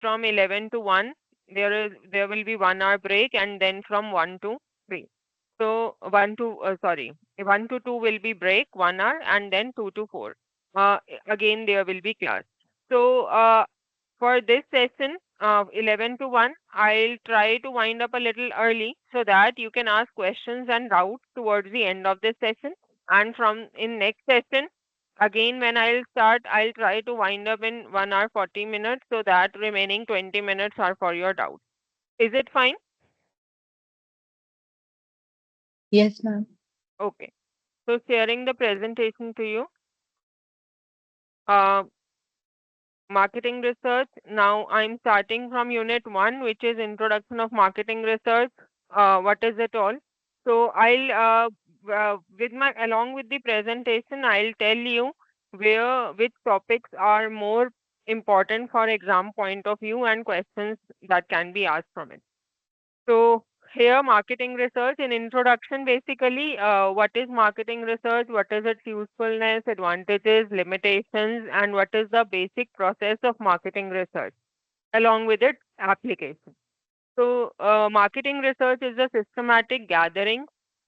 from 11 to 1, there will be 1 hour break, and then from 1 to 3. So 1 to 2 will be break, 1 hour, and then 2 to 4. Again, there will be class. So for this session, 11 to 1, I'll try to wind up a little early so that you can ask questions and route towards the end of this session. And from in next session, again when I'll start, I'll try to wind up in 1 hour 40 minutes so that remaining 20 minutes are for your doubt. Is it fine? Yes, ma'am. Okay. So sharing the presentation to you. Uh, Marketing research. Now I'm starting from unit 1, which is introduction of marketing research. What is it all? So with my along with the presentation, I'll tell you which topics are more important for exam point of view and questions that can be asked from it. So here, marketing research in introduction, basically, what is marketing research, what is its usefulness, advantages, limitations, and what is the basic process of marketing research, along with its application. So, marketing research is a systematic gathering,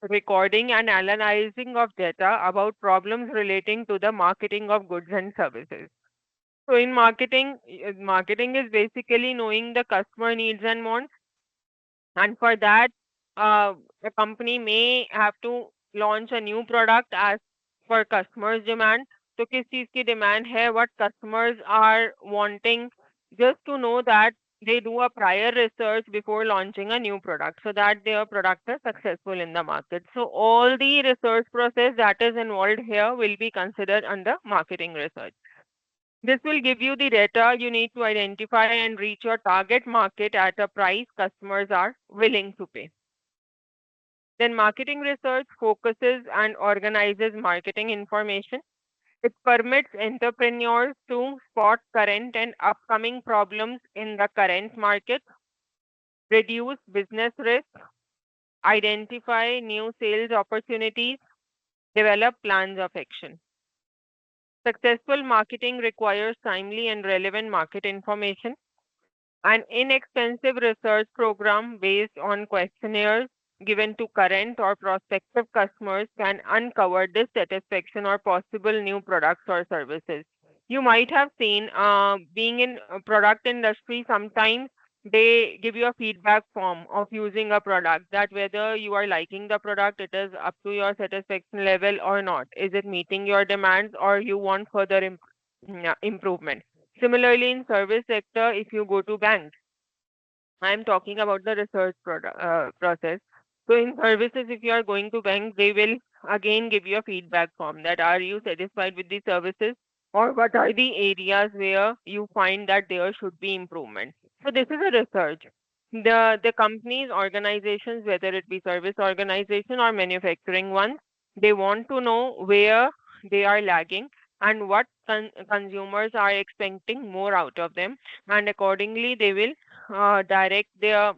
recording, and analyzing of data about problems relating to the marketing of goods and services. So, in marketing, marketing is basically knowing the customer needs and wants, and for that, the company may have to launch a new product as per customers' demand. तो किस चीज़ की demand है, what customers are wanting, just to know that they do a prior research before launching a new product so that their product is successful in the market. So all the research process that is involved here will be considered under marketing research. This will give you the data you need to identify and reach your target market at a price customers are willing to pay. Then marketing research focuses and organizes marketing information. It permits entrepreneurs to spot current and upcoming problems in the current market, reduce business risk, identify new sales opportunities, develop plans of action. Successful marketing requires timely and relevant market information. An inexpensive research program based on questionnaires given to current or prospective customers can uncover dissatisfaction or possible new products or services. You might have seen, being in product industry, sometimes they give you a feedback form of using a product, that whether you are liking the product, it is up to your satisfaction level or not. Is it meeting your demands or you want further improvement? Similarly, in service sector, if you go to banks, I am talking about the research process. So in services, if you are going to bank, they will again give you a feedback form, that are you satisfied with the services, or what are the areas where you find that there should be improvement. So this is a research. The companies, organizations, whether it be service organization or manufacturing ones, they want to know where they are lagging and what consumers are expecting more out of them, and accordingly they will direct their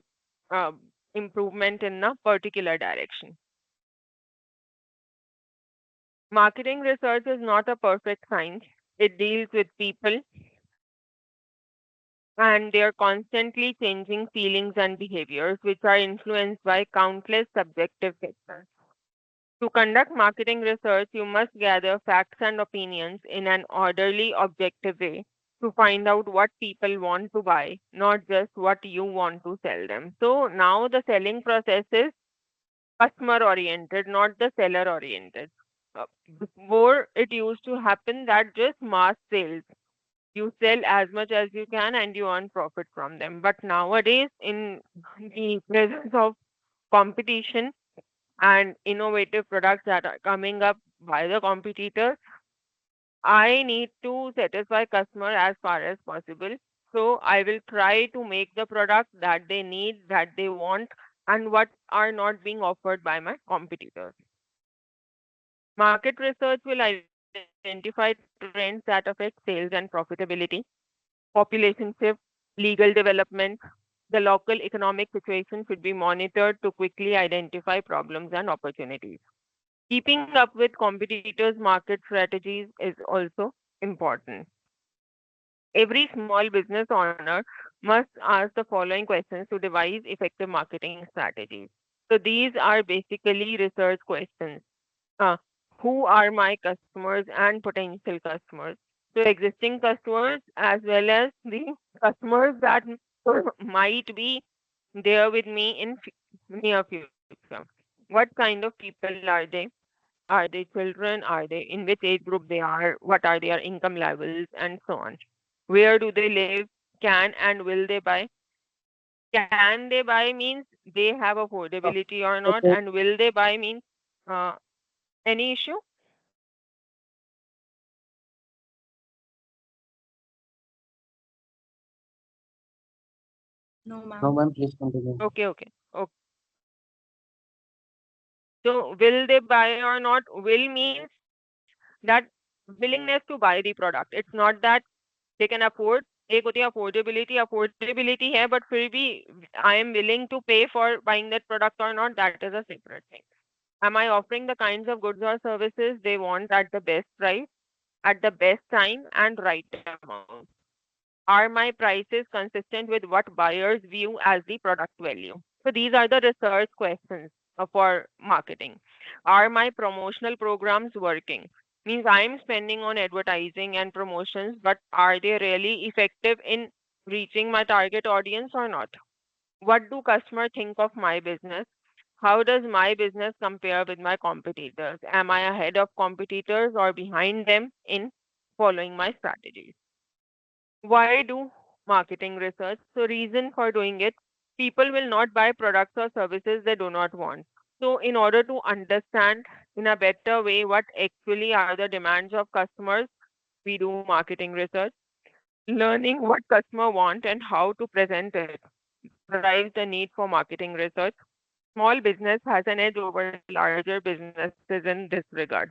uh, improvement in a particular direction. Marketing research is not a perfect science. It deals with people and their constantly changing feelings and behaviors, which are influenced by countless subjective factors. To conduct marketing research, you must gather facts and opinions in an orderly, objective way to find out what people want to buy, not just what you want to sell them. So now the selling process is customer oriented, not the seller oriented. Before, it used to happen that just mass sales, you sell as much as you can and you earn profit from them. But nowadays, in the presence of competition and innovative products that are coming up by the competitors, I need to satisfy customer as far as possible. So I will try to make the product that they need, that they want, and what are not being offered by my competitors. Market research will identify trends that affect sales and profitability, population shift, legal development. The local economic situation should be monitored to quickly identify problems and opportunities. Keeping up with competitors' market strategies is also important. Every small business owner must ask the following questions to devise effective marketing strategies. So these are basically research questions. Uh, who are my customers and potential customers? So existing customers as well as the customers that might be there with me in near future. What kind of people are they? Are they children? Are they in which age group they are? What are their income levels and so on? Where do they live? Can and will they buy? Can they buy means they have affordability or not, Okay. and will they buy means uh, any issue? No, ma'am. No, ma'am, please continue. Okay. So will they buy or not? Will means that willingness to buy the product. It's not that they can afford. एक होती है affordability है, but फिर भी I am willing to pay for buying that product or not. That is a separate thing. Am I offering the kinds of goods or services they want at the best price, at the best time, and right amount? Are my prices consistent with what buyers view as the product value? So these are the research questions for marketing. Are my promotional programs working? Means I'm spending on advertising and promotions, but are they really effective in reaching my target audience or not? What do customers think of my business? How does my business compare with my competitors? Am I ahead of competitors or behind them in following my strategies? Why do marketing research? So reason for doing it, people will not buy products or services they do not want. So in order to understand in a better way what actually are the demands of customers, we do marketing research. Learning what customer want and how to present it drives the need for marketing research. Small business has an edge over larger businesses in this regard.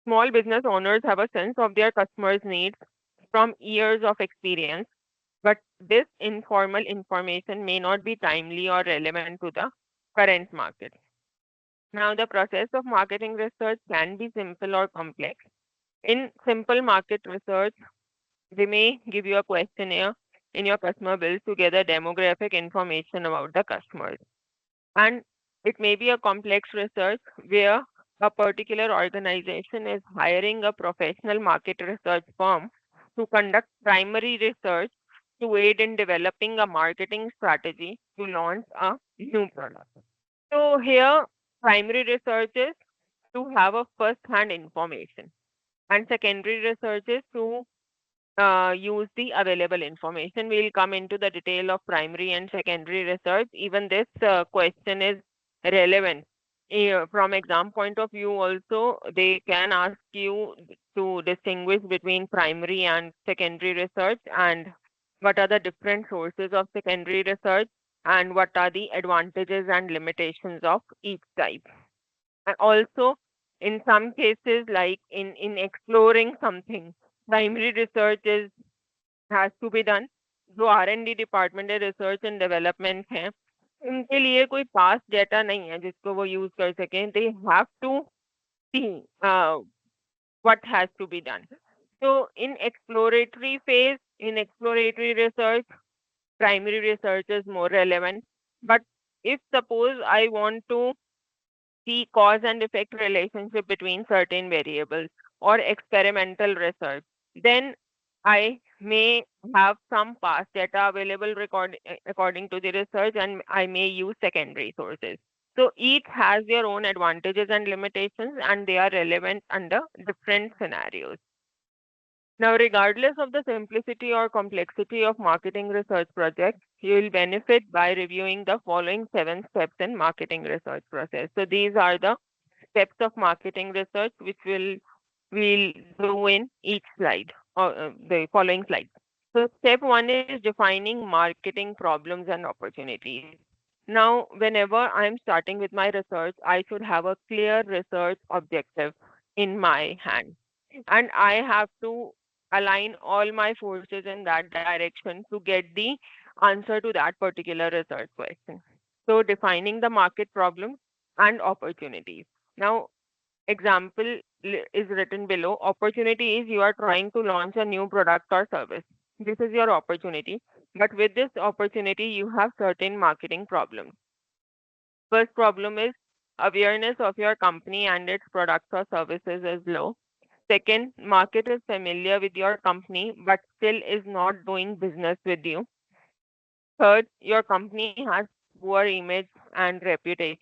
Small business owners have a sense of their customers' needs from years of experience, but this informal information may not be timely or relevant to the current market. Now, the process of marketing research can be simple or complex. In simple market research, they may give you a questionnaire in your customer bills to gather demographic information about the customers. And it may be a complex research where a particular organization is hiring a professional market research firm to conduct primary research to aid in developing a marketing strategy to launch a new product. So here, primary research is to have a first-hand information, and secondary research is to use the available information. We'll come into the detail of primary and secondary research. Even this question is relevant. From exam point of view also, they can ask you to distinguish between primary and secondary research and what are the different sources of secondary research and what are the advantages and limitations of each type. And also, in some cases, like in exploring something, primary research is has to be done. जो R&D department है research and development है उनके लिए कोई पास data नहीं है जिसको वो यूज कर सकें they have to see what has to be done. So in exploratory phase, in exploratory research, primary research is more relevant. But if suppose I want to see cause and effect relationship between certain variables or experimental research, then I may have some past data available according to the research and I may use secondary sources. So each has their own advantages and limitations and they are relevant under different scenarios. Now, regardless of the simplicity or complexity of marketing research projects, you will benefit by reviewing the following 7 steps in marketing research process. So these are the steps of marketing research which we'll do in each slide or the following slide. So step 1 is defining marketing problems and opportunities. Now, whenever I'm starting with my research, I should have a clear research objective in my hand and I have to align all my forces in that direction to get the answer to that particular research question. So defining the market problem and opportunities. Now, example is written below. Opportunity is you are trying to launch a new product or service. This is your opportunity. But with this opportunity, you have certain marketing problems. First problem is awareness of your company and its products or services is low. Second, market is familiar with your company but still is not doing business with you. Third, your company has poor image and reputation.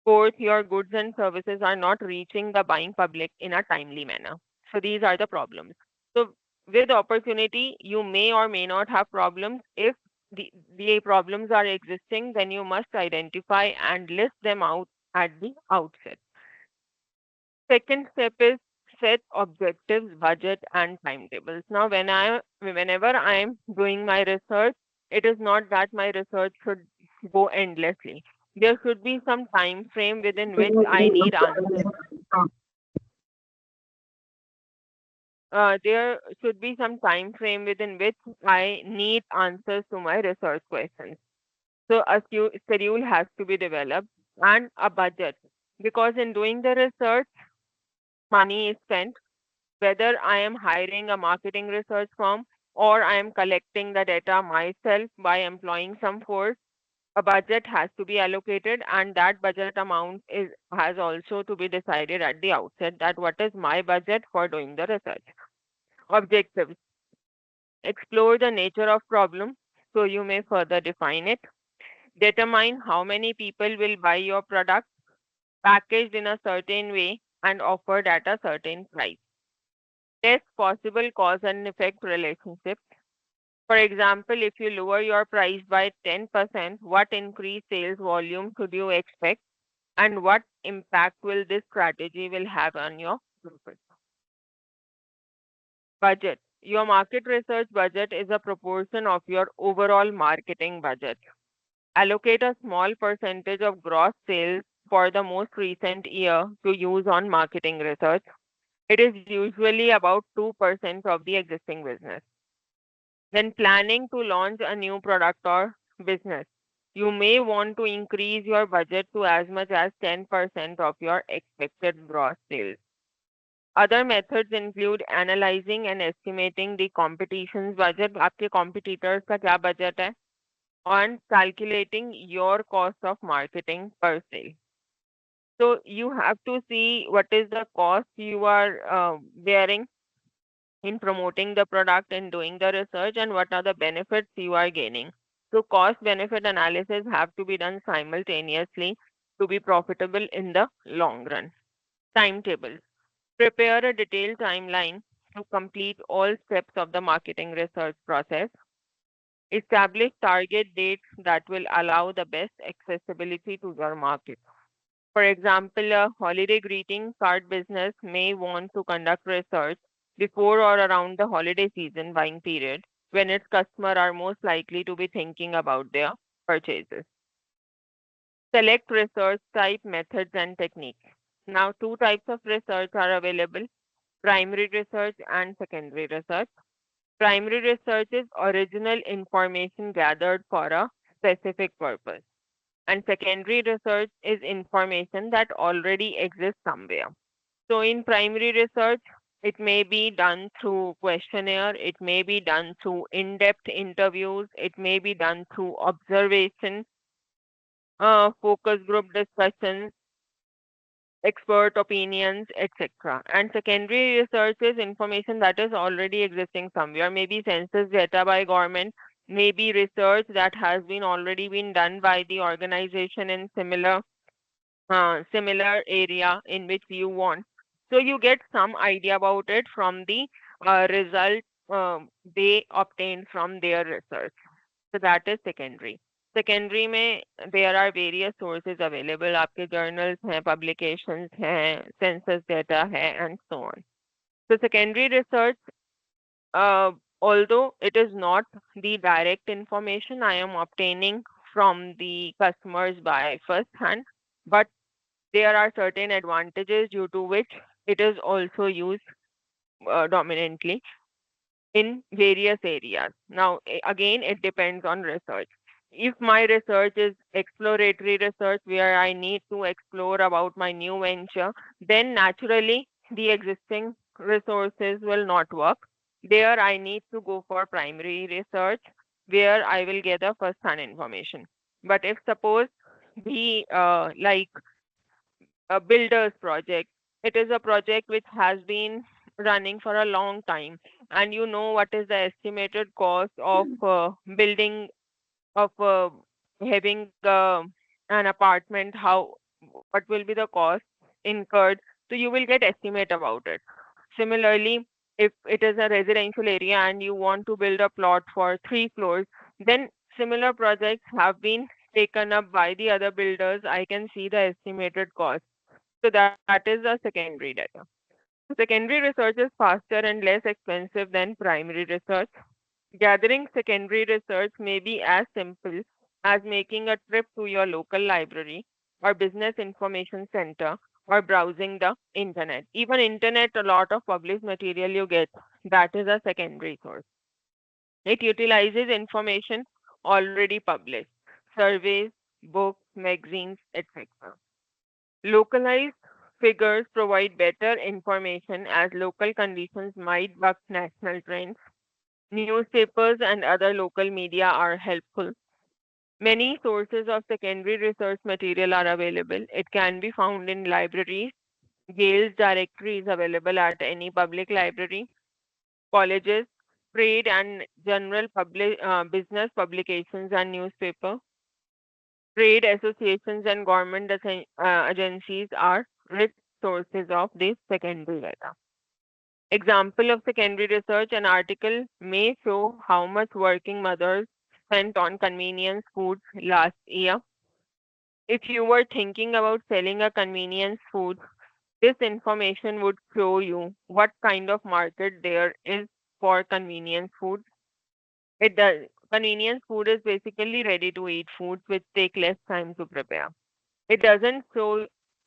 Fourth, your goods and services are not reaching the buying public in a timely manner. So these are the problems. So with opportunity, you may or may not have problems. If the problems are existing, then you must identify and list them out at the outset. Second step is set objectives, budget, and timetables. Now, whenever I am doing my research, it is not that my research should go endlessly. There should be some time frame within which I need answers. There should be some time frame within which I need answers to my research questions. So a schedule has to be developed and a budget because in doing the research, money is spent whether I am hiring a marketing research firm or I am collecting the data myself by employing some force, a budget has to be allocated and that budget amount has also to be decided at the outset that what is my budget for doing the research. Objectives. Explore the nature of problem so you may further define it. Determine how many people will buy your product packaged in a certain way and offered at a certain price. Test possible cause and effect relationships. For example, if you lower your price by 10%, what increased sales volume should you expect and what impact will this strategy will have on your profit? Budget. Your market research budget is a proportion of your overall marketing budget. Allocate a small percentage of gross sales for the most recent year to use on marketing research. It is usually about 2% of the existing business. When planning to launch a new product or business, you may want to increase your budget to as much as 10% of your expected gross sales. Other methods include analyzing and estimating the competition's budget, आपके competitors का क्या budget है, and calculating your cost of marketing per se. So you have to see what is the cost you are bearing in promoting the product and doing the research and what are the benefits you are gaining. So cost benefit analysis have to be done simultaneously to be profitable in the long run. Timetable. Prepare a detailed timeline to complete all steps of the marketing research process. Establish target dates that will allow the best accessibility to your market. For example, a holiday greeting card business may want to conduct research before or around the holiday season buying period when its customers are most likely to be thinking about their purchases. Select research type, methods, and techniques. Now, two types of research are available, primary research and secondary research. Primary research is original information gathered for a specific purpose. And secondary research is information that already exists somewhere. So in primary research, it may be done through questionnaire, it may be done through in-depth interviews, it may be done through observation, focus group discussions, expert opinions, etc. And secondary research is information that is already existing somewhere, maybe census data by government, maybe research that has been already been done by the organization in similar area in which you want. So you get some idea about it from the result they obtained from their research. So that is secondary. Secondary में there are various sources available. आपके journals हैं, publications हैं, census data है, and so on. So secondary research, although it is not the direct information I am obtaining from the customers by first hand, but there are certain advantages due to which it is also used dominantly in various areas. Now, again, it depends on research. If my research is exploratory research where I need to explore about my new venture, then naturally the existing resources will not work. There I need to go for primary research where I will get a first-hand information. But if suppose we like a builder's project, it is a project which has been running for a long time, and you know what is the estimated cost of building of having an apartment, how what will be the cost incurred, so you will get estimate about it. Similarly, if it is a residential area and you want to build a plot for 3 floors, then similar projects have been taken up by the other builders. I can see the estimated cost. So that is the secondary data. Secondary research is faster and less expensive than primary research. Gathering secondary research may be as simple as making a trip to your local library or business information center or browsing the internet. Even internet, a lot of published material you get, that is a secondary source. It utilizes information already published, surveys, books, magazines, etc. Localized figures provide better information as local conditions might buck national trends. Newspapers and other local media are helpful. Many sources of secondary research material are available. It can be found in libraries. Gale's directory is available at any public library, colleges, trade and general business publications and newspaper. Trade associations and government agencies are rich sources of this secondary data. Example of secondary research, an article may show how much working mothers spent on convenience foods last year. If you were thinking about selling a convenience food, this information would show you what kind of market there is for convenience food. It does. Convenience food is basically ready to eat foods which take less time to prepare. It doesn't show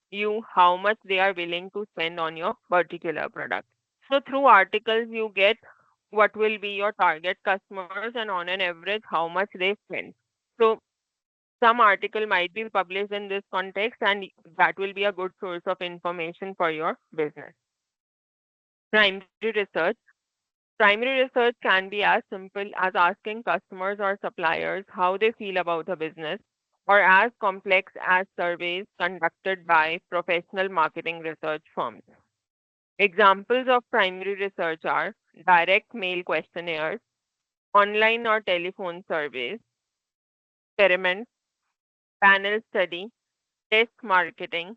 you how much they are willing to spend on your particular product. So through articles, you get what will be your target customers and on an average how much they spend. So some article might be published in this context and that will be a good source of information for your business. Primary research. Primary research can be as simple as asking customers or suppliers how they feel about a business, or as complex as surveys conducted by professional marketing research firms. Examples of primary research are direct mail questionnaires, online or telephone surveys, experiments, panel study, test marketing,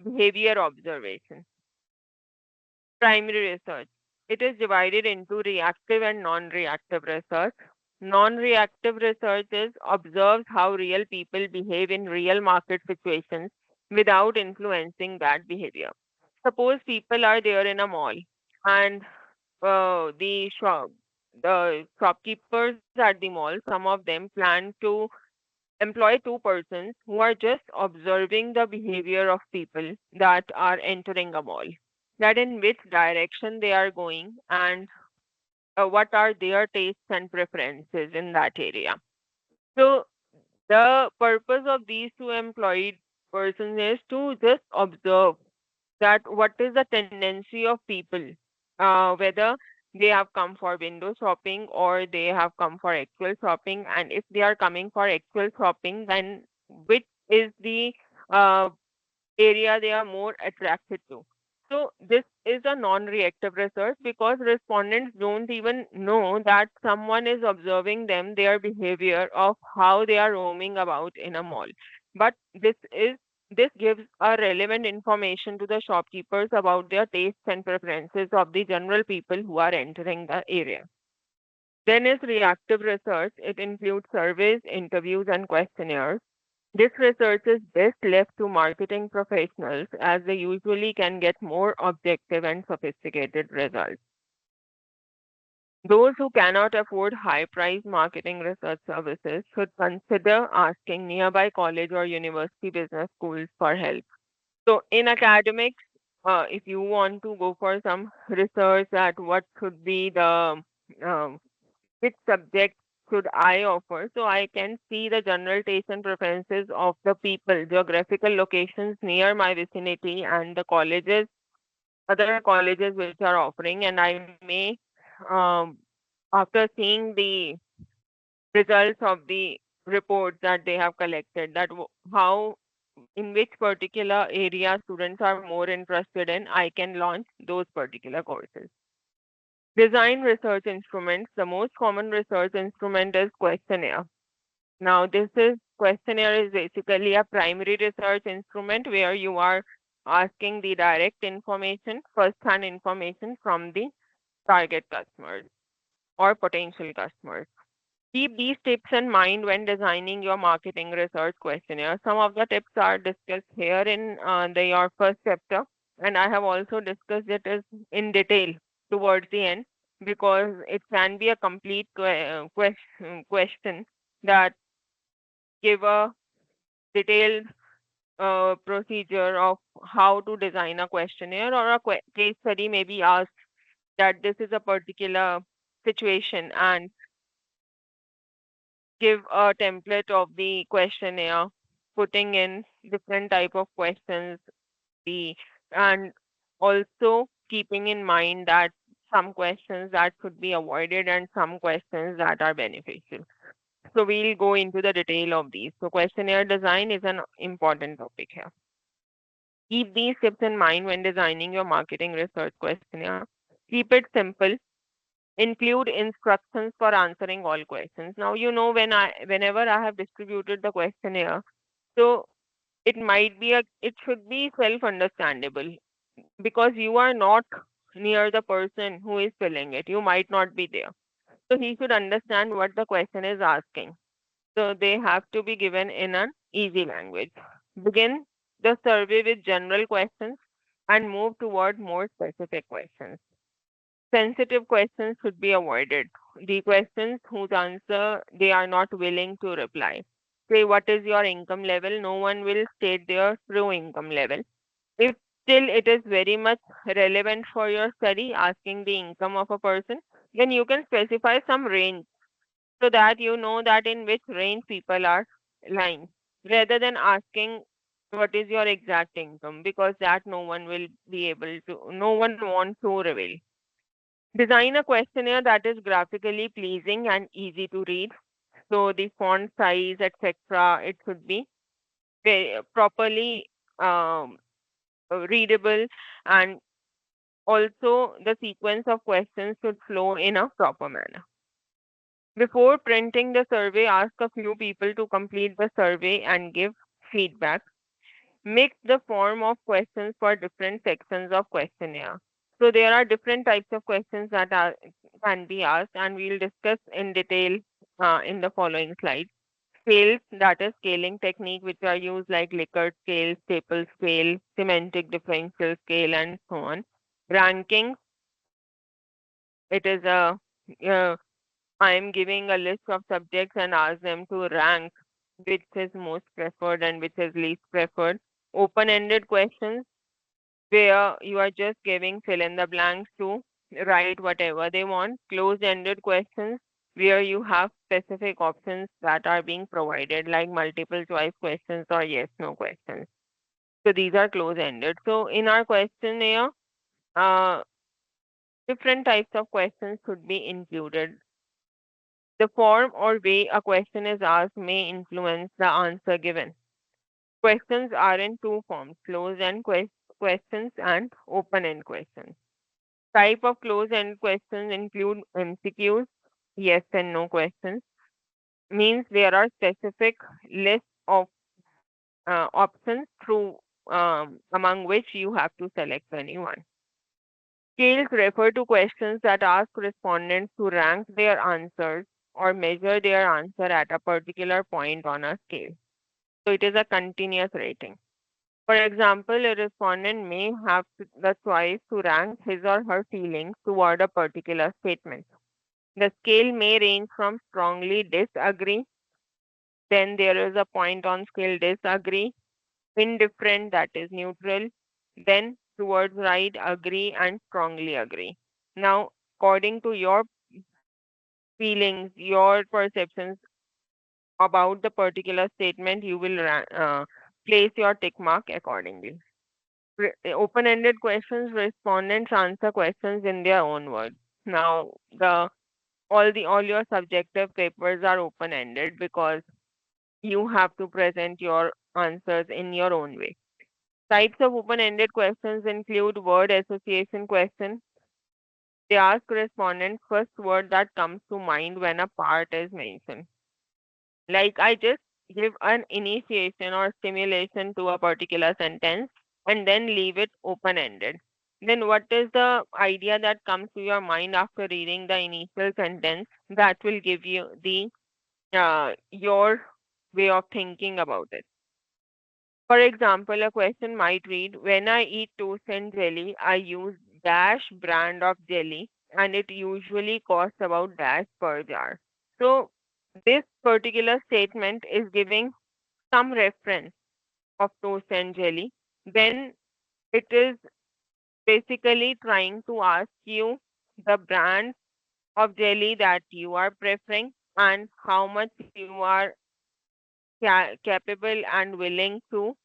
behavior observation. Primary research. It is divided into reactive and non-reactive research. Non-reactive research is observes how real people behave in real market situations without influencing that behavior. Suppose people are there in a mall and the shopkeepers at the mall, some of them plan to employ 2 persons who are just observing the behavior of people that are entering a mall, that in which direction they are going and what are their tastes and preferences in that area. So the purpose of these two employed persons is to just observe that what is the tendency of people, whether they have come for window shopping or they have come for actual shopping, and if they are coming for actual shopping, then which is the uh, area they are more attracted to. So this is a non-reactive research because respondents don't even know that someone is observing them, their behavior of how they are roaming about in a mall. But this gives a relevant information to the shopkeepers about their tastes and preferences of the general people who are entering the area. Then is reactive research. It includes surveys, interviews, and questionnaires. This research is best left to marketing professionals as they usually can get more objective and sophisticated results. Those who cannot afford high priced marketing research services should consider asking nearby college or university business schools for help. So, in academics, if you want to go for some research at what should be the um, which subject should I offer? So I can see the general taste and preferences of the people, geographical locations near my vicinity, and the colleges, other colleges which are offering, and I may after seeing the results of the reports that they have collected, that how in which particular area students are more interested in, I can launch those particular courses. Design research instruments. The most common research instrument is questionnaire. Now, this is questionnaire is basically a primary research instrument where you are asking the direct information, first-hand information from the target customers or potential customers. Keep these tips in mind when designing your marketing research questionnaire. Some of the tips are discussed here in your first chapter, and I have also discussed it in detail towards the end because it can be a complete question that give a detailed procedure of how to design a questionnaire or a case study may be asked that this is a particular situation and give a template of the questionnaire, putting in different type of questions, the and also keeping in mind that some questions that should be avoided and some questions that are beneficial. So we'll go into the detail of these. So questionnaire design is an important topic here. Keep these tips in mind when designing your marketing research questionnaire. Keep it simple. Include instructions for answering all questions. Now you know whenever I have distributed the questionnaire, so it should be self-understandable because you are not near the person who is filling it. You might not be there. So he should understand what the question is asking. So they have to be given in an easy language. Begin the survey with general questions and move toward more specific questions. Sensitive questions should be avoided. The questions whose answer they are not willing to reply. Say, what is your income level? No one will state their true income level. If still it is very much relevant for your study, asking the income of a person, then you can specify some range so that you know that in which range people are lying rather than asking what is your exact income because that no one will be able to, no one wants to reveal. Design a questionnaire that is graphically pleasing and easy to read. So the font size, etc., it should be properly readable, and also the sequence of questions should flow in a proper manner. Before printing the survey, ask a few people to complete the survey and give feedback. Mix the form of questions for different sections of questionnaire. So there are different types of questions that can be asked, and we'll discuss in detail in the following slides. Scales, that is scaling technique, which are used like Likert scale, staple scale, semantic differential scale, and so on. Ranking, it is uh, I am giving a list of subjects and ask them to rank which is most preferred and which is least preferred. Open-ended questions where you are just giving fill in the blanks to write whatever they want. Closed-ended questions where you have specific options that are being provided like multiple choice questions or yes no questions. So these are closed-ended. So in our questionnaire, uh, different types of questions should be included. The form or way a question is asked may influence the answer given. Questions are in two forms, closed-end questions and open-end questions. Type of closed-end questions include MCQs, yes and no questions, means there are specific list of options through among which you have to select anyone. Scales refer to questions that ask respondents to rank their answers or measure their answer at a particular point on a scale. So it is a continuous rating. For example, a respondent may have the choice to rank his or her feelings toward a particular statement. The scale may range from strongly disagree, then there is a point on scale disagree, indifferent, that is neutral, then towards right, agree, and strongly agree. Now, according to your feelings, your perceptions about the particular statement, you will place your tick mark accordingly. Open-ended questions, respondents answer questions in their own words. Now all your subjective papers are open-ended because you have to present your answers in your own way. Types of open-ended questions include word association question. They ask respondents first word that comes to mind when a part is mentioned. Like I just give an initiation or stimulation to a particular sentence and then leave it open-ended. Then what is the idea that comes to your mind after reading the initial sentence that will give you the your way of thinking about it. For example, a question might read, when I eat toast and jelly, I use dash brand of jelly and it usually costs about dash per jar. So this particular statement is giving some reference of toast and jelly. Then it is basically trying to ask you the brand of jelly that you are preferring and how much you are capable and willing to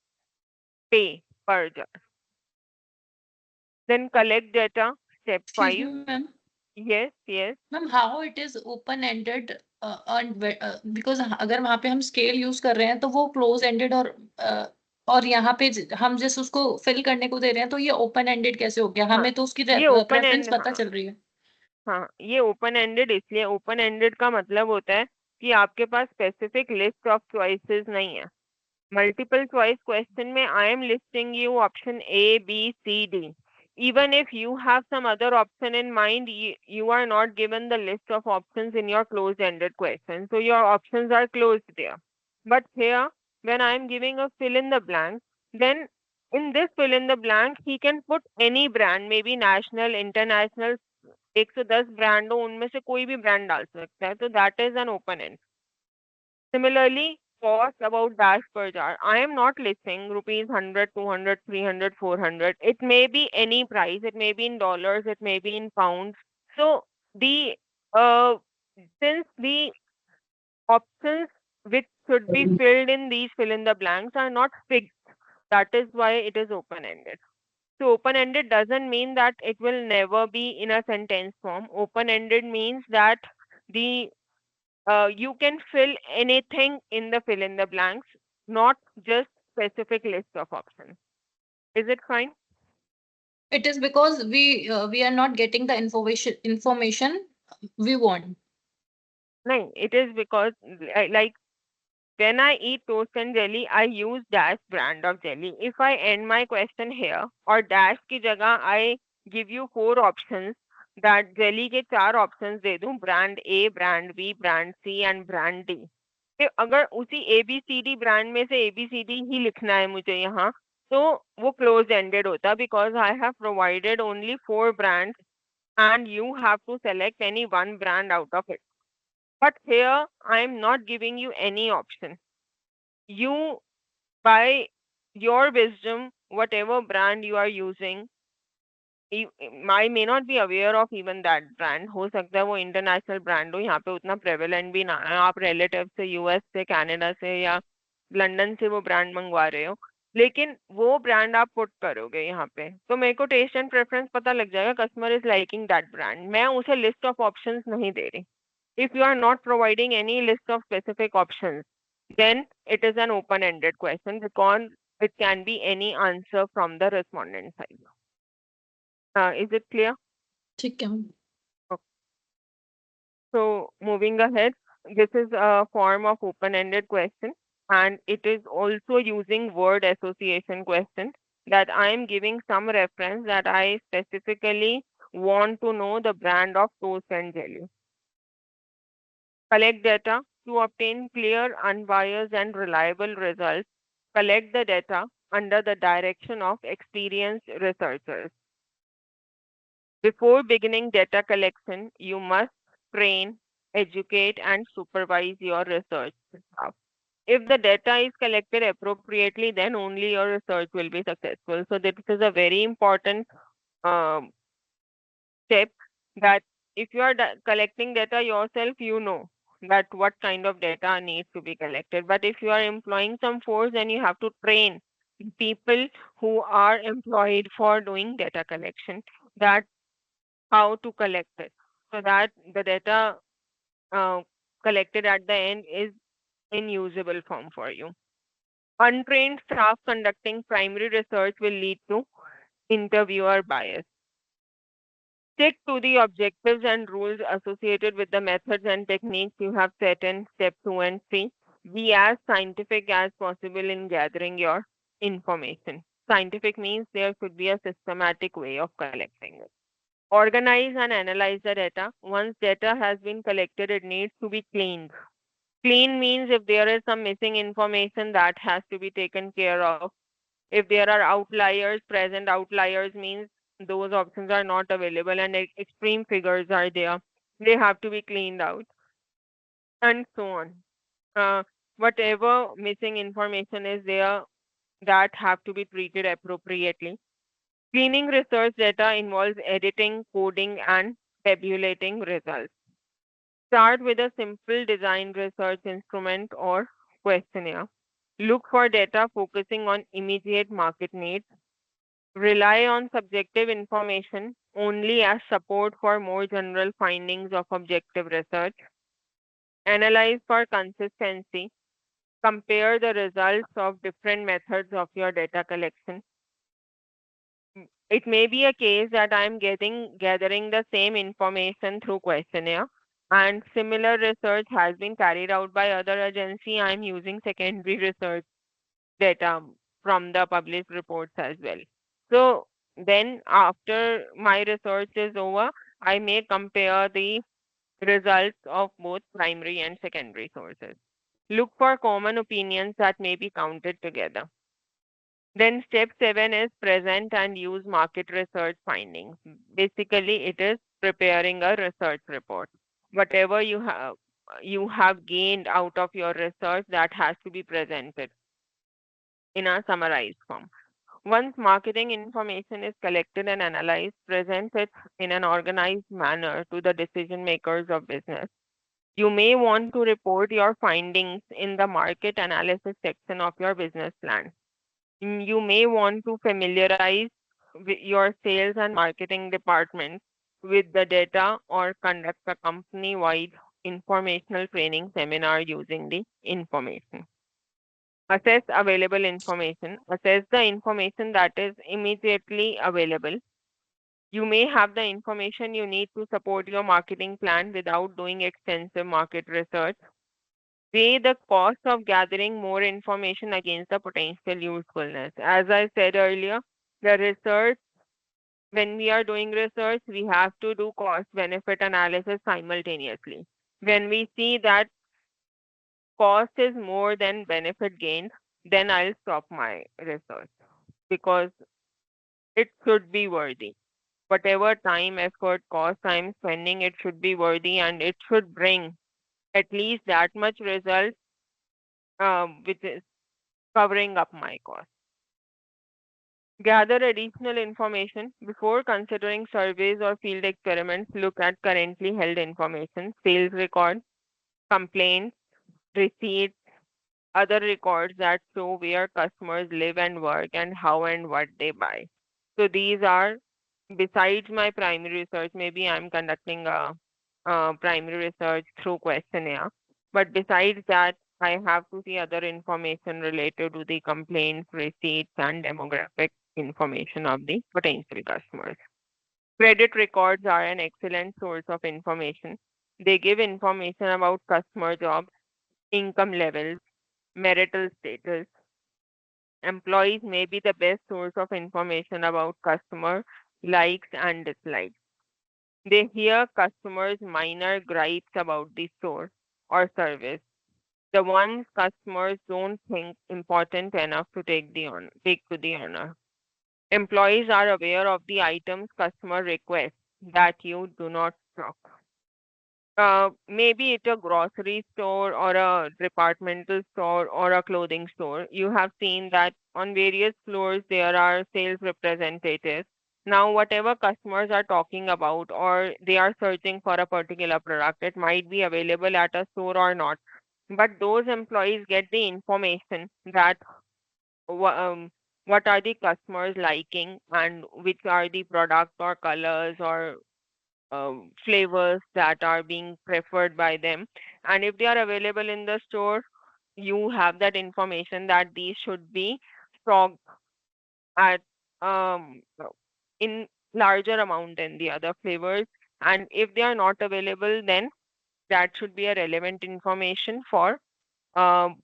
pay per jar. Then collect data, step Excuse me, 5. ma'am. Yes, yes. Ma'am how it is open ended because अगर वहां पे हम scale use कर रहे हैं तो वो close ended और यहाँ पे हम जिस उसको फिल करने को दे रहे हैं तो ये ओपन एंडेड कैसे हो गया हाँ, हमें तो उसकी ये ओपन प्रेफरेंस एंड पता हाँ चल रही है हाँ, ये ओपन एंडेड इसलिए ओपन एंडेड का मतलब होता है कि आपके पास स्पेसिफिक लिस्ट ऑफ चॉइसेस नहीं है. Multiple choice question may I am listing you option A, B, C, D. Even if you have some other option in mind, you are not given the list of options in your closed-ended question. So your options are closed there. But here, when I am giving a fill in the blank, then in this fill in the blank, he can put any brand, maybe national, international, 110 brand हो उनमें से कोई भी brand डाल सकता है तो that is an open and. Similarly, cost about dash per jar. I am not listing rupees 100, 200, 300, 400. It may be any price. It may be in dollars. It may be in pounds. So the uh, since the options which should be filled in these fill in the blanks are not fixed, that is why it is open ended. So open ended doesn't mean that it will never be in a sentence form. Open ended means that the you can fill anything in the fill in the blanks, not just specific list of options. Is it fine? It is because we are not getting the information we want No, it is because like when I eat toast and jelly, I use dash brand of jelly. If I end my question here or dash की जगह I give you 4 options that jelly के 4 options दे दूं brand A, brand B, brand C and brand D. कि अगर उसी ABCD brand में से ABCD ही लिखना है मुझे यहाँ तो वो क्लोज एंडेड होता because I have provided only 4 brands and you have to select any one brand out of it. But here I am not giving you any option. You, by your wisdom, whatever brand you are using, I may not be aware of even that brand. हो सकता है वो international brand हो यहाँ पे उतना prevalent भी ना है आप रिलेटिव से यूएस से कनाडा से या लंदन से वो ब्रांड मंगवा रहे हो लेकिन वो ब्रांड आप पुट करोगे यहाँ पे तो मेरे को टेस्ट एंड प्रेफरेंस पता लग जाएगा customer is liking that brand मैं उसे लिस्ट ऑफ ऑप्शंस नहीं दे रही. If you are not providing any list of specific options, then it is an open-ended question because it can be any answer from the respondent side. Is it clear? ठीक है Okay. So moving ahead, this is a form of open-ended question and it is also using word association question that I am giving some reference that I specifically want to know the brand of toast and jelly. Collect data to obtain clear, unbiased, and reliable results. Collect the data under the direction of experienced researchers. Before beginning data collection, you must train, educate, and supervise your research staff. If the data is collected appropriately, then only your research will be successful. So this is a very important um, step that if you are collecting data yourself, you know that what kind of data needs to be collected. But if you are employing some force, then you have to train people who are employed for doing data collection that how to collect it. so that the data collected at the end is in usable form for you. Untrained staff conducting primary research will lead to interviewer bias. Stick to the objectives and rules associated with the methods and techniques you have set in step 2 and 3. Be as scientific as possible in gathering your information. Scientific means there should be a systematic way of collecting it. Organize and analyze the data. Once data has been collected, it needs to be cleaned. Clean means if there is some missing information that has to be taken care of. If there are outliers, present outliers means those options are not available and extreme figures are there. They have to be cleaned out and so on. Uh, Whatever missing information is there, that have to be treated appropriately. Cleaning research data involves editing, coding, and tabulating results. Start with a simple design research instrument or questionnaire. Look for data focusing on immediate market needs. Rely on subjective information only as support for more general findings of objective research. Analyze for consistency. Compare the results of different methods of your data collection. It may be a case that I'm gathering the same information through questionnaire and similar research has been carried out by other agency. I'm using secondary research data from the published reports as well. So then after my research is over, I may compare the results of both primary and secondary sources. Look for common opinions that may be counted together. Then step 7 is present and use market research findings. Basically, it is preparing a research report. Whatever you have gained out of your research that has to be presented in a summarized form. Once marketing information is collected and analyzed, present it in an organized manner to the decision makers of business. You may want to report your findings in the market analysis section of your business plan. You may want to familiarize your sales and marketing department with the data or conduct a company-wide informational training seminar using the information. Assess available information. Assess the information that is immediately available. You may have the information you need to support your marketing plan without doing extensive market research. Weigh the cost of gathering more information against the potential usefulness. As I said earlier, the research, when we are doing research, we have to do cost benefit analysis simultaneously. When we see that cost is more than benefit gained, then I'll stop my research because it should be worthy. Whatever time, effort, cost I'm spending, it should be worthy and it should bring at least that much result, which is covering up my cost. Gather additional information before considering surveys or field experiments. Look at currently held information, sales records, complaints, receipts, other records that show where customers live and work and how and what they buy. So these are, besides my primary research, maybe I'm conducting a primary research through questionnaire. But besides that, I have to see other information related to the complaints, receipts, and demographic information of the potential customers. Credit records are an excellent source of information. They give information about customer jobs, income levels, marital status. Employees may be the best source of information about customer likes and dislikes. They hear customers' minor gripes about the store or service, the ones customers don't think important enough to take to the owner. Employees are aware of the items customer requests that you do not stock. Maybe it's a grocery store or a departmental store or a clothing store. You have seen that on various floors there are sales representatives. Now, whatever customers are talking about or they are searching for a particular product, it might be available at a store or not. But those employees get the information that what are the customers liking and which are the products or colors or flavors that are being preferred by them. And if they are available in the store, you have that information that these should be stocked at um, in larger amount than the other flavors. And if they are not available, then that should be a relevant information um,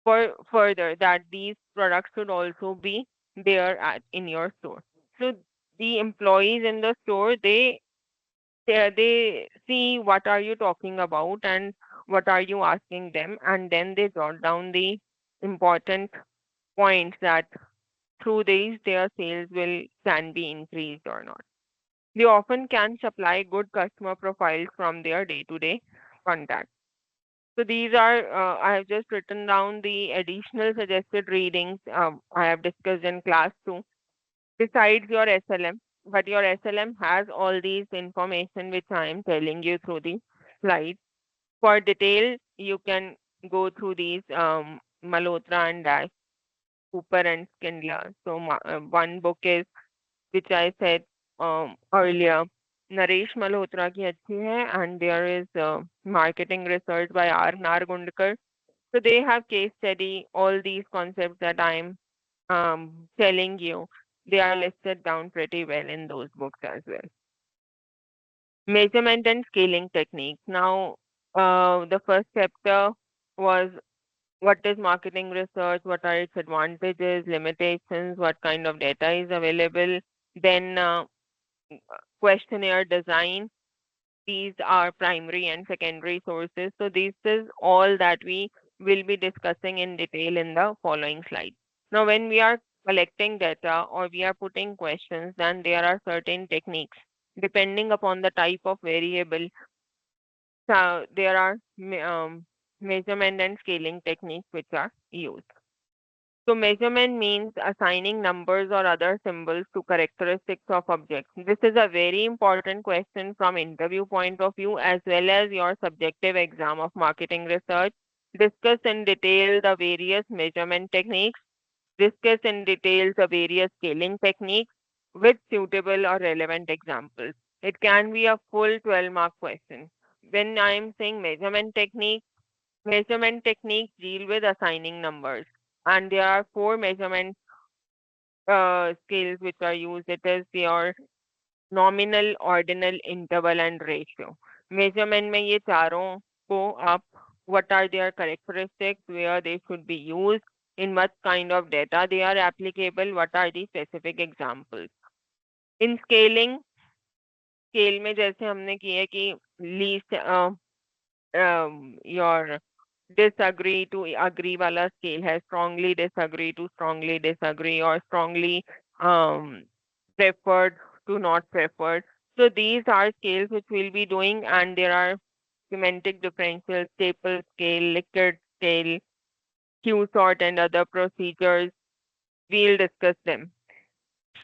for further that these products should also be there in your store. So the employees in the store, they see what are you talking about and what are you asking them, and then they jot down the important points that through these their sales will can be increased or not. They often can supply good customer profiles from their day-to-day contact. So these are, I have just written down the additional suggested readings I have discussed in class 2, besides your SLM. But your SLM has all these information which I am telling you through the slides. For detail, you can go through these Malhotra and Dash, Cooper and Skindler. So one book is, which I said earlier, Naresh Malhotra ki achhi hai, and there is marketing research by R. Nargundkar. So they have case study, all these concepts that I'm telling you, they are listed down pretty well in those books as well. Measurement and scaling techniques. Now, the first chapter was what is marketing research, what are its advantages, limitations, what kind of data is available, then questionnaire design. These are primary and secondary sources. So this is all that we will be discussing in detail in the following slide. Now, when we are collecting data or we are putting questions, then there are certain techniques depending upon the type of variable. So there are measurement and scaling techniques which are used. So measurement means assigning numbers or other symbols to characteristics of objects. This is a very important question from interview point of view as well as your subjective exam of marketing research. Discuss in detail the various measurement techniques. Discuss in detail the various scaling techniques with suitable or relevant examples. It can be a full 12-mark question. When I am saying measurement techniques deal with assigning numbers. And there are 4 measurement scales which are used. It is your nominal, ordinal, interval, and ratio. Measurement में ये चारों को आप what are their characteristics, where they should be used, in what kind of data they are applicable, what are the specific examples. In scaling, scale में जैसे हमने किया कि least your disagree to agree wala scale है, strongly disagree to strongly disagree, or strongly preferred to not preferred. So these are scales which we'll be doing, and there are semantic differential, staple scale, Likert scale, Q sort, and other procedures. We'll discuss them.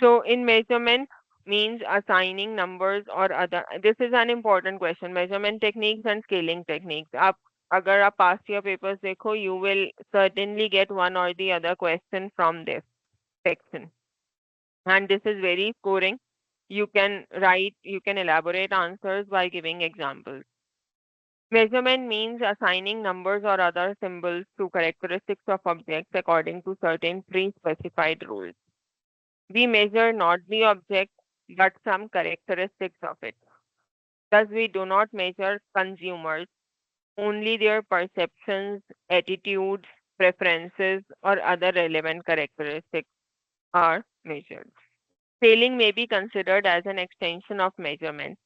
So in measurement means assigning numbers or other. This is an important question. Measurement techniques and scaling techniques. अगर आप past year papers देखो, you will certainly get one or the other question from this section. And this is very scoring. You can write, you can elaborate answers by giving examples. Measurement means assigning numbers or other symbols to characteristics of objects according to certain pre-specified rules. We measure not the object, but some characteristics of it. Thus, we do not measure consumers, only their perceptions, attitudes, preferences, or other relevant characteristics are measured. Scaling may be considered as an extension of measurement.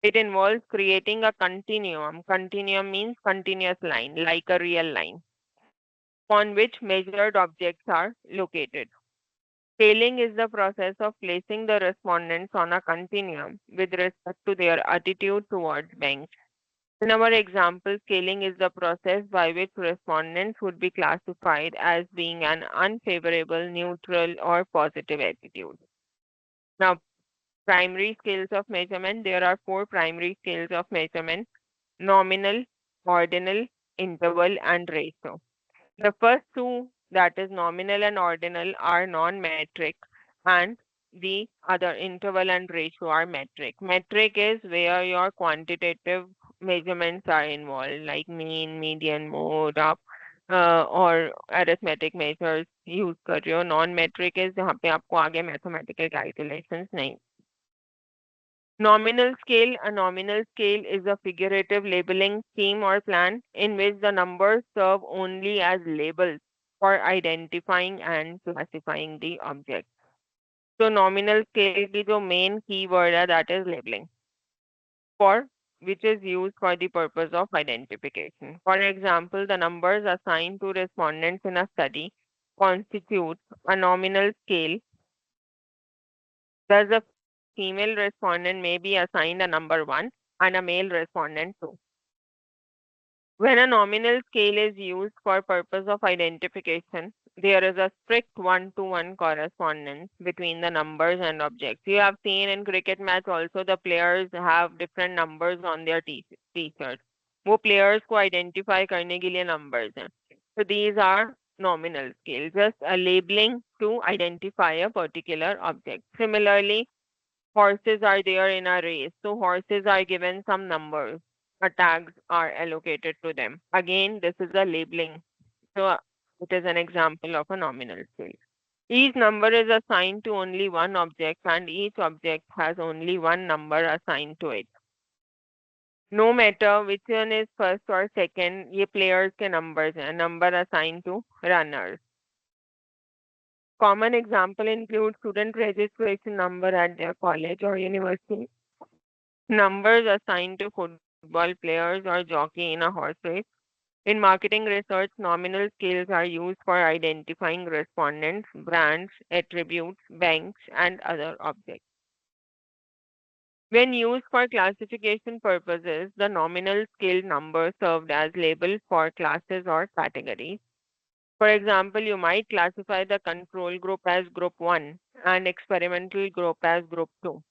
It involves creating a continuum. Continuum means continuous line, like a real line, on which measured objects are located. Scaling is the process of placing the respondents on a continuum with respect to their attitude towards banks. In our example, scaling is the process by which respondents would be classified as being an unfavorable, neutral, or positive attitude. Now, primary scales of measurement, there are 4 primary scales of measurement: nominal, ordinal, interval, and ratio. The first 2, that is nominal and ordinal, are non-metric, and the other interval and ratio are metric. Metric is where your quantitative measurements are involved, like mean, median, mode, up, और arithmetic measures use कर रहे हो. Non-metric is जहाँ पे आपको आगे mathematical calculations नहीं. Nominal scale. A nominal scale is a figurative labeling scheme or plan in which the numbers serve only as labels for identifying and classifying the object. So nominal scale की जो main keyword है that is labeling, for which is used for the purpose of identification. For example, the numbers assigned to respondents in a study constitute a nominal scale. Thus, a female respondent may be assigned a number 1 and a male respondent 2. When a nominal scale is used for purpose of identification, there is a strict one-to-one correspondence between the numbers and objects. You have seen in cricket match also the players have different numbers on their t-shirts. वो players को identify करने के लिए numbers हैं. So these are nominal scale, just a labeling to identify a particular object. Similarly, horses are there in a race. So horses are given some numbers. Tags are allocated to them. Again, this is a labeling. So it is an example of a nominal scale. Each number is assigned to only one object and each object has only one number assigned to it. No matter which one is first or second, ये players के numbers हैं, number assigned to runners. Common example include student registration number at their college or university, numbers assigned to football players or jockey in a horse race. In marketing research, nominal scales are used for identifying respondents, brands, attributes, banks, and other objects. When used for classification purposes, the nominal scale number served as label for classes or categories. For example, you might classify the control group as group 1 and experimental group as group 2.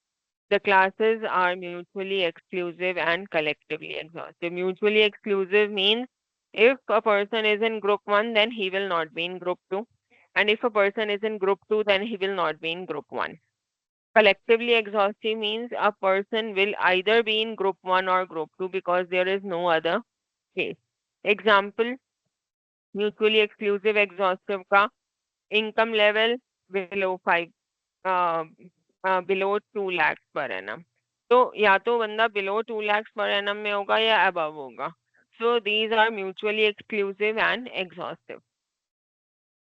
The classes are mutually exclusive and collectively exhaustive. Mutually exclusive means if a person is in group 1, then he will not be in group 2. And if a person is in group 2, then he will not be in group 1. Collectively exhaustive means a person will either be in group 1 or group 2 because there is no other case. Example, mutually exclusive exhaustive का income level below 5 below 2 lakhs per annum. तो या तो बंदा below 2 lakhs per annum में होगा या above होगा. So these are mutually exclusive and exhaustive.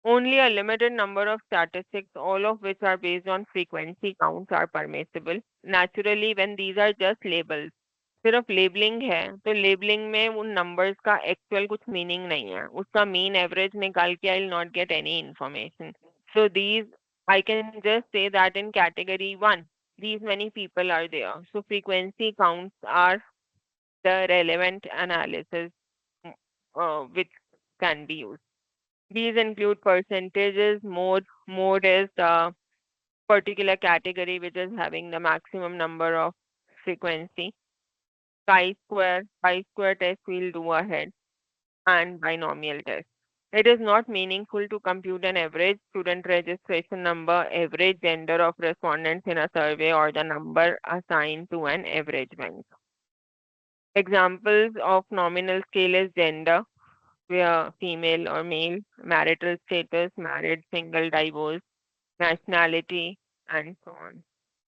Only a limited number of statistics, all of which are based on frequency counts, are permissible. Naturally, when these are just labels, सिर्फ labelling है तो labelling में उन numbers का actual कुछ meaning नहीं है. उसका मीन एवरेज निकाल के I will not get any information. So these I can just say that in category 1, these many people are there. So frequency counts are the relevant analysis which can be used. These include percentages, mode. Mode is the particular category which is having the maximum number of frequency. Chi-square test we'll do ahead, and binomial test. It is not meaningful to compute an average student registration number, average gender of respondents in a survey, or the number assigned to an average bank. Examples of nominal scale is gender, where female or male, marital status, married, single, divorced, nationality, and so on.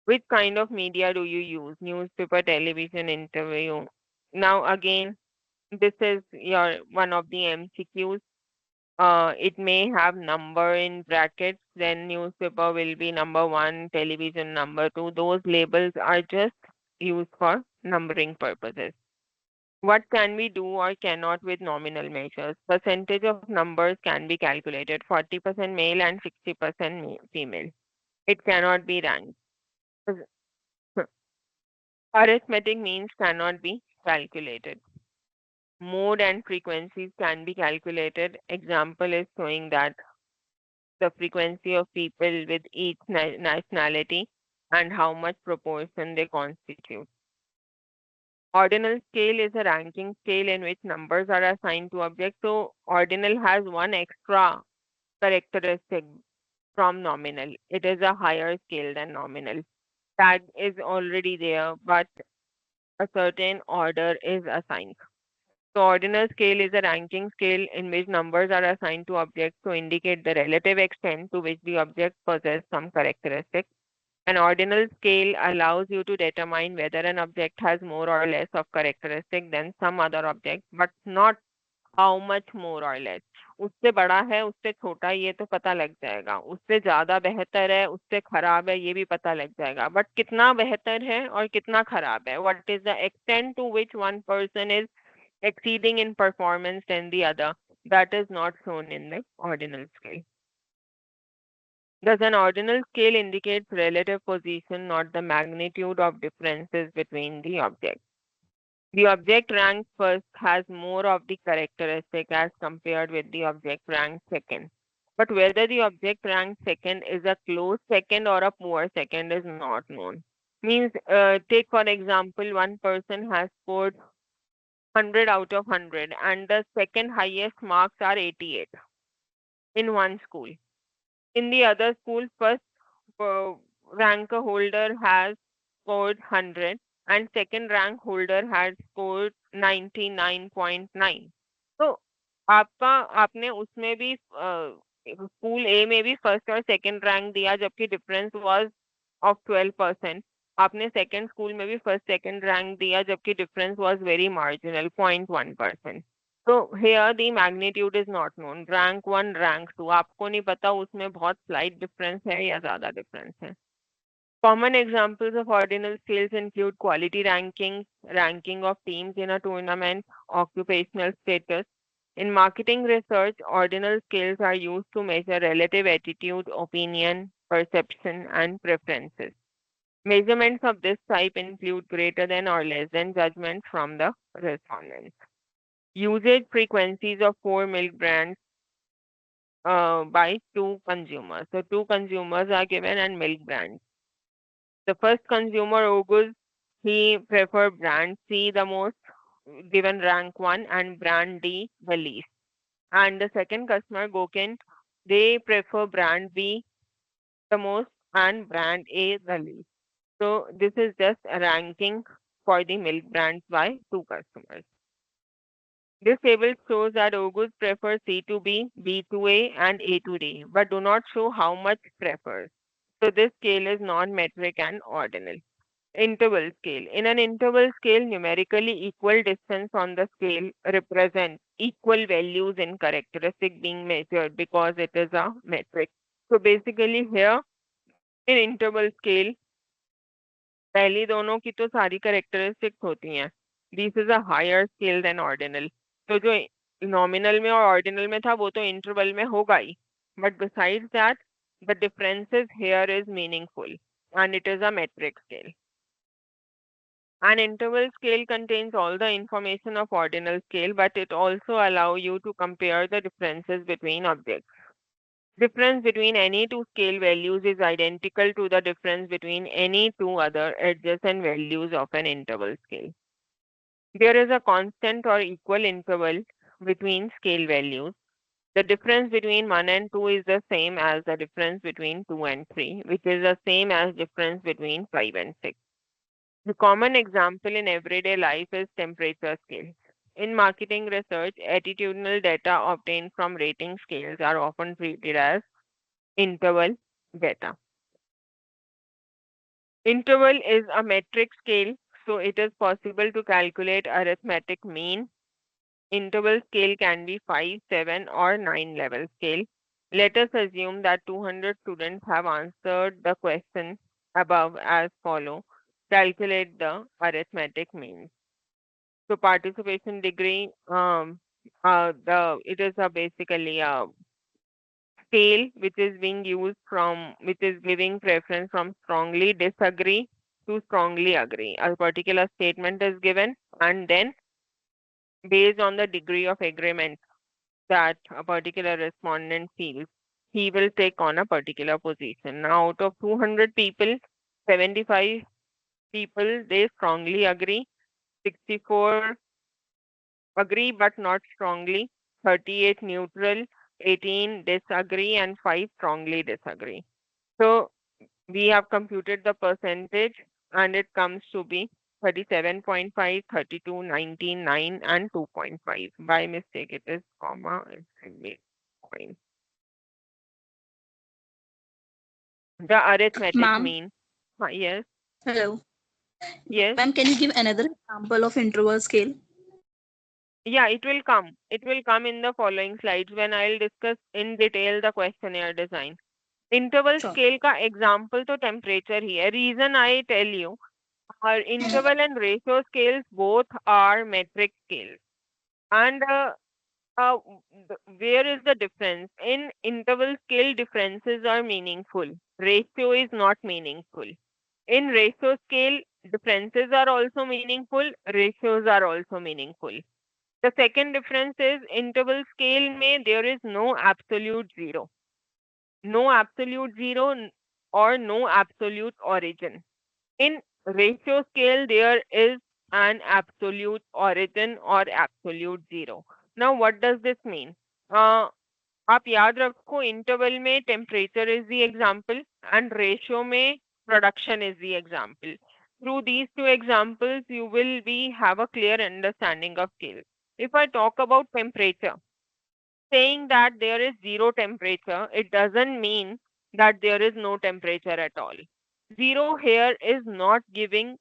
Which kind of media do you use? Newspaper, television, interview. Now again, this is your one of the MCQs. It may have number in brackets, then newspaper will be number 1, television number 2. Those labels are just used for numbering purposes. What can we do or cannot with nominal measures? Percentage of numbers can be calculated, 40% male and 60% female. It cannot be ranked. Arithmetic means cannot be calculated. Mode and frequencies can be calculated. Example is showing that the frequency of people with each nationality and how much proportion they constitute. Ordinal scale is a ranking scale in which numbers are assigned to objects. So ordinal has one extra characteristic. from nominal. It is a higher scale than nominal. Tag is already there, but a certain order is assigned. So ordinal scale is a ranking scale in which numbers are assigned to objects to indicate the relative extent to which the object possesses some characteristic. An ordinal scale allows you to determine whether an object has more or less of characteristic than some other object, but not how much more or less. उससे बड़ा है, उससे छोटा, ये तो पता लग जाएगा. उससे ज्यादा बेहतर है, उससे खराब है, ये भी पता लग जाएगा. बट कितना बेहतर है और कितना खराब है? What is the extent to which one person is exceeding in performance than the other? That is not shown in the ordinal scale. Thus, an ordinal scale indicates relative position, not the magnitude of differences between the objects. The object ranked first has more of the characteristic as compared with the object ranked second. But whether the object ranked second is a close second or a poor second is not known. Means, take for example, one person has scored 100 out of 100 and the second highest marks are 88 in one school. In the other school, first uh, rank holder has scored 100 and second rank holder has scored 99.9. तो आपने उसमें भी school ए में भी first और second rank दिया जबकि difference was of 12%. आपने सेकंड स्कूल में भी फर्स्ट सेकंड रैंक दिया जबकि difference was very marginal 0.1%. So here the magnitude is not known. Rank 1, rank 2. आपको नहीं पता उसमें बहुत slight difference है या ज़्यादा difference है. Common examples of ordinal scales include quality rankings, ranking of teams in a tournament, occupational status. In marketing research, ordinal scales are used to measure relative attitude, opinion, perception, and preferences. Measurements of this type include greater than or less than judgment from the respondents. Usage frequencies of 4 milk brands by 2 consumers. So 2 consumers are given and milk brands. The first consumer, August, he preferred brand C the most, given rank 1, and brand D the least. And the second customer, Gokin, they prefer brand B the most and brand A the least. So this is just a ranking for the milk brands by 2 customers. This table shows that August prefers C to B, B to A, and A to D, but do not show how much prefers. So this scale is non-metric and ordinal. Interval scale. In an interval scale, numerically equal distance on the scale represents equal values in characteristic being measured because it is a metric. So basically here in interval scale, पहली दोनों की तो सारी characteristics होती हैं. This is a higher scale than ordinal. तो जो nominal में और ordinal में था वो तो interval में होगा ही. But besides that, the differences here is meaningful and it is a metric scale. An interval scale contains all the information of ordinal scale, but it also allows you to compare the differences between objects. Difference between any two scale values is identical to the difference between any two other adjacent values of an interval scale. There is a constant or equal interval between scale values. The difference between 1 and 2 is the same as the difference between 2 and 3, which is the same as difference between 5 and 6. The common example in everyday life is temperature scale. In marketing research, attitudinal data obtained from rating scales are often treated as interval data. Interval is a metric scale, so it is possible to calculate arithmetic mean. Interval scale can be 5, 7, or 9 level scale. Let us assume that 200 students have answered the question above as follow. Calculate the arithmetic mean. So participation degree, it is basically a scale which is being used which is giving preference from strongly disagree to strongly agree. A particular statement is given and then based on the degree of agreement that a particular respondent feels, he will take on a particular position. Now out of 200 people, 75 people, they strongly agree, 64 agree but not strongly, 38 neutral, 18 disagree, and 5 strongly disagree. So we have computed the percentage and it comes to be 37.5, 32, 19, 9 and 2.5. By mistake it is comma, it should be point. The arithmetic Ma'am, mean. Yes, hello. yes. Ma'am, can you give another example of interval scale? Yeah, it will come. It will come in the following slides when I'll discuss in detail the questionnaire design. Interval Sure. scale का example तो temperature ही है. Reason I tell you, our interval and ratio scales both are metric scales. And where is the difference? In interval scale, differences are meaningful. Ratio is not meaningful. In ratio scale, differences are also meaningful. Ratios are also meaningful. The second difference is interval scale में there is no absolute zero. No absolute zero or no absolute origin. In ratio scale, there is an absolute origin or absolute zero. Now, what does this mean? आप याद रखो interval में temperature is the example and ratio में production is the example. Through these two examples, you will have a clear understanding of scale. If I talk about temperature, saying that there is zero temperature, it doesn't mean that there is no temperature at all. Zero here is not giving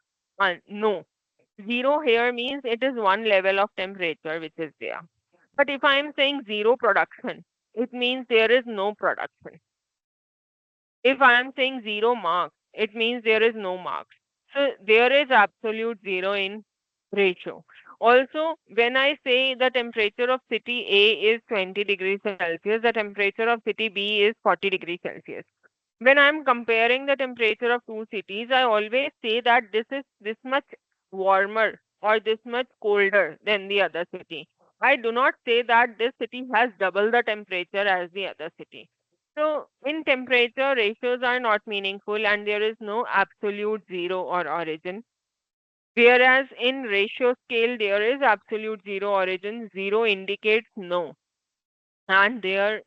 no. Zero here means it is one level of temperature which is there. But if I am saying zero production, it means there is no production. If I am saying zero marks, it means there is no marks. So there is absolute zero in ratio. Also, when I say the temperature of city A is 20 degrees Celsius, the temperature of city B is 40 degrees Celsius. When I'm comparing the temperature of two cities, I always say that this is this much warmer or this much colder than the other city. I do not say that this city has double the temperature as the other city. So in temperature, ratios are not meaningful and there is no absolute zero or origin. Whereas in ratio scale, there is absolute zero origin. Zero indicates no. And there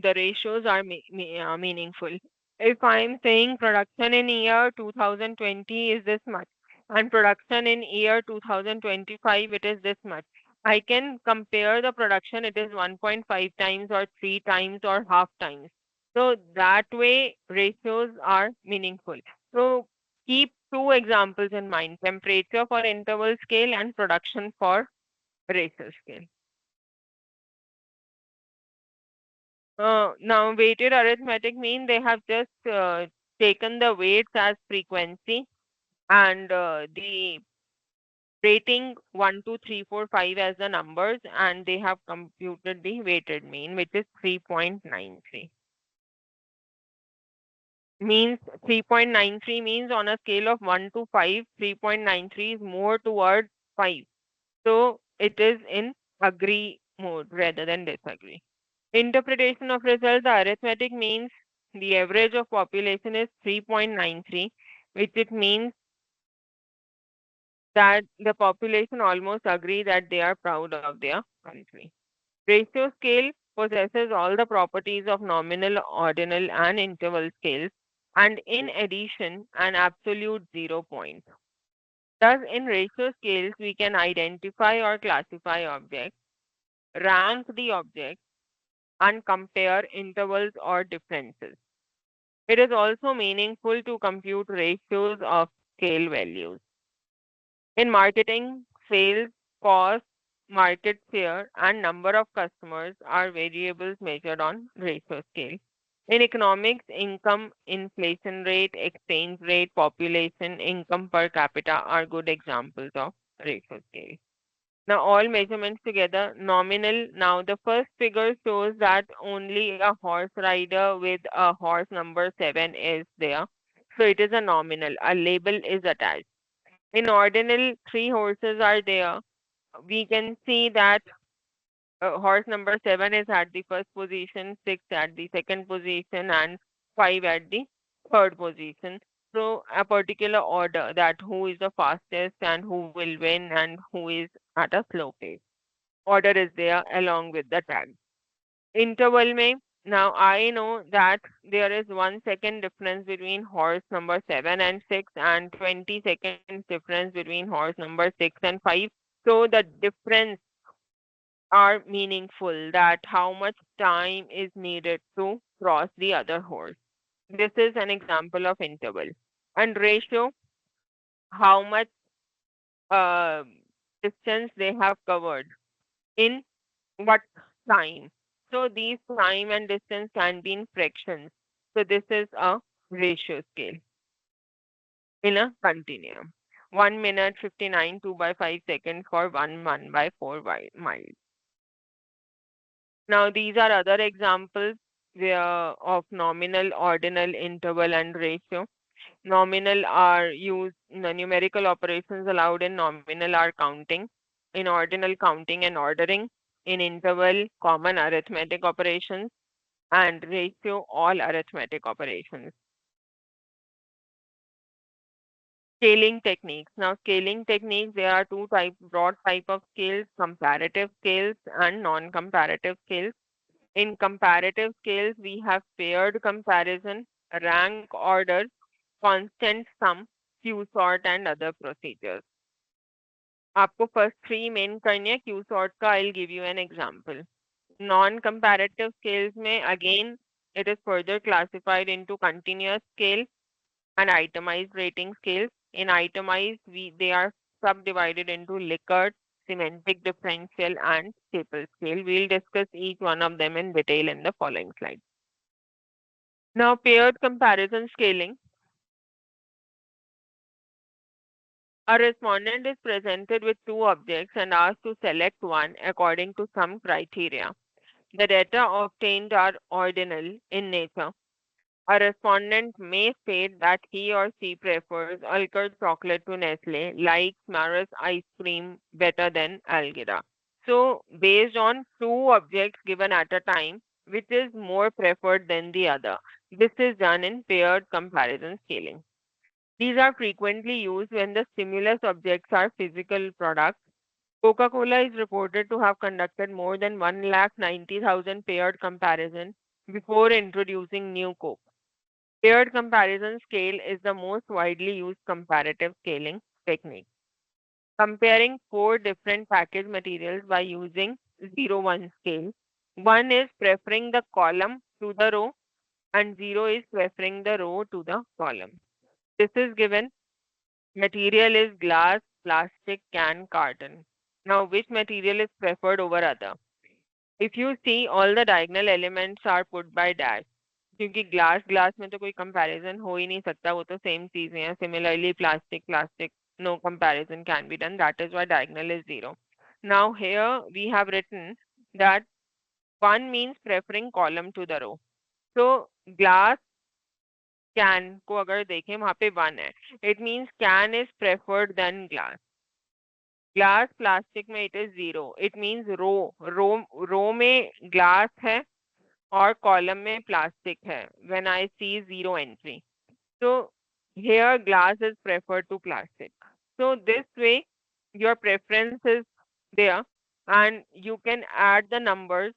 the ratios are meaningful. If I'm saying production in year 2020 is this much and production in year 2025 it is this much, I can compare the production, it is 1.5 times or 3 times or half times. So that way ratios are meaningful. So keep two examples in mind, temperature for interval scale and production for ratio scale. Now, weighted arithmetic mean they have just taken the weights as frequency and the rating 1, 2, 3, 4, 5 as the numbers, and they have computed the weighted mean, which is 3.93. Means 3.93 means on a scale of 1 to 5, 3.93 is more towards 5. So it is in agree mode rather than disagree. Interpretation of result, the arithmetic means the average of population is 3.93, which it means that the population almost agree that they are proud of their country. Ratio scale possesses all the properties of nominal, ordinal, and interval scales, and in addition, an absolute 0 point. Thus, in ratio scales, we can identify or classify objects, rank the objects, and compare intervals or differences. It is also meaningful to compute ratios of scale values. In marketing, sales, cost, market share, and number of customers are variables measured on ratio scale. In economics, income, inflation rate, exchange rate, population, income per capita are good examples of ratio scale. Now all measurements together, nominal. Now the first figure shows that only a horse rider with a horse number 7 is there. So it is a nominal. A label is attached. In ordinal, 3 horses are there. We can see that horse number 7 is at the first position, 6 at the second position, and 5 at the third position. So a particular order that who is the fastest and who will win and who is at a slow pace. Order is there along with the tag. Interval में, now I know that there is 1 second difference between horse number 7 and 6 and 20 seconds difference between horse number 6 and 5. So the difference are meaningful, that how much time is needed to cross the other horse. This is an example of interval. And ratio, how much uh, distance they have covered in what time. So these time and distance can be in fractions. So this is a ratio scale in a continuum. 1 minute 59 2 by 5 seconds for 1 by 4 miles. Now these are other examples of nominal, ordinal, interval, and ratio. Nominal are used, the numerical operations allowed in nominal are counting, in ordinal counting and ordering, in interval common arithmetic operations, and ratio all arithmetic operations. Scaling techniques. Now scaling techniques, there are two broad type of scales, comparative scales and non-comparative scales. In comparative scales, we have paired comparison, rank order, constant sum, Q sort, and other procedures. आपको first three main करनी है. Q sort का I'll give you an example. Non-comparative scales में again it is further classified into continuous scale and itemized rating scales. In itemized, they are subdivided into Likert, semantic differential, and staple scale. We'll discuss each one of them in detail in the following slide. Now, paired comparison scaling. A respondent is presented with two objects and asked to select one according to some criteria. The data obtained are ordinal in nature. A respondent may state that he or she prefers Alkerd chocolate to Nestle, likes Mars ice cream better than Algira. So, based on two objects given at a time, which is more preferred than the other? This is done in paired comparison scaling. These are frequently used when the stimulus objects are physical products. Coca-Cola is reported to have conducted more than 190,000 paired comparisons before introducing new Coke. Paired comparison scale is the most widely used comparative scaling technique. Comparing four different package materials by using 0-1 scale. 1 is preferring the column to the row and 0 is preferring the row to the column. This is given. Material is glass, plastic, can, carton. Now, which material is preferred over other? If you see, all the diagonal elements are put by dash. क्योंकि glass में तो कोई comparison हो ही नहीं सकता, वो तो same चीजें हैं. Similarly, plastic, no comparison can be done. That is why diagonal is 0. Now here we have written that 1 means preferring column to the row. So glass, can को अगर देखें वहां पे 1 है. It means can is preferred than glass. Glass, plastic में it is 0. It means row में glass है और column में plastic है. When I see 0 entry. So here glass is preferred to plastic. So this way your preference is there and you can add the numbers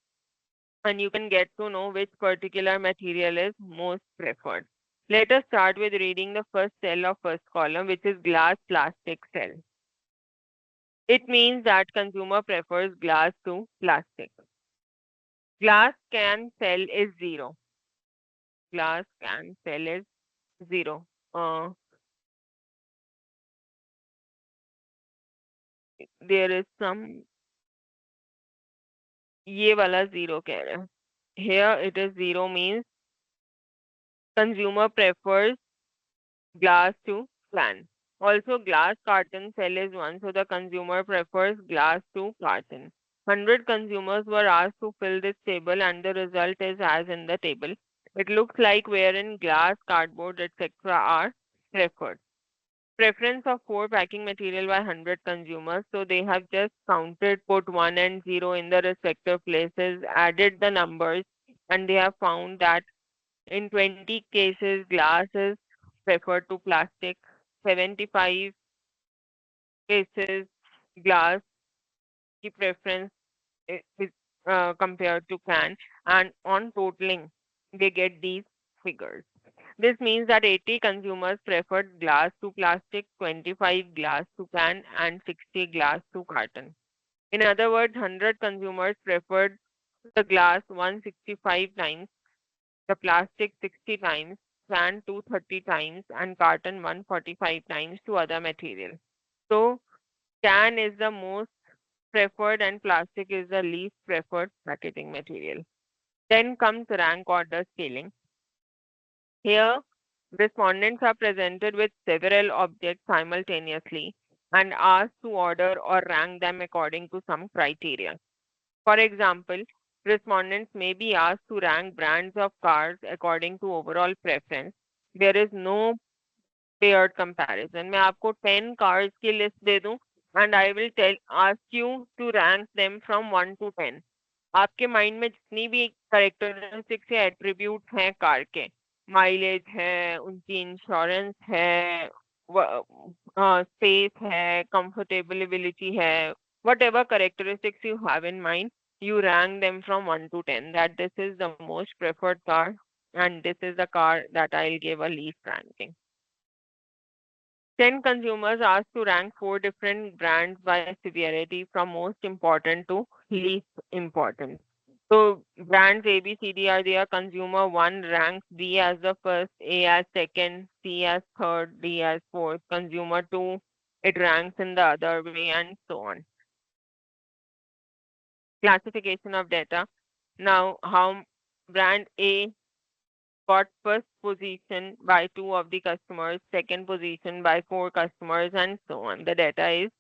and you can get to know which particular material is most preferred. Let us start with reading the first cell of first column, which is glass plastic cell. It means that consumer prefers glass to plastic. Glass can cell is 0. Glass can cell is 0. There is some, ये वाला 0 कह रहे हैं. Here it is 0 means consumer prefers glass to can. Also glass carton cell is 1, so the consumer prefers glass to carton. 100 consumers were asked to fill this table and the result is as in the table. It looks like wherein glass, cardboard, etc. are preferred. Preference of 4 packing material by 100 consumers. So they have just counted, put 1 and 0 in the respective places, added the numbers, and they have found that in 20 cases, glass is preferred to plastic. 75 cases, glass की preference is compared to can, and on totaling, they get these figures. This means that 80 consumers preferred glass to plastic, 25 glass to can, and 60 glass to carton. In other words, 100 consumers preferred the glass 165 times, the plastic 60 times, can 230 times, and carton 145 times to other material. So can is the most preferred and plastic is the least preferred packaging material. Then comes rank order scaling. Here, respondents are presented with several objects simultaneously and asked to order or rank them according to some criteria. For example, respondents may be asked to rank brands of cars according to overall preference. There is no paired comparison. मैं आपको 10 cars की list दे दूं and I will ask you to rank them from 1 to 10. आपके mind में जितनी भी characteristics या attribute हैं कार के, माइलेज है, उनकी इंश्योरेंस है, स्पेस है, कंफर्टेबिलिटी है, whatever characteristics you have in mind, you rank them from 1 to 10, that this is the most preferred car and this is the car that I'll give a least ranking. 10 consumers asked to rank 4 different brands by severity from most important to least important. So brands A, B, C, D are there. Consumer 1 ranks B as the first, A as second, C as third, D as fourth. Consumer 2, it ranks in the other way, and so on. Classification of data. Now, how brand A got first position by 2 of the customers, second position by 4 customers, and so on. The data is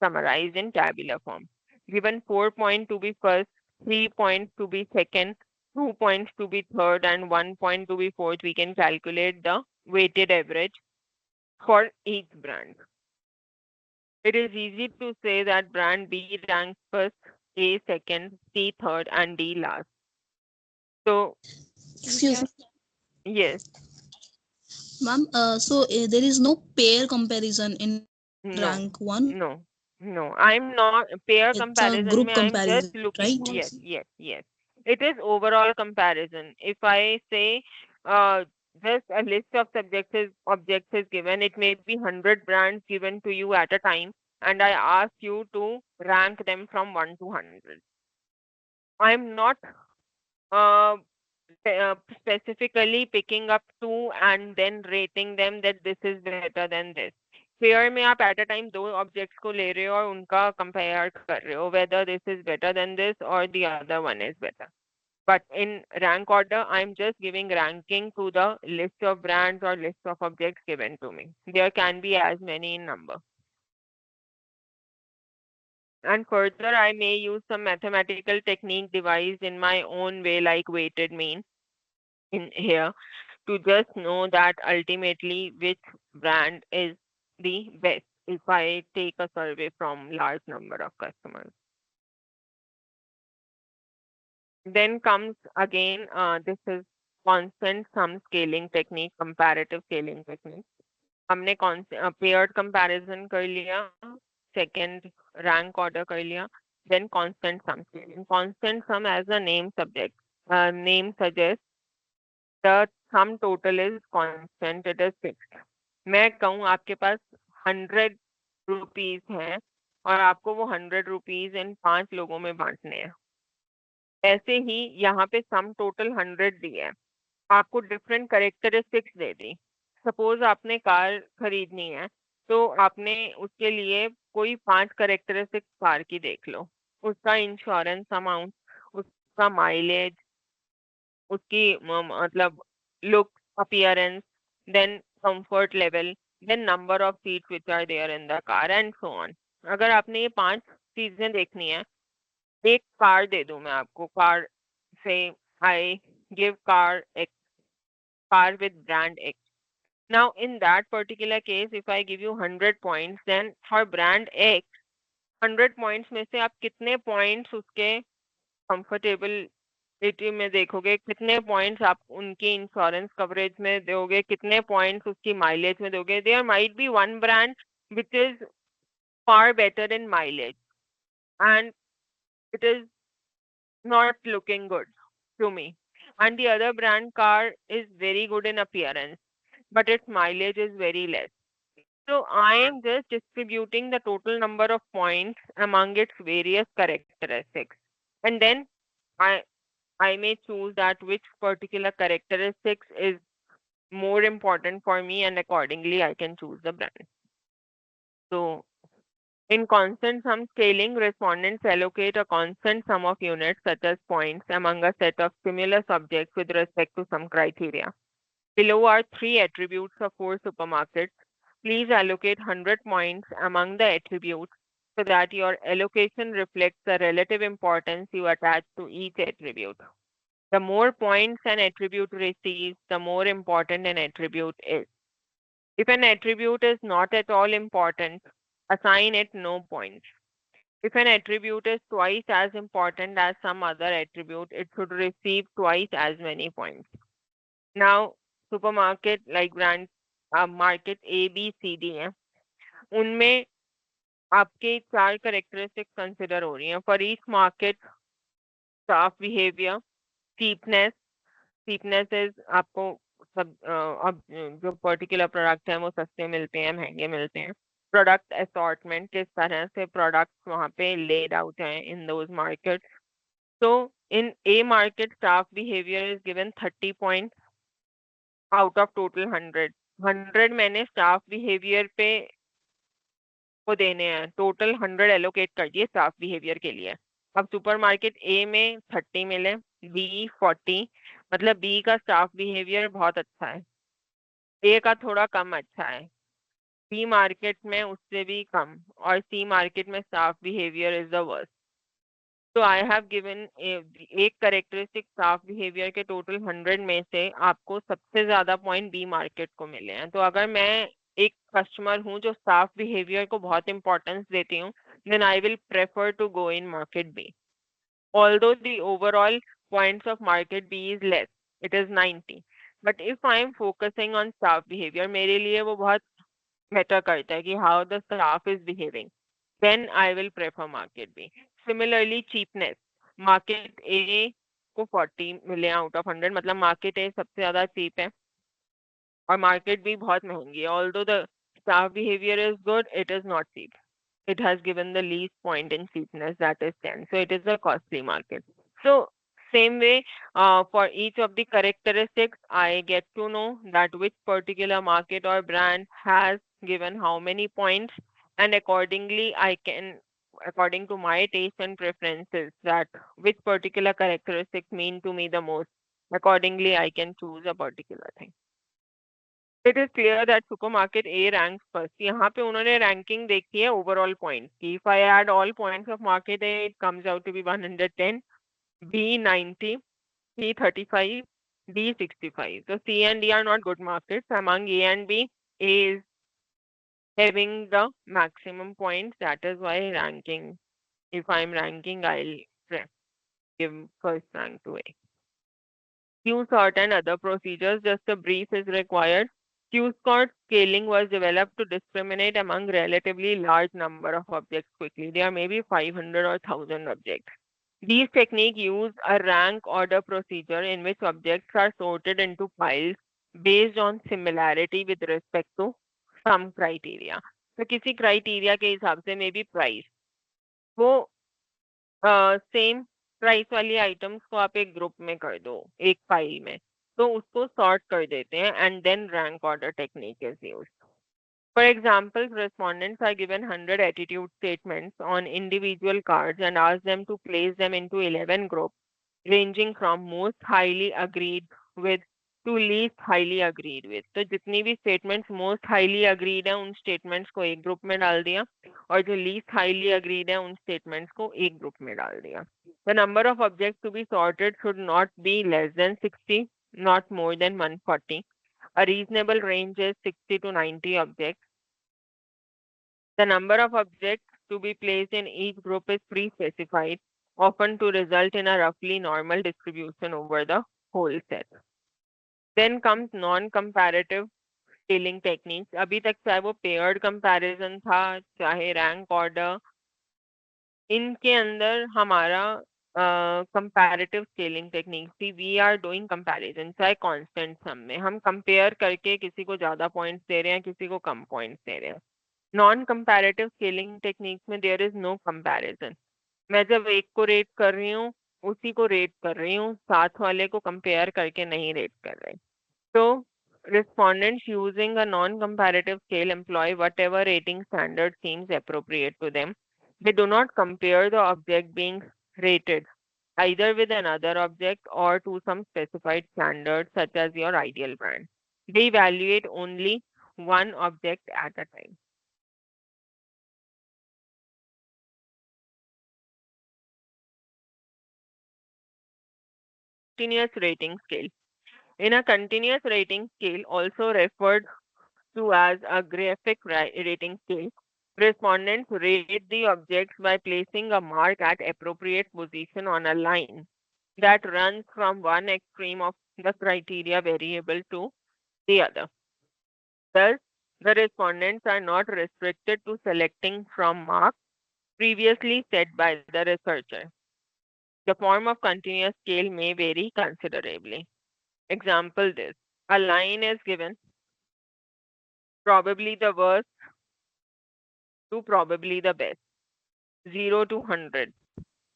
summarized in tabular form. Given 4 points to be first, 3 points to be second, 2 points to be third, and 1 point to be fourth, we can calculate the weighted average for each brand. It is easy to say that brand B ranks first, A second, C third, and D last. So, Excuse me, yes, ma'am. There is no pair comparison in no, rank 1. no. I'm not pair It's a comparison. group I'm just comparison, looking. right? Yes. It is overall comparison. If I say just a list of objects is given, it may be 100 brands given to you at a time, and I ask you to rank them from 1 to 100. I'm not uh, specifically picking up 2 and then rating them that this is better than this. Pair में आप at a time 2 objects को ले रहे हो और उनका compare कर रहे हो whether this is better than this or the other one is better. But in rank order, I'm just giving ranking to the list of brands or list of objects given to me. There can be as many in number. And further, I may use some mathematical technique devised in my own way, like weighted mean in here, to just know that ultimately which brand is the best if I take a survey from large number of customers. Then comes again, this is constant sum scaling technique, comparative scaling technique. हमने paired comparison कर लिया, second rank order कर लिया, then constant sum scaling. Constant sum, as the name suggests, the sum total is constant, it is fixed. मैं कहूँ आपके पास 100 rupees हैं और आपको वो 100 रुपीज इन 5 लोगों में बांटने हैं, ऐसे ही यहाँ पे सम टोटल 100 दिया है, आपको डिफरेंट करेक्टरिस्टिक्स दे दी. सपोज आपने कार खरीदनी है तो आपने उसके लिए कोई 5 करेक्टरिस्टिक्स कार की देख लो, उसका इंश्योरेंस अमाउंट, उसका माइलेज, उसकी मतलब look, appearance, then comfort level, then number of seats which are there in the car and so on. अगर आपने ये 5 चीजें देखनी है, एक कार दे दूं मैं आपको, कार से I give car with brand X. Now in that particular case, if I give you 100 points, then for brand X, 100 points में से आप कितने points उसके कंफर्टेबिलिटी में देखोगे, कितने पॉइंट्स आप उनकी इंश्योरेंस कवरेज में दोगे, कितने पॉइंट्स उसकी माइलेज में दोगे. There might be one brand which is far better in mileage and it is not looking good to me. And the other brand car is very good in appearance, but its mileage is very less. So I am just distributing the total number of points among its various characteristics. And then I I may choose that which particular characteristics is more important for me, and accordingly I can choose the brand. So in constant sum scaling, respondents allocate a constant sum of units such as points among a set of similar subjects with respect to some criteria. Below are three attributes of four supermarkets. Please allocate 100 points among the attributes so that your allocation reflects the relative importance you attach to each attribute. The more points an attribute receives, the more important an attribute is. If an attribute is not at all important, assign it no points. If an attribute is twice as important as some other attribute, it should receive twice as many points. Now, supermarket like brand market A, B, C, D है, उनमें आपके चार characteristics consider हो रही हैं. For each market, staff behavior, cheapness is आपको सब अब जो पर्टिकुलर प्रोडक्ट है वो सस्ते मिलते हैं महंगे मिलते हैं. प्रोडक्ट असॉर्टमेंट, किस तरह से प्रोडक्ट्स वहाँ पे लेड आउट हैं in those markets. So in A market, staff behavior is given 30 points out of total 100. 100 मैंने staff behavior पे वो देने हैं, टोटल 100 एलोकेट कर दिए स्टाफ बिहेवियर के लिए. अब सुपरमार्केट ए में 30 मिले, बी 40, मतलब बी का स्टाफ बिहेवियर बहुत अच्छा है, ए का थोड़ा कम अच्छा है, बी मार्केट में उससे भी कम, और सी मार्केट में staff behaviour is the worst. तो आई हैव गिवन एक करेक्टरिस्टिक स्टाफ बिहेवियर के टोटल 100 में से आपको सबसे ज्यादा पॉइंट बी मार्केट को मिले हैं. तो अगर मैं एक कस्टमर हूँ जो स्टाफ बिहेवियर को बहुत इंपॉर्टेंस देती हूँ, then I will prefer to go in market B. Although the overall points of market B is less, it is 90. But if I am focusing on staff behavior, मेरे लिए वो बहुत matter करता है कि how the staff is behaving, then I will prefer market B. Similarly, cheapness, market A को 40 मिले out of 100, मतलब market A सबसे ज्यादा cheap है और market B बहुत महंगी है. Although the staff behavior is good, it is not cheap. It has given the least point in cheapness, that is 10. So it is a costly market. So same way, for each of the characteristics, I get to know that which particular market or brand has given how many points, and accordingly, I can, according to my taste and preferences, that which particular characteristics mean to me the most. Accordingly, I can choose a particular thing. It is clear that supermarket A ranks first. यहाँ पे उन्होंने ranking देखी है overall points की. If I add all points of market A, it comes out to be 110, B 90, C 35, D 65. So C and D are not good markets. Among A and B, A is having the maximum points. That is why ranking. If I'm ranking, I'll give first rank to A. Q-sort and other procedures. Just a brief is required. Q-sort scaling was developed to discriminate among relatively large number of objects quickly. There may be 500 or 1000 objects. These techniques use a rank order procedure in which objects are sorted into piles based on similarity with respect to some criteria. तो किसी criteria के हिसाब से may be price. वो same price वाली items को आप एक ग्रुप में कर दो एक फाइल में, तो उसको सॉर्ट कर देते हैं and then rank order technique is used. For example, respondents are given 100 attitude statements on individual cards and ask them to place them into 11 groups, ranging from most highly agreed with to least highly agreed with. तो जितनी भी statements most highly agreed हैं उन statements को एक group में डाल दिया, और जो least highly agreed हैं उन statements को एक ग्रुप में डाल दिया. The number of objects to be sorted should not be less than 60, not more than 140. A reasonable range is 60 to 90 objects. The number of objects to be placed in each group is pre-specified, often to result in a roughly normal distribution over the whole set. Then comes non-comparative scaling techniques. अभी तक चाहे वो paired comparison था, चाहे rank order, इनके अंदर हमारा comparative scaling technique. See, we are doing comparison, चाहे constant sum में हम compare करके किसी को ज़्यादा points दे रहे हैं, किसी को कम points दे रहे हैं. Non-comparative scaling techniques में there is no comparison. मैं जब एक को rate कर रही हूँ, उसी को rate कर रही हूँ, साथ वाले को compare करके नहीं rate कर रही. So, respondents using a non-comparative scale employ whatever rating standard seems appropriate to them. They do not compare the object being rated either with another object or to some specified standard such as your ideal brand. They evaluate only one object at a time. Continuous rating scale. In a continuous rating scale, also referred to as a graphic rating scale, respondents rate the objects by placing a mark at appropriate position on a line that runs from one extreme of the criteria variable to the other. Thus, the respondents are not restricted to selecting from marks previously set by the researcher. The form of continuous scale may vary considerably. Example this. A line is given, probably the worst to probably the best, 0 to 100.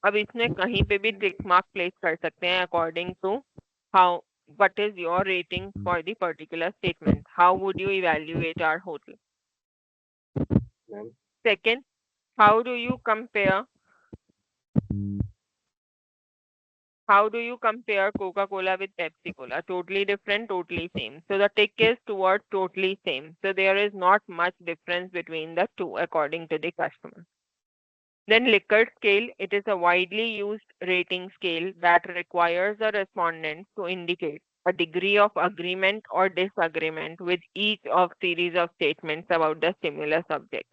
अब इसमें कहीं पे भी tick mark place कर सकते हैं according to how what is your rating for the particular statement. How would you evaluate our hotel? Ma'am. Second, how do you compare Coca-Cola with Pepsi-Cola? Totally different, totally same. So the tick is towards totally same. So there is not much difference between the two according to the customer. Then Likert scale, it is a widely used rating scale that requires the respondent to indicate a degree of agreement or disagreement with each of series of statements about the stimulus object.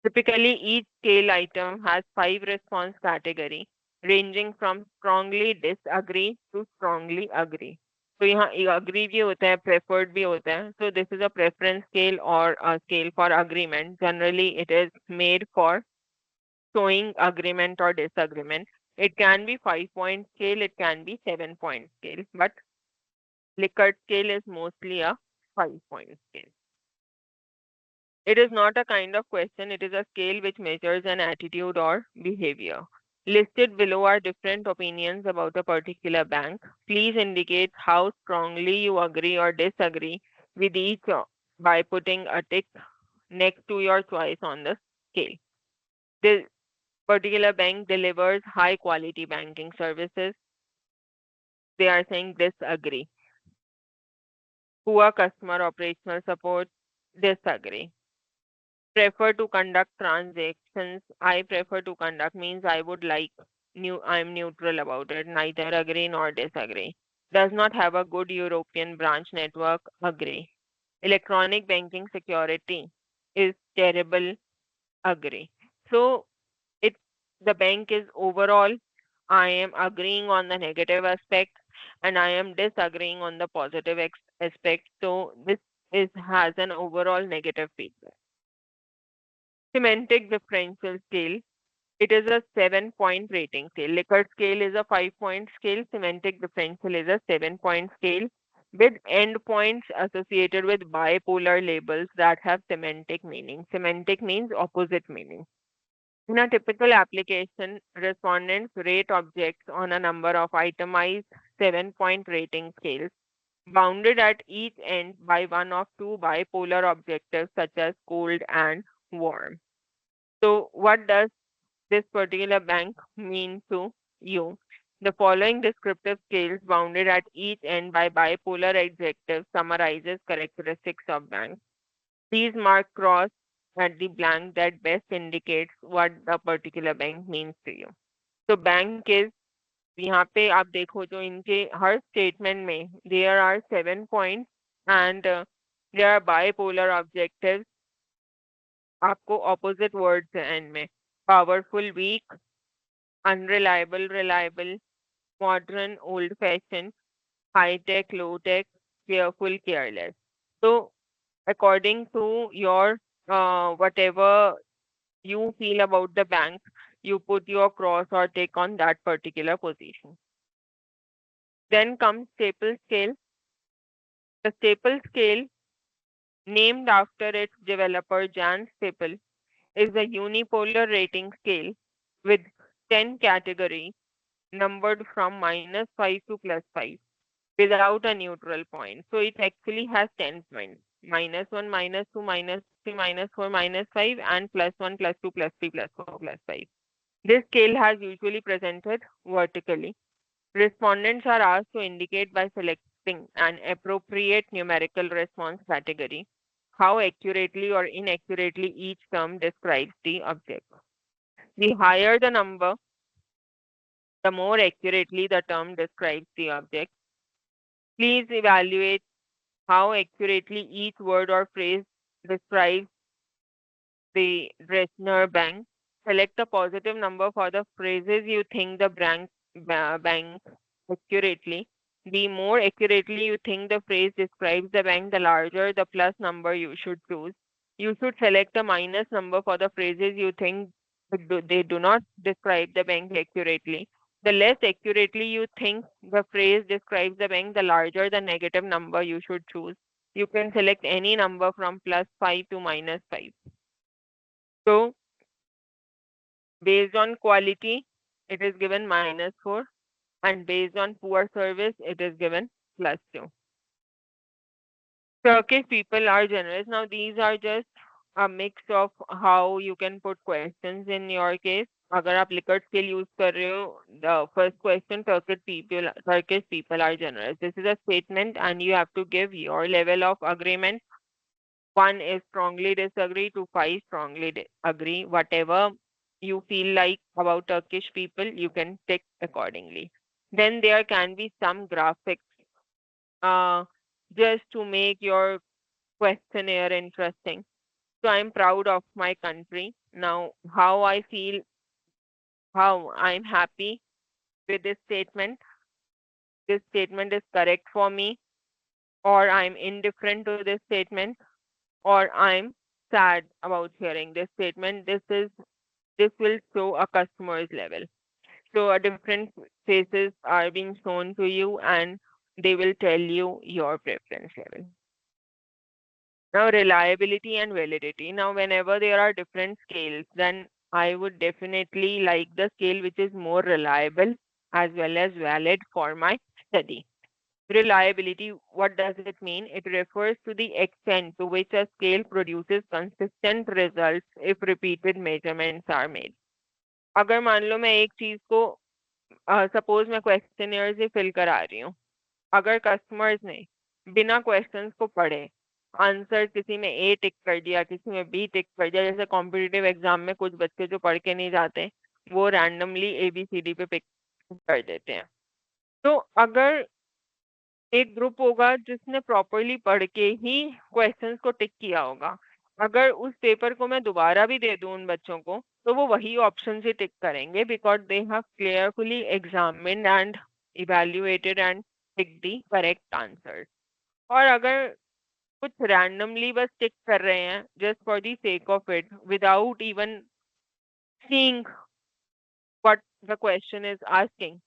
Typically, each scale item has 5 response categories ranging from strongly disagree to strongly agree. तो यहाँ agree भी होता है, preferred भी होता है. So this is a preference scale or a scale for agreement. Generally, it is made for showing agreement or disagreement. It can be 5-point scale, it can be 7-point scale, but Likert scale is mostly a 5-point scale. It is not a kind of question, it is a scale which measures an attitude or behavior. Listed below are different opinions about a particular bank. Please indicate how strongly you agree or disagree with each by putting a tick next to your choice on the scale. This particular bank delivers high quality banking services. They are saying disagree. Poor customer operational support, disagree. Prefer to conduct transactions. I prefer to conduct means I would like I'm neutral about it, neither agree nor disagree. Does not have a good European branch network, agree. Electronic banking security is terrible, agree. So the bank is overall, I am agreeing on the negative aspect and I am disagreeing on the positive aspect. So this has an overall negative feedback. Semantic differential scale. It is a 7-point rating scale. Likert scale is a 5-point scale. Semantic differential is a 7-point scale with endpoints associated with bipolar labels that have semantic meaning. Semantic means opposite meaning. In a typical application, respondents rate objects on a number of itemized 7-point rating scales, bounded at each end by one of two bipolar objectives such as cold and warm. So what does this particular bank mean to you? The following descriptive scales bounded at each end by bipolar adjectives summarizes characteristics of banks. These mark cross at the blank that best indicates what the particular bank means to you. So bank is, यहाँ पे आप देखो जो इनके हर statement में there are 7 points and there are bipolar objectives. आपको opposite words है end में. Powerful, weak, unreliable, reliable, modern, old-fashioned, high-tech, low-tech, careful, careless. So according to your whatever you feel about the bank, you put your cross or tick on that particular position. Then comes staple scale. The staple scale, named after its developer Jan Staple, is a unipolar rating scale with 10 categories numbered from -5 to +5 without a neutral point. So it actually has 10 points: -1, -2, -3, -4, -5, and +1, +2, +3, +4, +5. This scale has usually presented vertically. Respondents are asked to indicate by selecting an appropriate numerical response category how accurately or inaccurately each term describes the object. The higher the number, the more accurately the term describes the object. Please evaluate how accurately each word or phrase describes the Dresner bank. Select a positive number for the phrases you think the bank accurately. The more accurately you think the phrase describes the bank, the larger the plus number you should choose. You should select a minus number for the phrases you think they do not describe the bank accurately. The less accurately you think the phrase describes the bank, the larger the negative number you should choose. You can select any number from +5 to -5. So based on quality, it is given -4, and based on poor service, it is given +2. Turkish people are generous. Now, these are just a mix of how you can put questions in your case. अगर आप Likert scale use कर रहे हो, the first question, Turkish people are generous. This is a statement, and you have to give your level of agreement. 1 is strongly disagree to 5 strongly agree. Whatever you feel like about Turkish people, you can tick accordingly. Then there can be some graphics just to make your questionnaire interesting. So I'm proud of my country. Now, how I feel, how I'm happy with this statement is correct for me, or I'm indifferent to this statement, or I'm sad about hearing this statement. This will show a customer's level. So a different faces are being shown to you, and they will tell you your preference level. Now, reliability and validity. Now, whenever there are different scales, then I would definitely like the scale which is more reliable as well as valid for my study. Reliability, what does it mean? It refers to the extent to which a scale produces consistent results if repeated measurements are made. अगर मान लो मैं एक चीज को suppose मैं questionnaire से fill करा रही हूँ, अगर कस्टमर्स ने बिना क्वेश्चंस को पढ़े आंसर किसी में ए टिक कर दिया, किसी में बी टिक कर दिया, जैसे कॉम्पिटिटिव एग्जाम में कुछ बच्चे जो पढ़ के नहीं जाते वो रैंडमली ABCD पे पिक कर देते हैं. तो अगर एक ग्रुप होगा जिसने प्रॉपरली पढ़ के ही क्वेश्चंस को टिक किया होगा, अगर उस पेपर को मैं दोबारा भी दे दूं उन बच्चों को, तो वो वही ऑप्शन से टिक करेंगे because they have clearfully examined and evaluated and tick the correct answer. और अगर कुछ रैंडमली बस टिक कर रहे हैं just for the sake of it without even seeing what the question is asking,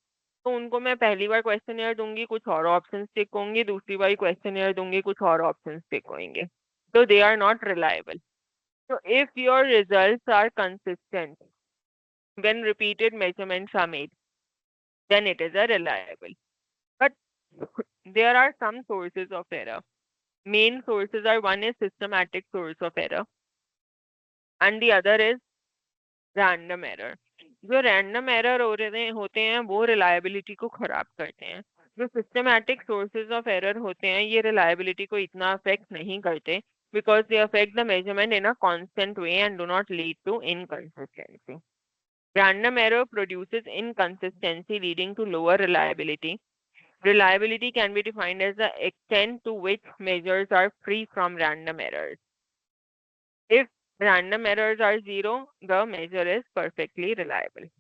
तो उनको मैं पहली बार क्वेश्चनियर दूंगी, कुछ और ऑप्शंस टिक होंगे, दूसरी बार क्वेश्चनियर दूंगी, कुछ और ऑप्शंस टिक होंगे. So they are not reliable. So if your results are consistent when repeated measurements are made, then it is a reliable. But there are some sources of error. Main sources are, one is systematic source of error and the other is random error. जो random error होते हैं वो reliability को खराब करते हैं. जो systematic sources of error होते हैं ये रिलायबिलिटी को इतना अफेक्ट नहीं करते because they affect the measurement in a constant way and do not lead to inconsistency. Random error produces inconsistency leading to lower reliability. Reliability can be defined as the extent to which measures are free from random errors. If random errors are 0, the measure is perfectly reliable.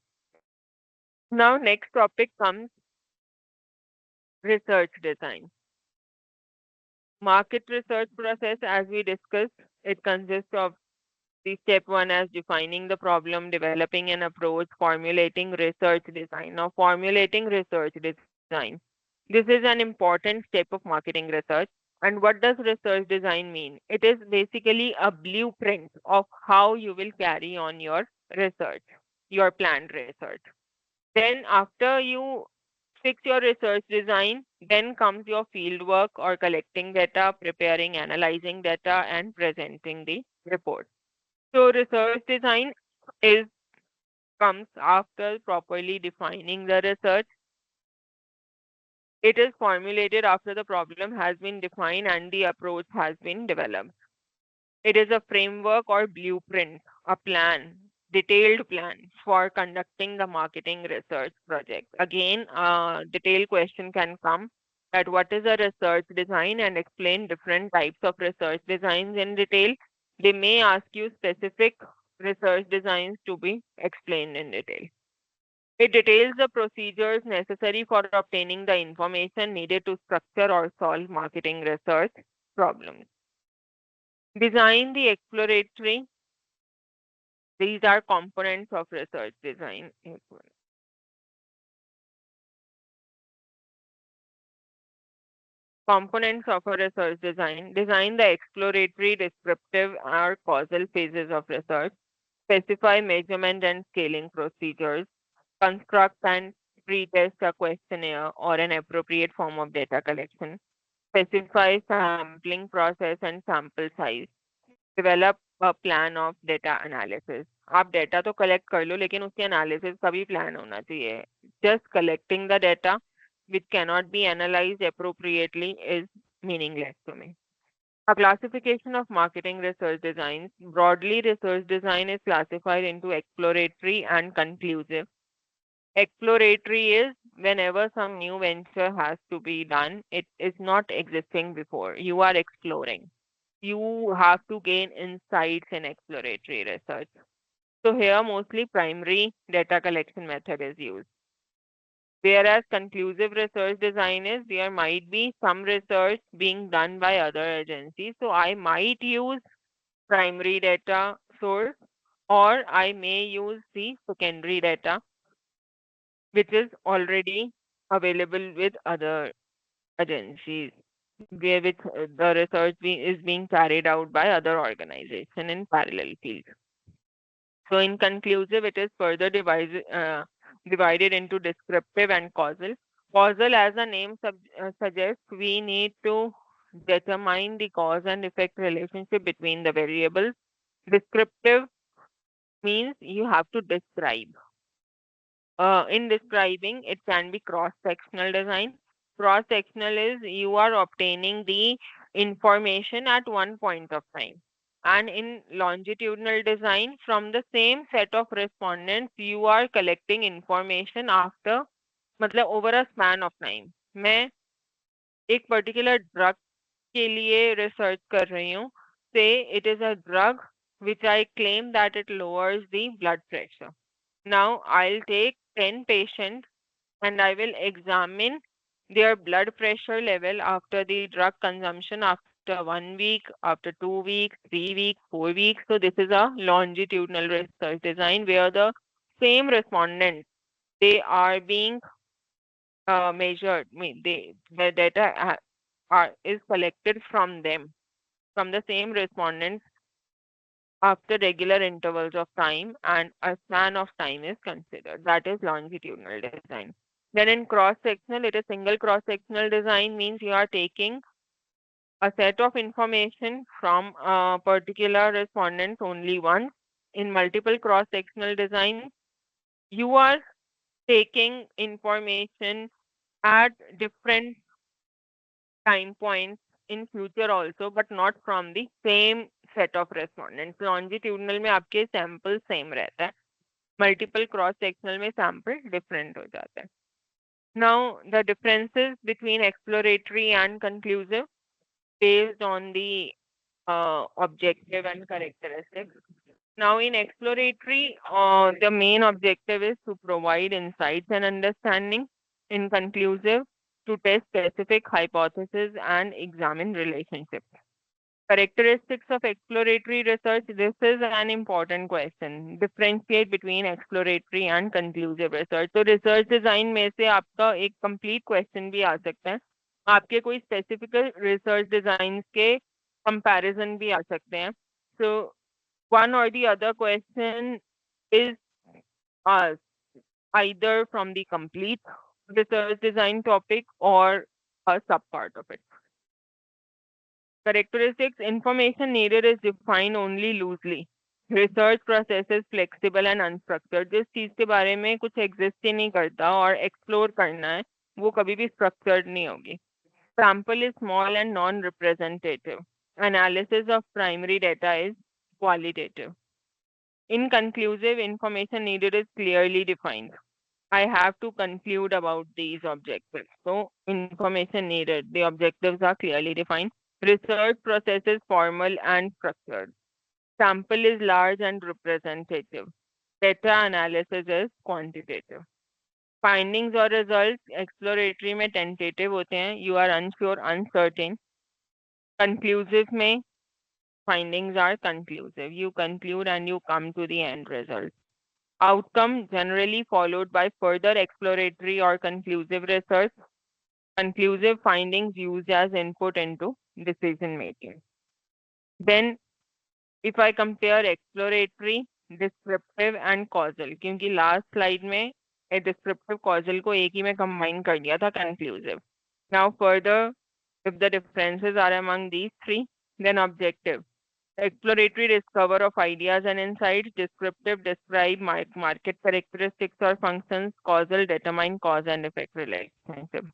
Now, next topic comes research design. Market research process, as we discussed, it consists of The step one as defining the problem, developing an approach, formulating research design. Now, formulating research design. This is an important step of marketing research. And what does research design mean? It is basically a blueprint of how you will carry on your research, your planned research. Then, after you fix your research design, then comes your field work or collecting data, preparing, analyzing data, and presenting the report. So research design is comes after properly defining the research. It is formulated after the problem has been defined and the approach has been developed. It is a framework or blueprint, a plan, detailed plan for conducting the marketing research project. Again, a detailed question can come that what is a research design and explain different types of research designs in detail. They may ask you specific research designs to be explained in detail. It details the procedures necessary for obtaining the information needed to structure or solve marketing research problems. Design the exploratory. These are components of research design. Components of a research design. Design the exploratory, descriptive, or causal phases of research. Specify measurement and scaling procedures. Construct and pretest a questionnaire or an appropriate form of data collection. Specify sampling process and sample size. Develop a plan of data analysis. आप data तो collect कर लो लेकिन उसके analysis का भी plan होना चाहिए. Just collecting the data which cannot be analyzed appropriately is meaningless to me. A classification of marketing research designs. Broadly, research design is classified into exploratory and conclusive. Exploratory is whenever some new venture has to be done, it is not existing before. You are exploring. You have to gain insights in exploratory research. So here mostly primary data collection method is used. Whereas conclusive research design is there might be some research being done by other agencies. So I might use primary data source or I may use the secondary data which is already available with other agencies where which the research is being carried out by other organization in parallel fields. So in conclusive, it is further divided into descriptive and causal. Causal, as the name suggests, we need to determine the cause and effect relationship between the variables. Descriptive means you have to describe. In describing, it can be cross-sectional design. Cross-sectional is you are obtaining the information at one point of time. And in longitudinal design, from the same set of respondents, you are collecting information after, मतलब over a span of time. मैं एक particular drug के लिए research कर रही हूँ. Say it is a drug which I claim that it lowers the blood pressure. Now I'll take 10 patients and I will examine their blood pressure level after the drug consumption after 1 week, after 2 weeks, 3 weeks, 4 weeks. So this is a longitudinal research design where the same respondents, they are being measured. The data is collected from them, from the same respondents after regular intervals of time and a span of time is considered. That is longitudinal design. Then in cross-sectional, it is single cross-sectional design means you are taking a set of information from a particular respondents only once. In multiple cross-sectional design, you are taking information at different time points in future also, but not from the same set of respondents. Longitudinal में आपके sample same रहता है. Multiple cross-sectional में sample different हो जाता है. Now, the differences between exploratory and conclusive based on the objective and characteristics. Now, in exploratory, the main objective is to provide insights and understanding. In conclusive, to test specific hypotheses and examine relationships. Characteristics of exploratory research. This is an important question. Differentiate between exploratory and conclusive research. तो research design में से आपका एक complete question भी आ सकता है. आपके कोई specific research designs के comparison भी आ सकते हैं. So one or the other question is asked either from the complete research design topic or a subpart of it. Characteristics. Information needed is defined only loosely. Research process is flexible and unstructured. जिस चीज के बारे में कुछ exist ही नहीं करता और explore करना है वो कभी भी structured नहीं होगी. Sample is small and non-representative. Analysis of primary data is qualitative. Inconclusive. Information needed is clearly defined. I have to conclude about these objectives. So information needed, the objectives are clearly defined. Research process is formal and structured. Sample is large and representative. Data analysis is quantitative. Findings or results, exploratory में tentative होते हैं. You are unsure, uncertain. Conclusive में findings are conclusive. You conclude and you come to the end result. Outcome generally followed by further exploratory or conclusive research. Conclusive findings used as input into decision making. Then if I compare exploratory, descriptive and causal, क्योंकि last slide में descriptive causal को एक ही में combine कर दिया था conclusive. Now further, if the differences are among these three, then objective. Exploratory discover of ideas and insights. Descriptive describe market characteristics or functions. Causal determine cause and effect relationship.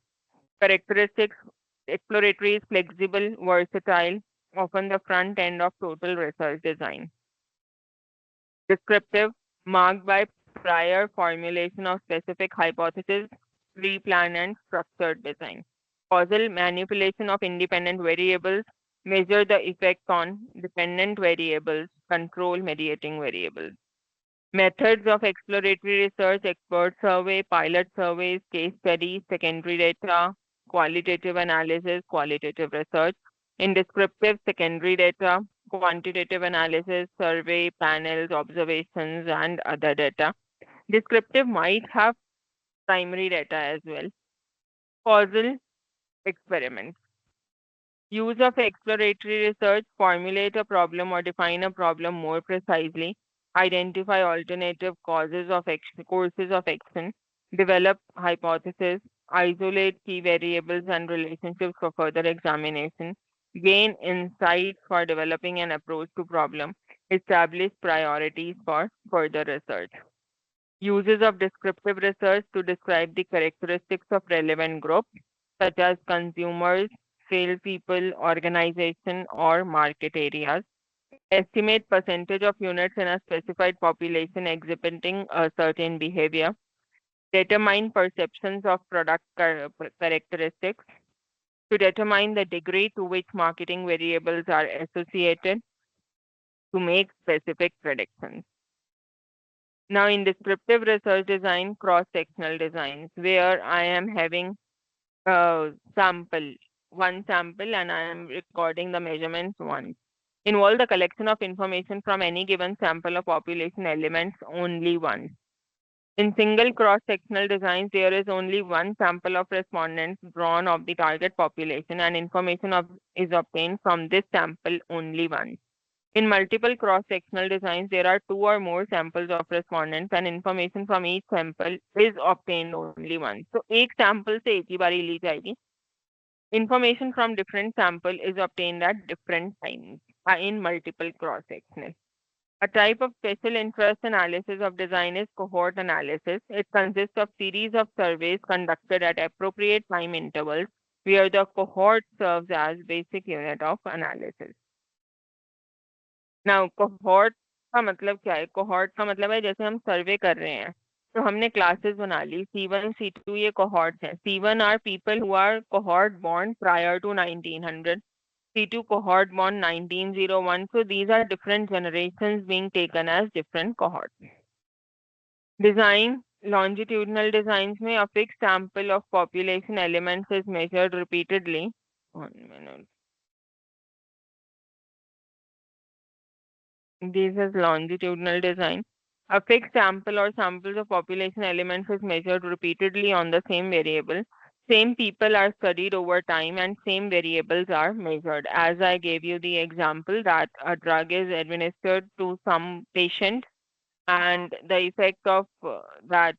Characteristics. Exploratory is flexible, versatile, often the front end of total research design. Descriptive, marked by prior formulation of specific hypothesis, pre-planned and structured design. Causal, manipulation of independent variables, measure the effect on dependent variables, control mediating variables. Methods of exploratory research: expert survey, pilot surveys, case studies, secondary data, qualitative analysis, qualitative research. In descriptive, secondary data, quantitative analysis, survey, panels, observations, and other data. Descriptive might have primary data as well. Causal, experiments. Use of exploratory research: formulate a problem or define a problem more precisely, identify alternative causes of action, courses of action, develop hypotheses, isolate key variables and relationships for further examination, gain insights for developing an approach to problem, establish priorities for further research. Uses of descriptive research: to describe the characteristics of relevant groups such as consumers, salespeople, organization, or market areas. Estimate percentage of units in a specified population exhibiting a certain behavior. Determine perceptions of product characteristics. To determine the degree to which marketing variables are associated. To make specific predictions. Now in descriptive research design, cross-sectional designs, where I am having one sample and I am recording the measurements once. Involve the collection of information from any given sample of population elements only once. In single cross-sectional designs, there is only one sample of respondents drawn of the target population and information is obtained from this sample only once. In multiple cross-sectional designs, there are two or more samples of respondents and information from each sample is obtained only once. So एक sample से एक ही बारी ली जाएगी. Information from different sample is obtained at different times in multiple cross-sectional. A type of special interest analysis of design is cohort analysis. It consists of series of surveys conducted at appropriate time intervals where the cohort serves as basic unit of analysis. Now, cohort का मतलब क्या है? Cohort का मतलब है जैसे हम सर्वे कर रहे हैं तो हमने क्लासेस बना ली, C1, C2 ये cohorts हैं. C1 are people who are cohort born prior to 1900. C2 cohort born 1901. So these are different generations being taken as different cohorts. Design, longitudinal designs में a fixed sample of population elements is measured repeatedly. 1 minute. This is longitudinal design. A fixed sample or samples of population elements is measured repeatedly on the same variable. Same people are studied over time and same variables are measured. As I gave you the example that a drug is administered to some patient and the effect of that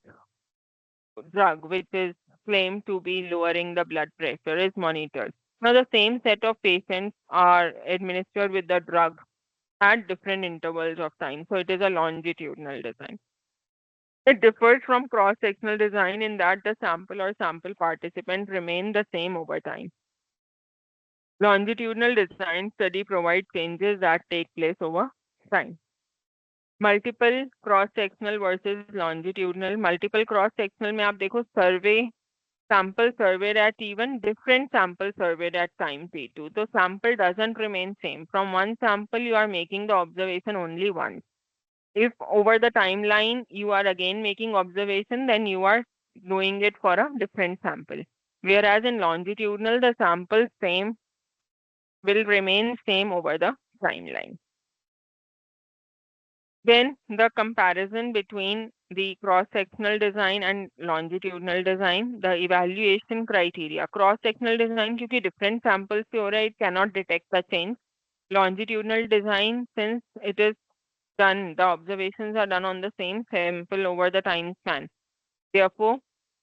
drug, which is claimed to be lowering the blood pressure, is monitored. Now, the same set of patients are administered with the drug at different intervals of time. So, it is a longitudinal design. It differs from cross-sectional design in that the sample or sample participants remain the same over time. Longitudinal design study provides changes that take place over time. Multiple cross-sectional versus longitudinal. Multiple cross-sectional में आप देखो survey sample surveyed at even different sample surveyed at time t2. So sample doesn't remain same. From one sample you are making the observation only once. If over the timeline you are again making observation, then you are doing it for a different sample. Whereas in longitudinal, the sample same will remain same over the timeline. Then the comparison between the cross-sectional design and longitudinal design, the evaluation criteria. Cross-sectional design क्योंकि different samples से हो रहा है, it cannot detect the change. Longitudinal design, since it is done, the observations are done on the same sample over the time span. Therefore,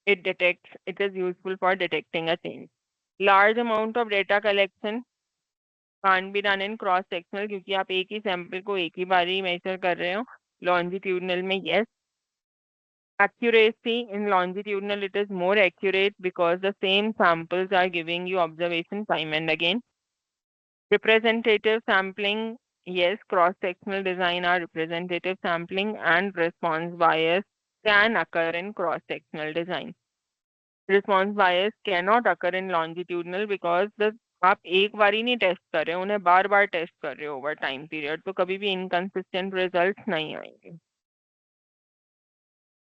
it is useful for detecting a change. Large amount of data collection can't be done in cross sectional क्योंकि आप एक ही sample को एक ही बार ही major कर रहे हो. Longitudinal में yes. Accuracy in longitudinal, it is more accurate because the same samples are giving you observation time and again. Representative sampling, yes, cross-sectional design are representative sampling and response bias can occur in cross-sectional design. Response bias cannot occur in longitudinal because आप एक बार ही नहीं test कर रहे हो, उन्हें बार बार test कर रहे हो ओवर टाइम पीरियड, तो कभी भी इनकंसिस्टेंट रिजल्ट्स नहीं आएंगे.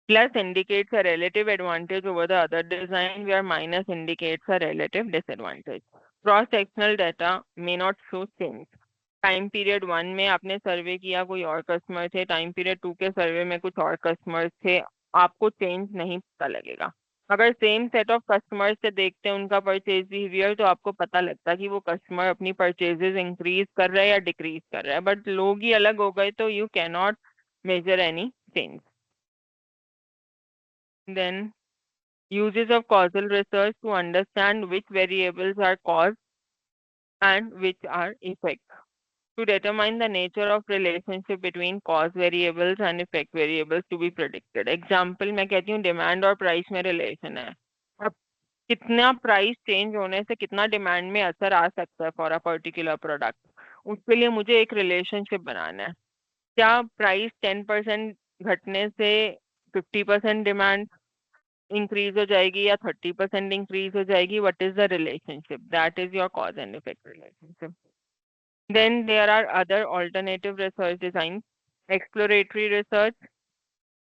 Plus indicates a relative advantage over the other design, where minus indicates a relative disadvantage. Cross-sectional data may not show change. Time period 1 में आपने सर्वे किया, कोई और कस्टमर थे, टाइम पीरियड 2 के सर्वे में कुछ और कस्टमर थे, आपको चेंज नहीं पता लगेगा. अगर सेम सेट ऑफ कस्टमर्स से देखते हैं उनका परचेज बिहेवियर, तो आपको पता लगता है कि वो कस्टमर अपनी परचेजेस इंक्रीज कर रहा है या डिक्रीज कर रहा है. बट लोग ही अलग हो गए तो you can not measure any change. Then uses of causal research to understand which variables are cause and which are effect. To determine the nature of relationship between cause variables and effect variables to be predicted. Example मैं कहती हूँ demand और price में relation है. अब कितना price change होने से कितना डिमांड में असर आ सकता है फॉर अ पर्टिकुलर प्रोडक्ट, उसके लिए मुझे एक रिलेशनशिप बनाना है. क्या प्राइस 10% घटने से 50% डिमांड इंक्रीज हो जाएगी या 30% इंक्रीज हो जाएगी? What is the relationship? That is your cause and effect relationship. Then there are other alternative research designs. Exploratory research,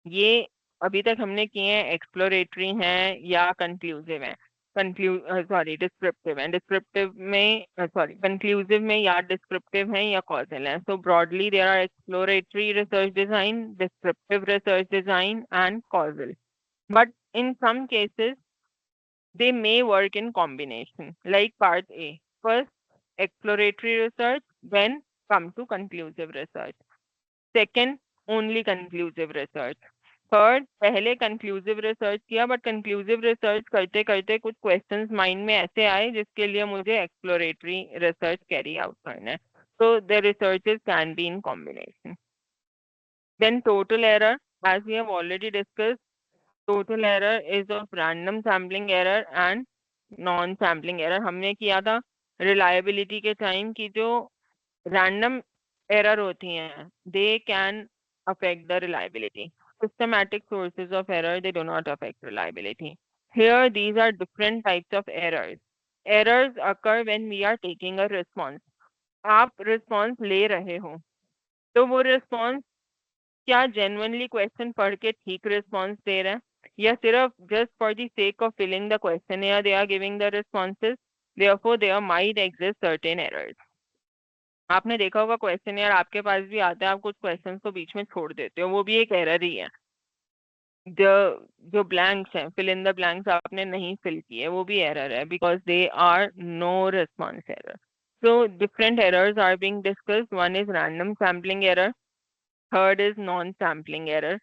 ये अभी तक हमने किए हैं, एक्सप्लोरेटरी हैं या कंक्लूसिव हैं. डिस्क्रिप्टिव हैं. डिस्क्रिप्टिव में कंक्लूसिव में या डिस्क्रिप्टिव हैं या कॉजल हैं. So broadly there are exploratory research design, descriptive research design and causal. But in some cases, they may work in combination, like part A. First, exploratory research, then come to conclusive research. Second, only conclusive research. Third, पहले conclusive research किया, but conclusive research करते करते कुछ questions mind में ऐसे आए जिसके लिए मुझे exploratory research carry out करना है. So the researches can be in combination. Then total error, as we have already discussed, total error is of random sampling error and non-sampling error. हमने किया था reliability के time की जो random error होती हैं, they can affect the reliability. Systematic sources of error, they do not affect reliability. Here, these are different types of errors. Errors occur when we are taking a response. आप response ले रहे हो, तो वो response क्या genuinely question पढ़ के ठीक response दे रहा है, या सिर्फ just for the sake of filling the questionnaire they are giving the responses. Therefore, there might exist certain errors. आपने देखा होगा क्वेश्चन यार आपके पास भी आता है, आप कुछ क्वेश्चंस को बीच में छोड़ देते हो, वो भी एक एरर ही है। जो ब्लैंक्स हैं, फिल इन द ब्लैंक्स आपने नहीं फिल किए, वो भी एरर है, because they are no response error. So different errors are being discussed. One is random sampling error. Third is non-sampling error.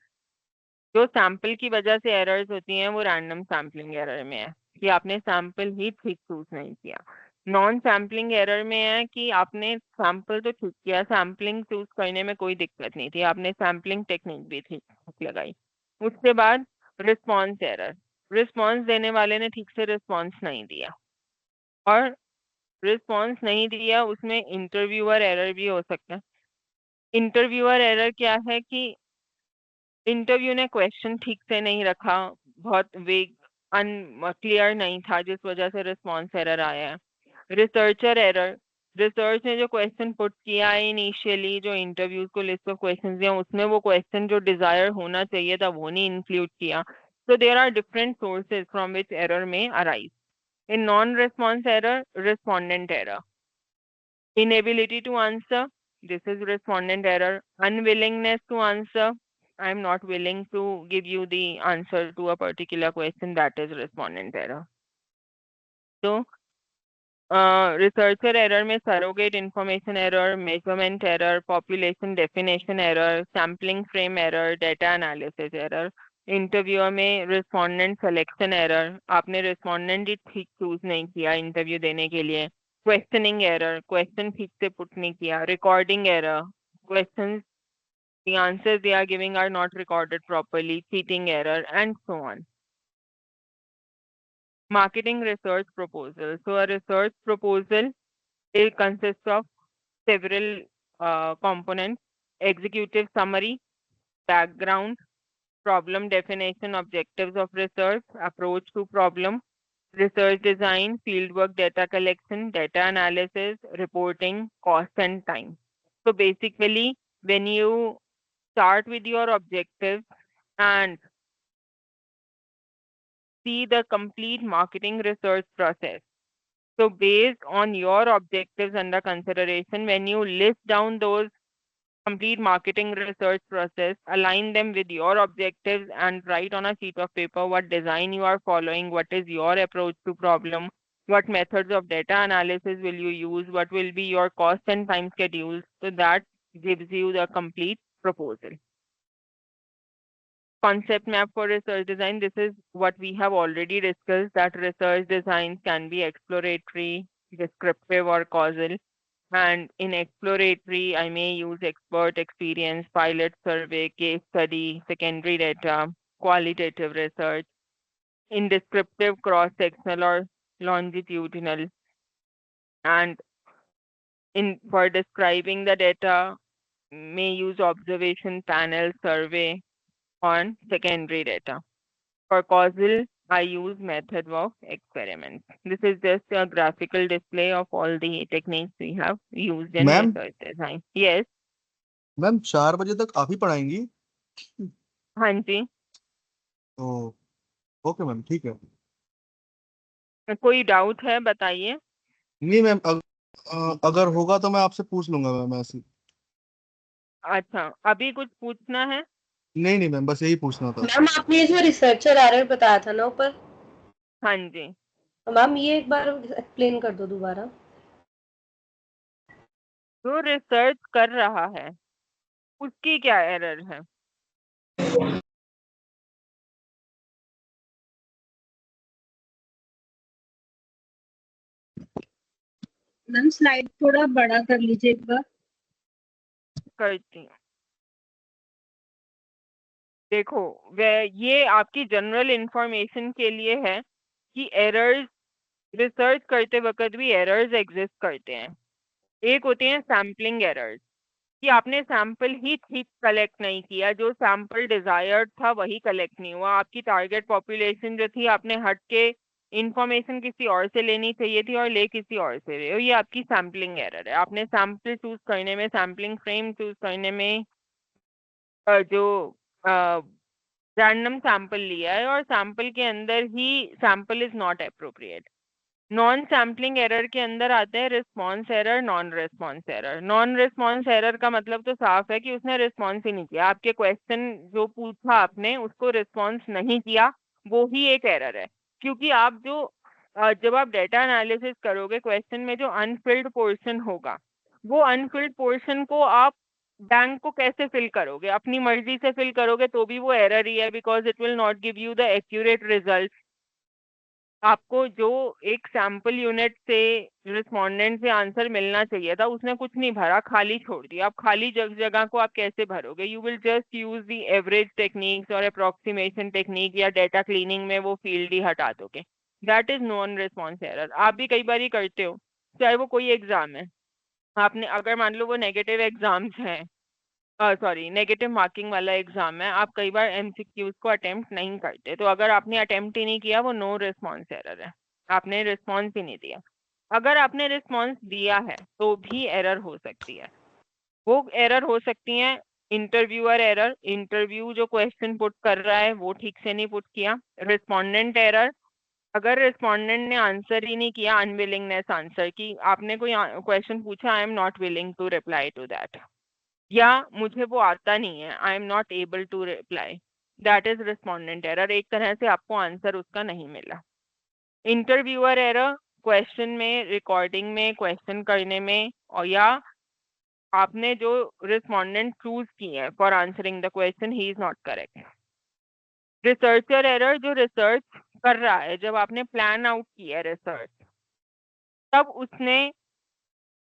जो सैंपल की वजह से एरर्स होती हैं वो रैंडम सैम्पलिंग एरर में है कि आपने सैंपल ही ठीक चूज नहीं किया। नॉन सैम्पलिंग एरर में है कि आपने सैंपल तो ठीक किया, सैम्पलिंग चूज करने में कोई दिक्कत नहीं थी, आपने सैम्पलिंग टेक्निक भी ठीक लगाई। उसके बाद रिस्पॉन्स एरर, रिस्पॉन्स देने वाले ने ठीक से रिस्पॉन्स नहीं दिया, और रिस्पॉन्स नहीं दिया उसमें इंटरव्यूअर एरर भी हो सकता है। इंटरव्यूअर एरर क्या है कि इंटरव्यू ने क्वेश्चन ठीक से नहीं रखा, बहुत वेग अनक्लियर नहीं था, जिस वजह से रिस्पॉन्स एरर आया है। रिसर्चर एरर, रिसर्च ने जो क्वेश्चन पुट किया है इनिशियली, जो इंटरव्यूज को लिस्ट ऑफ क्वेश्चंस दिया, उसमें वो क्वेश्चन जो डिजायर होना चाहिए था वो नहीं इंक्लूड किया। So there are different sources from which error may arise. In non-response error, respondent error. Inability to answer, this is respondent error. Unwillingness to answer, I am not willing to give you the answer to a particular question, that is respondent error. So researcher error में surrogate information error, measurement error, population definition error, sampling frame error, data analysis error. Interviewer में respondent selection error, आपने respondent ही ठीक choose नहीं किया interview देने के लिए। Questioning error, question ठीक से पुट नहीं किया। Recording error, question the answers they are giving are not recorded properly, cheating error, and so on. Marketing research proposal. So a research proposal, it consists of several components: executive summary, background, problem definition, objectives of research, approach to problem, research design, fieldwork, data collection, data analysis, reporting, cost and time. So basically, when you start with your objectives and see the complete marketing research process. So based on your objectives under consideration, when you list down those complete marketing research process, align them with your objectives and write on a sheet of paper what design you are following, what is your approach to problem, what methods of data analysis will you use, what will be your cost and time schedules. So that gives you the complete proposal. Concept map for research design, this is what we have already discussed, that research designs can be exploratory, descriptive, or causal. And in exploratory, I may use expert experience, pilot survey, case study, secondary data, qualitative research. In descriptive, cross-sectional or longitudinal. And for describing the data, may use observation, panel, survey on secondary data. For causal, I use method of experiment. This is just a graphical display of all the techniques we have used in Ma'am? research design. Yes, ma'am 4 बजे तक आप ही पढ़ाएंगी? हाँ जी। ओ okay ma'am, ठीक है। कोई doubt है बताइए। नहीं मैम, अगर होगा तो मैं आपसे पूछ लूंगा मैम ऐसे। अच्छा, अभी कुछ पूछना है? नहीं नहीं मैम, बस यही पूछना था। मैम आपने ये जो रिसर्चर एरर बताया था ना ऊपर, हाँ जी। तो मैम ये एक बार एक्सप्लेन कर दो दोबारा। जो रिसर्च कर रहा है उसकी क्या एरर है? मैम स्लाइड थोड़ा बड़ा कर लीजिए एक बार। करती हूँ। देखो, ये आपकी जनरल इंफॉर्मेशन के लिए है कि एरर्स, रिसर्च करते वक्त भी एरर्स एग्जिस्ट करते हैं। एक होते हैं सैम्पलिंग एरर्स, कि आपने सैंपल ही ठीक कलेक्ट नहीं किया, जो सैंपल डिजायर्ड था वही कलेक्ट नहीं हुआ, आपकी टारगेट पॉपुलेशन जो थी आपने हट के इंफॉर्मेशन किसी और से लेनी चाहिए थी और ले किसी और से रहे हो, ये आपकी सैम्पलिंग एरर है। आपने सैंपल चूज करने में, सैम्पलिंग फ्रेम चूज करने में जो रैंडम सैंपल लिया है और सैंपल के अंदर ही sample is not appropriate. Non sampling error के अंदर आते हैं response error, non response error. Non response error का मतलब तो साफ है कि उसने रिस्पॉन्स ही नहीं किया, आपके क्वेश्चन जो पूछा आपने उसको रिस्पॉन्स नहीं किया, वो ही एक एरर है। क्योंकि आप जब आप डेटा एनालिसिस करोगे, क्वेश्चन में जो अनफिल्ड पोर्शन होगा, वो अनफिल्ड पोर्शन को आप बैंक को कैसे फिल करोगे? अपनी मर्जी से फिल करोगे तो भी वो एरर ही है, because it will not give you the accurate result. आपको जो एक सैंपल यूनिट से रिस्पोंडेंट से आंसर मिलना चाहिए था, उसने कुछ नहीं भरा, खाली छोड़ दिया। आप खाली जगह को आप कैसे भरोगे? You will just use the average techniques और अप्रोक्सीमेशन टेक्निक, या डेटा क्लीनिंग में वो फील्ड ही हटा दोगे। That is non response error. आप भी कई बार ही करते हो, चाहे वो कोई एग्जाम है। आपने अगर मान लो वो नेगेटिव एग्जाम्स हैं, सॉरी नेगेटिव मार्किंग वाला एग्जाम है, आप कई बार एमसीक्यूज को अटेम्प्ट नहीं करते, तो अगर आपने अटेम्प्ट ही नहीं किया, वो नो रिस्पॉन्स एरर है, आपने रिस्पॉन्स ही नहीं दिया। अगर आपने रिस्पॉन्स दिया है तो भी एरर हो सकती है। वो एरर हो सकती है इंटरव्यूअर एरर, इंटरव्यू जो क्वेश्चन पुट कर रहा है वो ठीक से नहीं पुट किया। रिस्पोंडेंट एरर, अगर रिस्पोंडेंट ने आंसर ही नहीं किया, अनविलिंगनेस आंसर की, आपने कोई क्वेश्चन पूछा, I am not willing to reply to that, या मुझे वो आता नहीं है, I am not able to reply, that is respondent error. एक तरह से आपको आंसर उसका नहीं मिला। इंटरव्यूअर एरर, क्वेश्चन में, रिकॉर्डिंग में, क्वेश्चन करने में, और या आपने जो रिस्पोंडेंट चूज की है for answering the question, he is not correct. Researcher error, जो रिसर्च कर रहा है, जब आपने प्लान आउट किया रिसर्च, तब उसने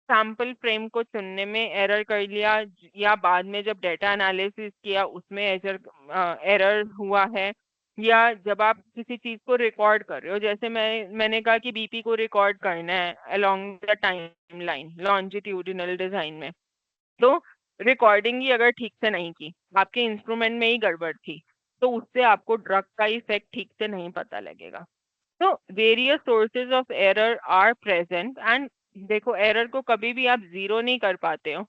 सैंपल फ्रेम को चुनने में एरर कर लिया, या बाद में जब डेटा एनालिसिस किया उसमें एरर हुआ है, या जब आप किसी चीज को रिकॉर्ड कर रहे हो, जैसे मैंने कहा कि बीपी को रिकॉर्ड करना है along the timeline longitudinal design में, तो रिकॉर्डिंग ही अगर ठीक से नहीं की, आपके इंस्ट्रूमेंट में ही गड़बड़ थी, तो उससे आपको ड्रग का इफेक्ट ठीक से नहीं पता लगेगा। तो various sources of error are present, and देखो एरर को कभी भी आप जीरो नहीं कर पाते हो,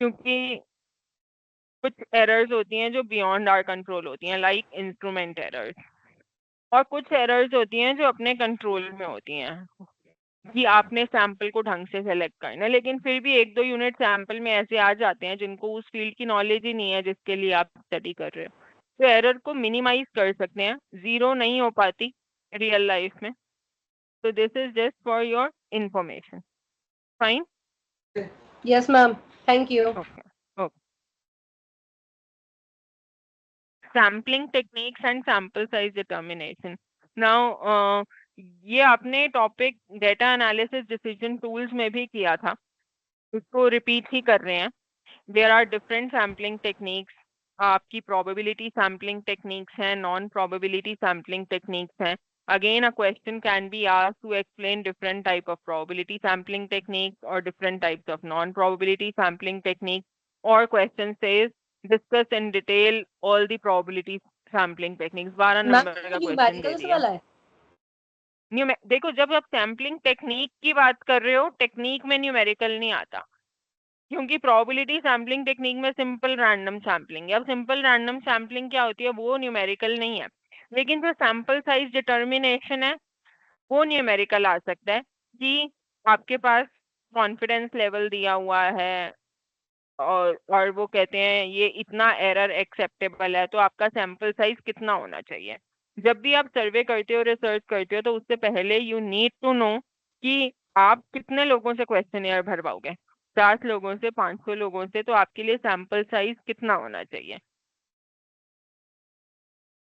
क्योंकि कुछ एरर्स होती हैं जो बियॉन्ड आवर कंट्रोल होती हैं, लाइक इंस्ट्रूमेंट एरर्स, और कुछ एरर्स होती हैं जो अपने कंट्रोल में होती हैं, कि आपने सैंपल को ढंग से सेलेक्ट करना है, लेकिन फिर भी एक दो यूनिट सैंपल में ऐसे आ जाते हैं जिनको उस फील्ड की नॉलेज ही नहीं है जिसके लिए आप स्टडी कर रहे हो, तो एरर को मिनिमाइज कर सकते हैं, जीरो नहीं हो पाती रियल लाइफ में। So this is just for your information. Fine? Yes, ma'am. Thank you. Okay. Okay. Sampling techniques and sample size determination. Now, ये आपने topic data analysis decision tools में भी किया था, उसको रिपीट ही कर रहे हैं। There are different sampling techniques, आपकी प्रोबेबिलिटी सैम्पलिंग टेक्निक्स हैं, नॉन प्रोबेबिलिटी सैम्पलिंग टेक्निक्स हैं। Again, a question can be asked to explain different type of probability sampling techniques or different types of non-probability sampling techniques, or question says discuss in detail all the probability sampling techniques। 12 ma'am number का question दे numericals दिया। वाला है। देखो, जब आप sampling technique की बात कर रहे हो, टेक्निक में न्यूमेरिकल नहीं आता, क्योंकि प्रोबेबिलिटी सैम्पलिंग टेक्निक में सिंपल रैंडम सैम्पलिंग है। अब सिंपल रैंडम सैम्पलिंग क्या होती है, वो न्यूमेरिकल नहीं है, लेकिन जो सैंपल साइज डिटर्मिनेशन है वो न्यूमेरिकल आ सकता है, कि आपके पास कॉन्फिडेंस लेवल दिया हुआ है, और वो कहते हैं ये इतना एरर एक्सेप्टेबल है, तो आपका सैंपल साइज कितना होना चाहिए। जब भी आप सर्वे करते हो, रिसर्च करते हो, तो उससे पहले यू नीड टू नो कि आप कितने लोगों से क्वेश्चनियर भरवाओगे। 50 लोगों से, 500 लोगों से, तो आपके लिए सैंपल साइज कितना होना चाहिए,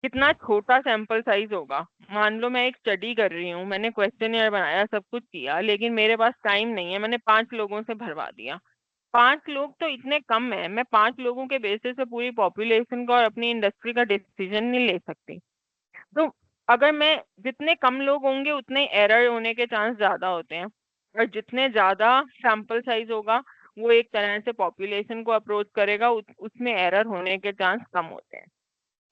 कितना छोटा सैंपल साइज होगा। मान लो मैं एक स्टडी कर रही हूँ, मैंने क्वेश्चनियर बनाया, सब कुछ किया, लेकिन मेरे पास टाइम नहीं है, मैंने 5 लोगों से भरवा दिया। 5 लोग तो इतने कम है, मैं 5 लोगों के बेसिस पे पूरी पॉपुलेशन का और अपनी इंडस्ट्री का डिसीजन नहीं ले सकती। तो अगर मैं, जितने कम लोग होंगे उतने एरर होने के चांस ज्यादा होते हैं, और जितने ज्यादा सैंपल साइज होगा, वो एक तरह से पॉपुलेशन को अप्रोच करेगा, उसमें एरर होने के चांस कम होते हैं।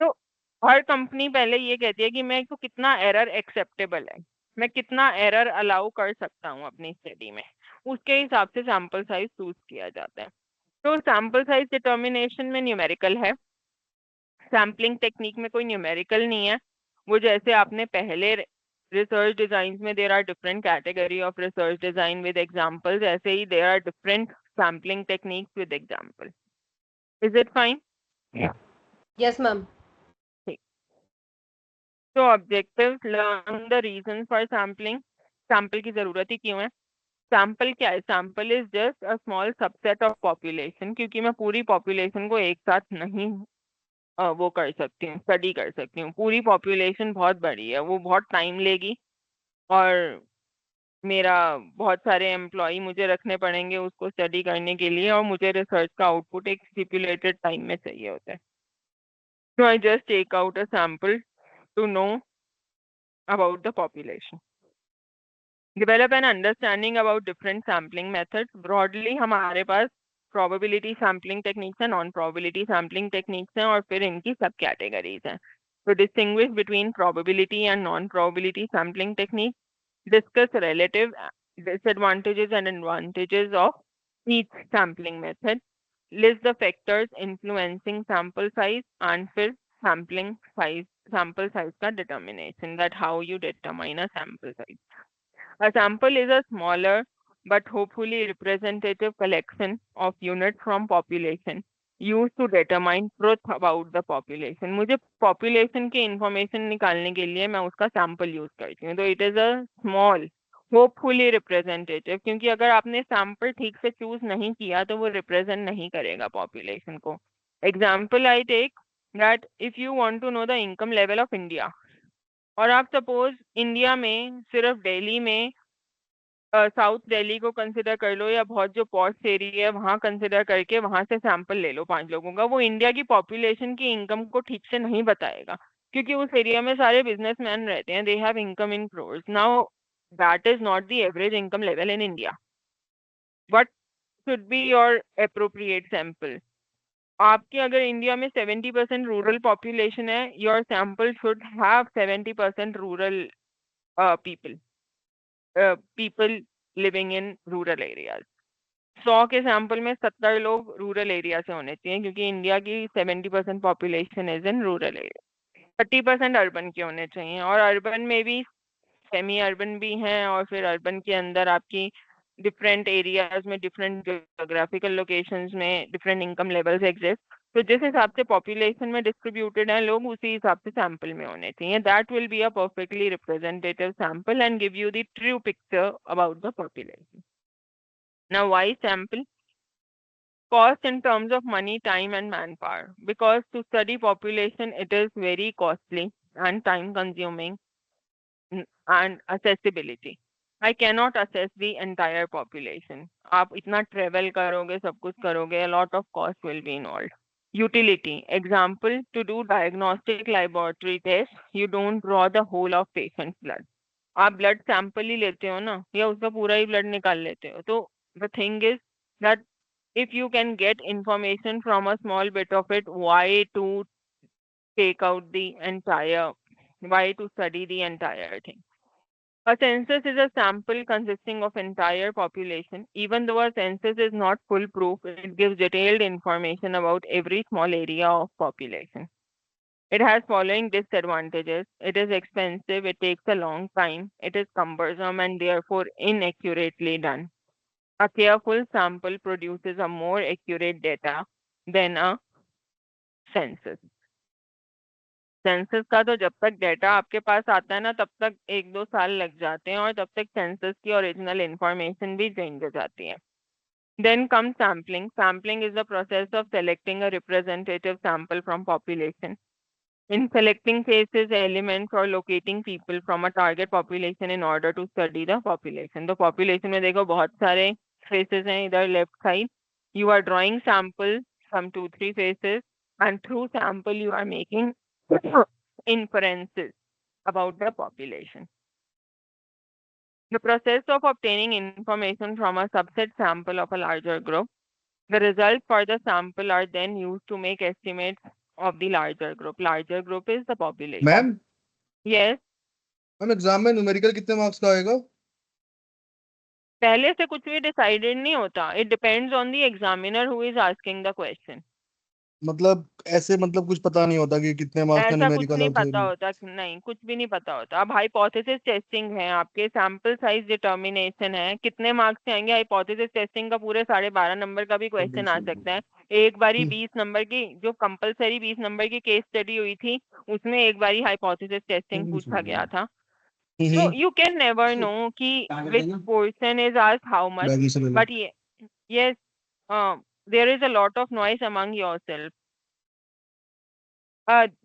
तो हर कंपनी पहले ये कहती है कि मैं तो कितना एरर एक्सेप्टेबल है, मैं कितना एरर अलाउ कर सकता हूँ अपनी स्टडी में, उसके हिसाब से सैंपल साइज चूज किया जाता है। तो सैंपल साइज डिटर्मिनेशन में न्यूमेरिकल है, सैम्पलिंग टेक्निक में कोई न्यूमेरिकल नहीं है। वो जैसे आपने पहले research designs में there are different category of research design with examples, ऐसे ही there are different sampling techniques with example. Is it fine? Yes, ma'am. So objectives, learn the reasons for sampling. Sample की जरूरत ही क्यों है? Sample क्या है? Sample is just a small subset of population, क्योंकि मैं पूरी population को एक साथ नहीं वो कर सकती हूँ, स्टडी कर सकती हूँ. पूरी population बहुत बड़ी है, वो बहुत टाइम लेगी और मेरा बहुत सारे एम्प्लॉय मुझे रखने पड़ेंगे उसको स्टडी करने के लिए, और मुझे रिसर्च का आउटपुट एक स्टिपुलेटेड टाइम में चाहिए होता है. So I just take out a sample to know about the population. Develop an understanding about different sampling methods. Broadly हमारे पास probability sampling techniques हैं, non-probability sampling techniques हैं, और फिर इनकी सब categories हैं. So distinguish between probability and non-probability sampling techniques. Discuss relative disadvantages and advantages of each sampling method. List the factors influencing sample size, and फिर sample size का determination, that how you determine a sample size. A sample is a smaller but hopefully representative collection of units from population used to determine truth about the population. मुझे population की information निकालने के लिए मैं उसका sample use करती हूँ. तो it is a small hopefully representative, क्योंकि अगर आपने sample ठीक से choose नहीं किया तो वो represent नहीं करेगा population को. Example I take that if you want to know the income level of India, और आप सपोज इंडिया में सिर्फ दिल्ली में साउथ दिल्ली को कंसिडर कर लो, या बहुत जो पॉश एरिया है वहां कंसिडर करके वहां से सैंपल ले लो 5 लोगों का, वो इंडिया की पॉपुलेशन की इनकम को ठीक से नहीं बताएगा, क्योंकि उस एरिया में सारे बिजनेसमैन रहते हैं, they have income in crores. Now that is not the average income level in India. What should be your appropriate sample? आपके अगर इंडिया में 70% रूरल पॉपुलेशन है, your sample should have 70% rural people living in rural areas. 100 के sample में 70 लोग rural area से होने चाहिए, क्योंकि इंडिया की 70% population is in rural area. 30% urban के होने चाहिए, और अर्बन में भी सेमी अर्बन भी हैं, और फिर अर्बन के अंदर आपकी डिफरेंट एरियाज में डिफरेंट जियोग्राफिकल लोकेशंस में डिफरेंट इनकम लेवल्स एग्जिस्ट. तो जिस हिसाब से पॉपुलेशन में डिस्ट्रीब्यूटेड हैं लोग, उसी हिसाब से सैंपल में होने चाहिए. That will be a perfectly representative sample and give you the true picture about the population. Now why sample? Cost in terms of money, time and manpower. Because to study population it is very costly and time consuming, and accessibility. I cannot assess the entire population. आप इतना travel करोगे, सब कुछ करोगे, a lot of cost will be involved. Utility. Example, to do diagnostic laboratory test, you don't draw the whole of patient's blood. आप blood sample ही लेते हो ना, या उसका पूरा ही blood निकाल लेते हो. तो the thing is that if you can get information from a small bit of it, why to take out the entire, why to study the entire thing? A census is a sample consisting of entire population. Even though a census is not foolproof, it gives detailed information about every small area of population. It has following disadvantages. It is expensive, it takes a long time, it is cumbersome and therefore inaccurately done. A careful sample produces a more accurate data than a census. Census का तो जब तक data आपके पास आता है ना, तब तक 1-2 साल लग जाते हैं, और तब तक सेंसस की ओरिजिनल इंफॉर्मेशन भी चेंज हो जाती है. Then comes sampling. Sampling is the process of selecting a representative sample from population. In selecting faces, elements or locating people from a target population in order to study the population. तो population में देखो बहुत सारे faces हैं इधर left side. You are drawing sample from 2-3 faces, and through sample you are making inferences about the population. The process of obtaining information from a subset sample of a larger group. The results for the sample are then used to make estimates of the larger group. Larger group is the population. Ma'am Yes. Ma'am exam में numerical कितने marks का आएगा? पहले से कुछ भी decided नहीं होता. It depends on the examiner who is asking the question. मतलब ऐसे मतलब कुछ पता नहीं होता कि कितने मार्क्स का ऐसा कुछ न्यूमेरिकल नहीं और पता थ्योरी? होता नहीं, कुछ भी नहीं पता होता। अब हाइपोथेसिस टेस्टिंग है, आपके सैंपल साइज डिटर्मिनेशन है, कितने मार्क्स से आएंगे। हाइपोथेसिस टेस्टिंग का पूरे 12.5 नंबर का भी क्वेश्चन आ सकता है। एक बारी 20 नंबर की जो कंपलसरी 20 नंबर की केस स्टडी हुई थी, उसमें एक बारी हाइपोथेसिस टेस्टिंग पूछा गया था। So you can never know कि which portion is asked how much, bag से ले लो। but yes, there is a lot of noise among yourself.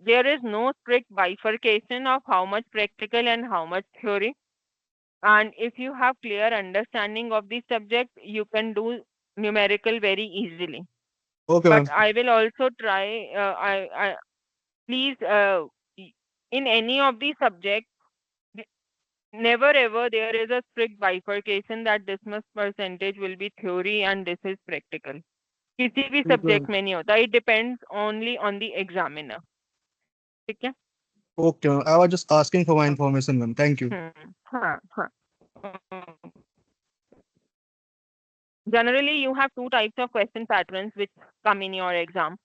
There is no strict bifurcation of how much practical and how much theory. And if you have clear understanding of the subject, you can do numerical very easily. Okay ma'am. But I will also try. I please in any of the subjects, never ever there is a strict bifurcation that this much percentage will be theory and this is practical. किसी भी subject में नहीं होता. It depends only on the examiner. ठीक है? Okay ma'am, I was just asking for my information ma'am, thank you. हाँ हाँ. Generally, you have two types of question patterns which come in your exam.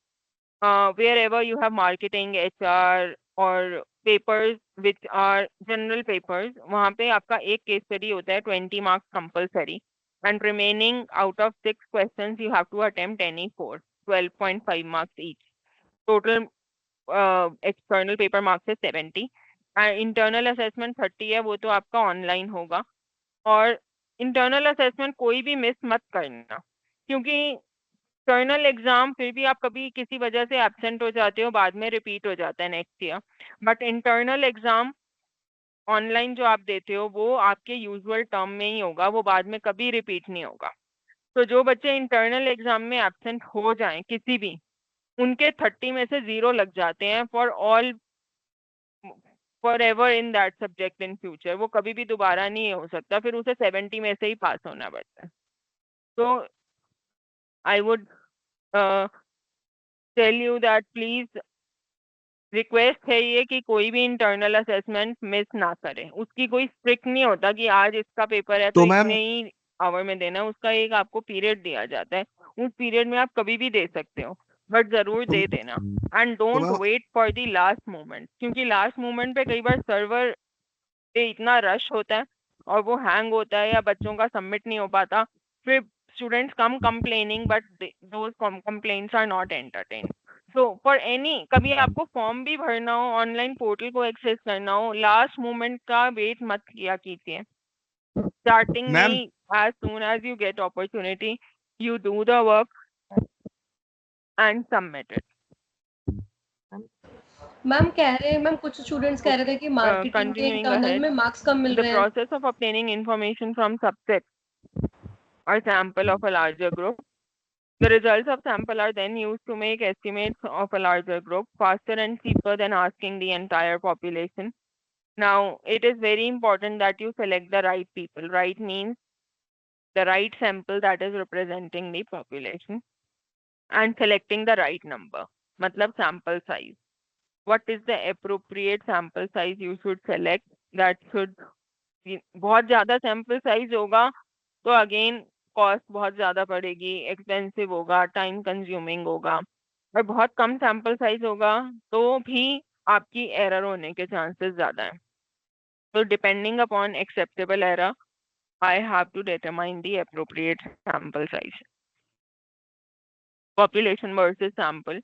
Wherever you have marketing, HR or papers which are general papers, वहाँ पे आपका एक case study होता है 20 marks compulsory, and remaining out of 6 questions you have to attempt any 4, 12.5 marks each. Total external paper marks है 70, and internal assessment 30 है, वो तो आपका online होगा। और इंटरनल असेसमेंट कोई भी मिस मत करना, क्योंकि एक्सटर्नल एग्जाम फिर भी आप कभी किसी वजह से एब्सेंट हो जाते हो, बाद में रिपीट हो जाता है next year. But internal exam online जो आप देते हो वो आपके यूजुअल टर्म में ही होगा, वो बाद में कभी रिपीट नहीं होगा। तो जो बच्चे इंटरनल एग्जाम में एब्सेंट हो जाएं किसी भी, उनके 30 में से 0 लग जाते हैं for ever in that subject in future. वो कभी भी दोबारा नहीं हो सकता, फिर उसे 70 में से ही पास होना पड़ता है। तो I would tell you that please, request है ये कि कोई भी इंटरनल असेसमेंट मिस ना करें। उसकी कोई स्ट्रिक्ट नहीं होता कि आज इसका पेपर है तो तो मैम इतने ही आवर में देना है। उसका एक आपको पीरियड दिया जाता है, उस पीरियड में आप कभी भी दे सकते हो, बट जरूर तो, दे देना। And don't ma'am wait for the last moment, क्योंकि लास्ट मोमेंट पे कई बार सर्वर पे इतना रश होता है और वो हैंग होता है या बच्चों का सबमिट नहीं हो पाता, फिर students come complaining but those complaints are not entertained. So for any, कभी आपको फॉर्म भी भरना हो, ऑनलाइन पोर्टल को एक्सेस करना हो, लास्ट मोमेंट का वेट मत किया कीजिए। स्टार्टिंग में ma'am he, as soon as you get opportunity, you do the work and submit it. Ma'am कह रहे हैं, मैम कुछ स्टूडेंट्स कह रहे थे कि मार्केटिंग के Continuing इंटरनल ahead, में मार्क्स कम मिल the रहे हैं। process of obtaining information from subjects or sample of a larger group. The results of sample are then used to make estimates of a larger group faster and cheaper than asking the entire population. Now, it is very important that you select the right people. Right means the right sample that is representing the population, and selecting the right number. Matlab sample size. What is the appropriate sample size you should select? That should बहुत ज्यादा sample size होगा तो again cost बहुत ज्यादा पड़ेगी, expensive होगा, time consuming होगा। और बहुत कम सैंपल साइज होगा तो भी आपकी एरर होने के चांसेस ज्यादा है। तो depending upon acceptable error, I have to determine the appropriate sample size. Population versus sample.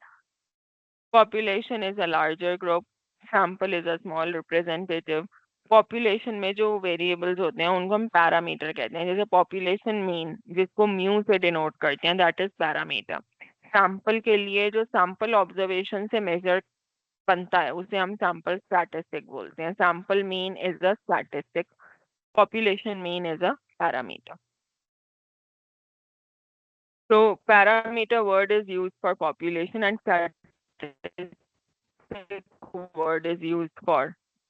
Population is a larger group, sample is a small representative. Population में जो वेरिएबल्स होते हैं उनको हम पैरामीटर कहते हैं, जैसे पॉपुलेशन मीन जिसको म्यू से डिनोट करते हैं, दैट इज पैरामीटर। सैंपल के लिए जो सैंपल ऑब्जर्वेशन से मेजर बनता है उसे हम सैंपल स्टैटिस्टिक बोलते हैं। Sample mean is a statistic, population mean is a parameter. So parameter word is used for population and statistic word is used for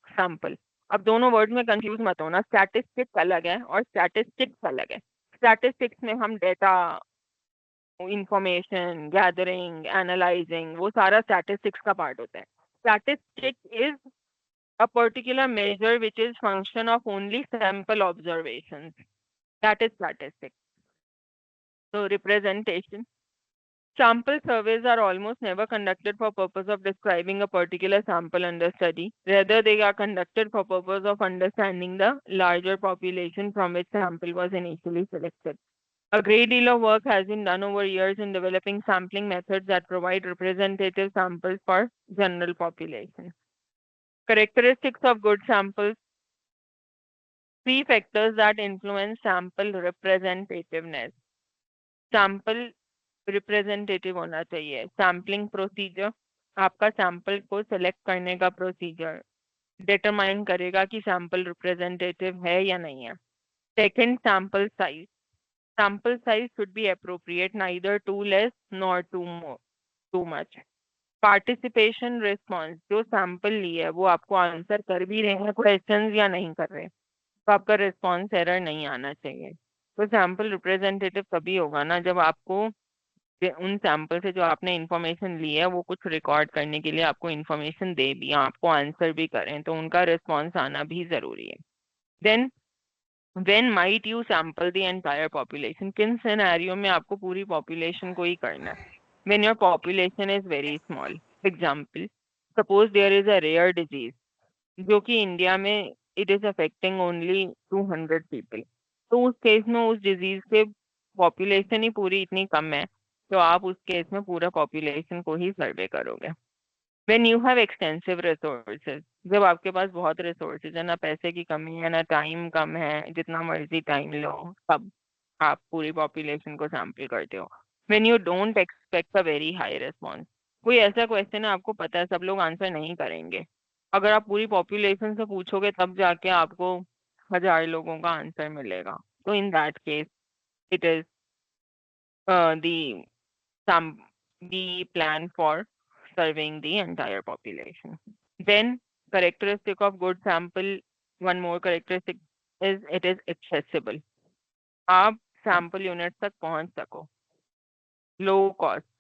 sample. अब दोनों वर्ड में कंफ्यूज मत होना, स्टैटिस्टिक्स अलग है और स्टैटिस्टिक्स अलग है। स्टैटिस्टिक्स में हम डेटा, इंफॉर्मेशन गैदरिंग, एनालाइजिंग, वो सारा स्टैटिस्टिक्स का पार्ट होता है। Statistics is a particular measure which is function of only sample observations. That is statistics. So representation. Sample surveys are almost never conducted for purpose of describing a particular sample under study. Rather, they are conducted for purpose of understanding the larger population from which sample was initially selected. A great deal of work has been done over years in developing sampling methods that provide representative samples for general population. Characteristics of good samples. 3 factors that influence sample representativeness. Sample representative होना चाहिए. Sampling procedure, आपका sample को select करने का procedure determine करेगा कि sample representative है या नहीं है. Second, sample size. Sample size should be appropriate, neither too less nor too much. Participation response, जो सैंपल लिए है वो आपको आंसर कर भी रहे हैं क्वेश्चंस या नहीं कर रहे, तो आपका रिस्पॉन्स एरर नहीं आना चाहिए. तो सैंपल रिप्रेजेंटेटिव तभी होगा ना जब आपको उन सैंपल से जो आपने इंफॉर्मेशन ली है वो कुछ रिकॉर्ड करने के लिए आपको इंफॉर्मेशन दे भी, आपको आंसर भी करें, तो उनका रिस्पॉन्स आना भी जरूरी है. Then when might you sample the entire population, किन सिनेरियो में आपको पूरी पॉपुलेशन को ही करना है. When your population is very small. Example, suppose there is a rare disease जो कि इंडिया में it is affecting only 200 people, तो उस केस में उस डिजीज के पॉपुलेशन ही पूरी इतनी कम है, तो आप उस केस में पूरा पॉपुलेशन को ही सर्वे करोगे. When you have extensive resources, जब आपके पास बहुत रिसोर्सेज है, ना पैसे की कमी है ना टाइम कम है, जितना मर्जी टाइम लो, तब आप पूरी पॉपुलेशन को सैंपल करते हो. When you don't expect a very high response, कोई ऐसा क्वेश्चन है आपको पता है सब लोग आंसर नहीं करेंगे, अगर आप पूरी पॉपुलेशन से पूछोगे तब जाके आपको 1000 लोगों का आंसर मिलेगा, तो in that case it is the plan for serving the entire population. Then characteristic of good sample, one more characteristic is it is accessible. आप sample unit तक पहुंच सको. Low cost,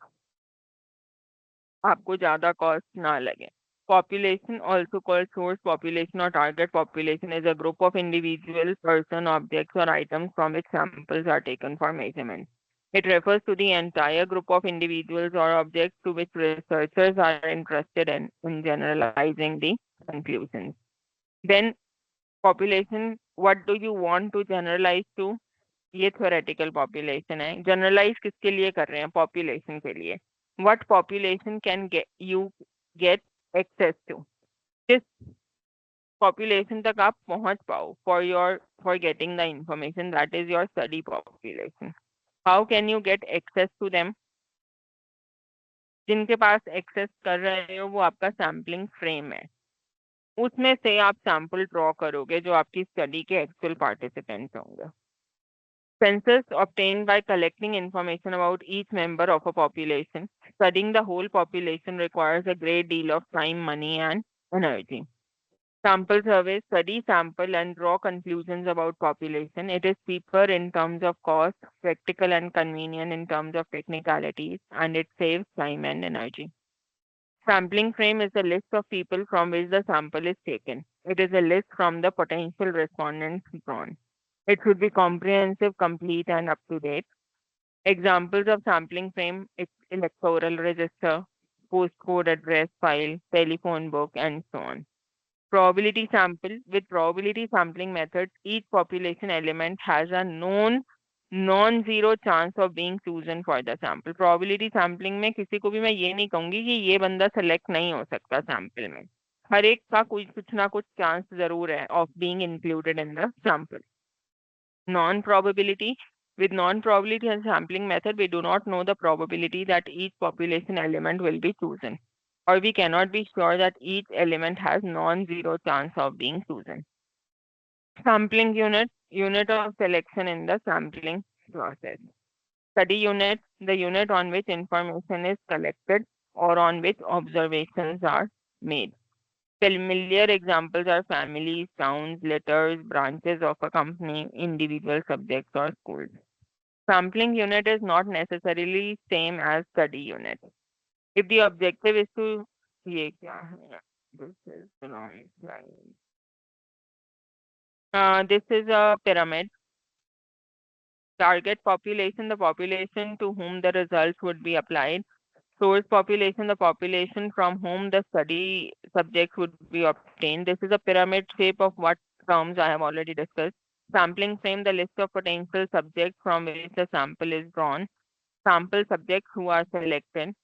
आपको ज़्यादा cost ना लगे. Population, also called source population or target population, is a group of individual person, objects or items from which samples are taken for measurement. It refers to the entire group of individuals or objects to which researchers are interested in generalizing the conclusions. Then population, what do you want to generalize to? ये theoretical population है. Generalize किसके लिए कर रहे हैं? Population के लिए. What population can you get access to? किस population तक आप पहुंच पाओ for getting the information, that is your study population. How can you get access to them? जिनके पास एक्सेस कर रहे हो वो आपका सैम्पलिंग फ्रेम है, उसमें से आप सैंपल ड्रॉ करोगे जो आपकी स्टडी के एक्चुअल पार्टिसिपेंट्स होंगे. Census obtained by collecting information about each member of a population. Studying the whole population requires a great deal of time, money, and energy. Sample survey, study sample and draw conclusions about population. It is cheaper in terms of cost, practical and convenient in terms of technicalities, and it saves time and energy. Sampling frame is a list of people from which the sample is taken. It is a list from the potential respondents drawn. It should be comprehensive, complete, and up to date. Examples of sampling frame: electoral register, postcode address file, telephone book, and so on. Probability sample. With probability sampling methods, each population element has a non-zero chance of being chosen for the sample. Probability sampling में किसी को भी मैं ये नहीं कहूंगी कि ये बंदा select नहीं हो सकता sample में. हर एक का कुछ ना कुछ chance जरूर है of being included in the sample. Non-probability. With non-probability and sampling method, we do not know the probability that each population element will be chosen, or we cannot be sure that each element has non-zero chance of being chosen. Sampling unit, unit of selection in the sampling process. Study unit, the unit on which information is collected or on which observations are made. Familiar examples are families, towns, letters, branches of a company, individual subjects, or schools. Sampling unit is not necessarily same as study unit. If the objective is to, ये क्या है? This is the wrong slide. This is a pyramid. Target population, the population to whom the results would be applied. Source population, the population from whom the study subjects would be obtained. This is a pyramid shape of what terms I have already discussed. Sampling frame, the list of potential subjects from which the sample is drawn. Sample subjects who are selected,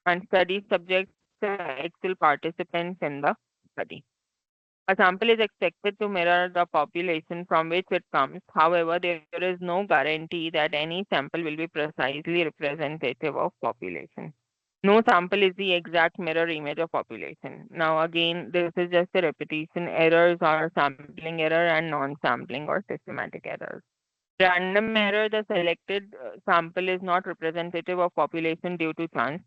and study subjects, actual participants in the study. A sample is expected to mirror the population from which it comes. However, there is no guarantee that any sample will be precisely representative of population. No sample is the exact mirror image of population. Now again, this is just a repetition. Errors are sampling error and non-sampling or systematic errors. Random error, the selected sample is not representative of population due to chance.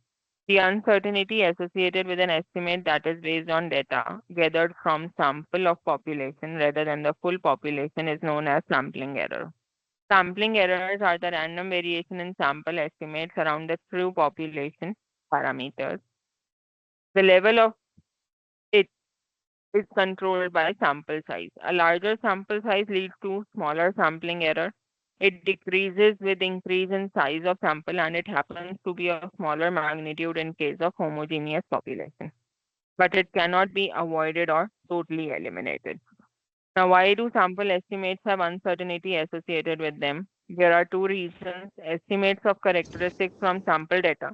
The uncertainty associated with an estimate that is based on data gathered from sample of population rather than the full population is known as sampling error. Sampling errors are the random variation in sample estimates around the true population parameters. The level of it is controlled by sample size. A larger sample size leads to smaller sampling error. It decreases with increase in size of sample, and it happens to be of smaller magnitude in case of homogeneous population. But it cannot be avoided or totally eliminated. Now, why do sample estimates have uncertainty associated with them? There are two reasons. Estimates of characteristics from sample data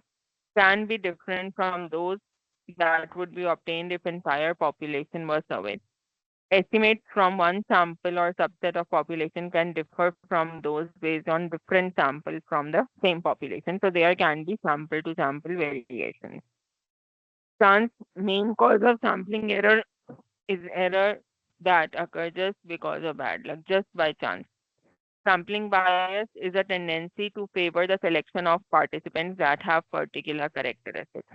can be different from those that would be obtained if entire population was surveyed. Estimates from one sample or subset of population can differ from those based on different samples from the same population. So there can be sample to sample variations. Chance, main cause of sampling error is error that occur just because of bad luck, just by chance. Sampling bias is a tendency to favor the selection of participants that have particular characteristics.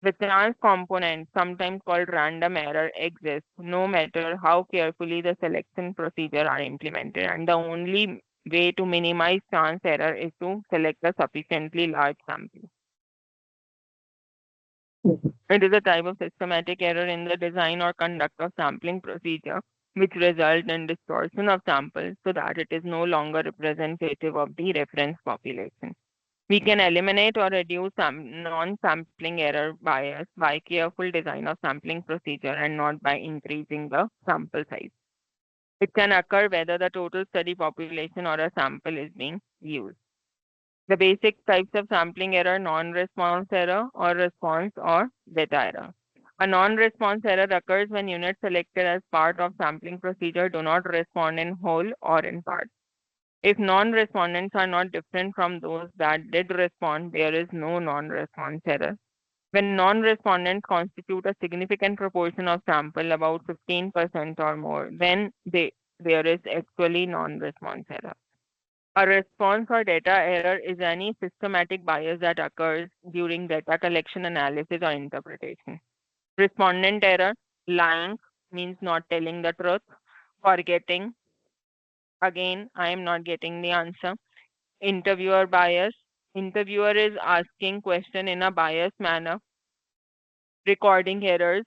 The chance component, sometimes called random error, exists no matter how carefully the selection procedure are implemented, and the only way to minimize chance error is to select a sufficiently large sample. It is a type of systematic error in the design or conduct of sampling procedure which result in distortion of samples so that it is no longer representative of the reference population. We can eliminate or reduce non-sampling error bias by careful design of sampling procedure and not by increasing the sample size. It can occur whether the total study population or a sample is being used. The basic types of sampling error, non-response error or response or data error. A non-response error occurs when units selected as part of sampling procedure do not respond in whole or in part. If non-respondents are not different from those that did respond, there is no non-response error. When non-respondents constitute a significant proportion of sample, about 15% or more, then there is actually non-response error. A response or data error is any systematic bias that occurs during data collection, analysis, or interpretation. Respondent error, lying, means not telling the truth. Forgetting, again, I am not getting the answer. Interviewer bias, interviewer is asking question in a biased manner. Recording errors,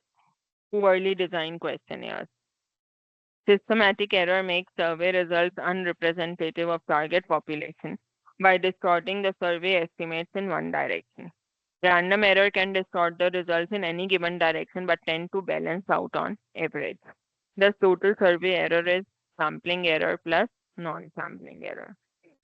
poorly designed questionnaires. Systematic error makes survey results unrepresentative of target population by distorting the survey estimates in one direction. Random error can distort the results in any given direction but tend to balance out on average. The total survey error is sampling error plus non-sampling error.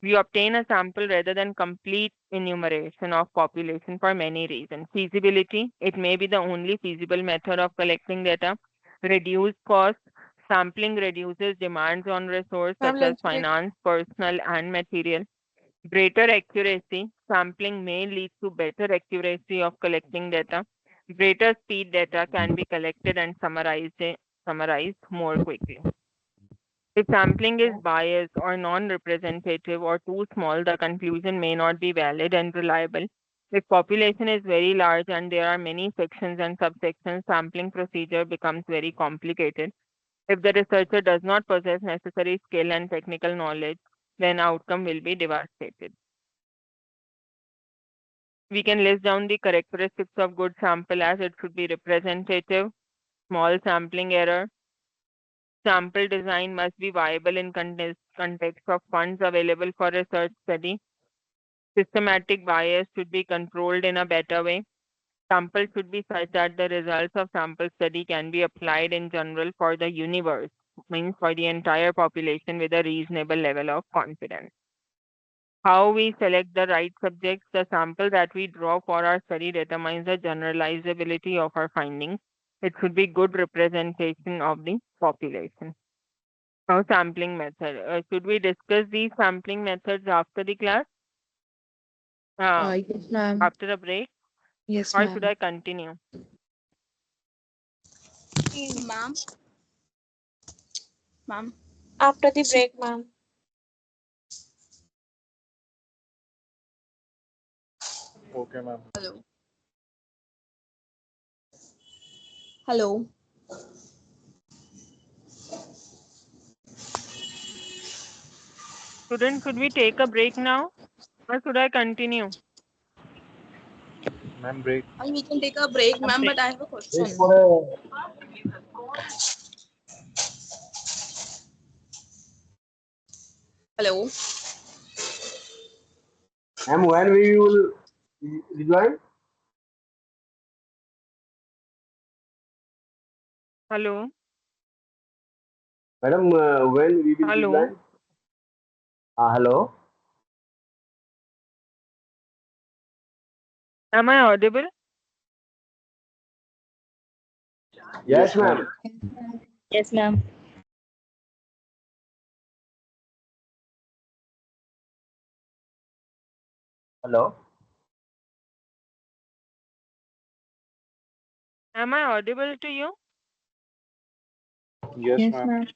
We obtain a sample rather than complete enumeration of population for many reasons. Feasibility, it may be the only feasible method of collecting data. Reduced cost, sampling reduces demands on resources such as finance, personnel, and material. Greater accuracy, sampling may lead to better accuracy of collecting data. Greater speed, data can be collected and summarized more quickly. If sampling is biased or non-representative or too small, the conclusion may not be valid and reliable. If population is very large and there are many sections and subsections, sampling procedure becomes very complicated. If the researcher does not possess necessary skill and technical knowledge, then outcome will be devastated. We can list down the characteristics of good sample as it should be representative, small sampling error, Sample design must be viable in context of funds available for research study. Systematic bias should be controlled in a better way. Sample should be such that the results of sample study can be applied in general for the universe, means for the entire population with a reasonable level of confidence. How we select the right subjects, the sample that we draw for our study determines the generalizability of our findings. It should be good representation of the population. Now, sampling method. Should we discuss these sampling methods after the class? Yes, ma'am. After a break? Yes, Or should ma'am. I continue? Ma'am. Ma'am. After the break, ma'am. Okay, ma'am. Hello. Hello. Students, should we take a break now? Or should I continue? Ma'am, break. We can take a break, ma'am, but I have a question. Hello. And when we will rejoin? Hello? Madam, when we will Hello? rejoin? Hello? Am I audible? Yes, ma'am. Yes, ma'am. Hello? Am I audible to you? Yes, Yes, ma'am. ma'am.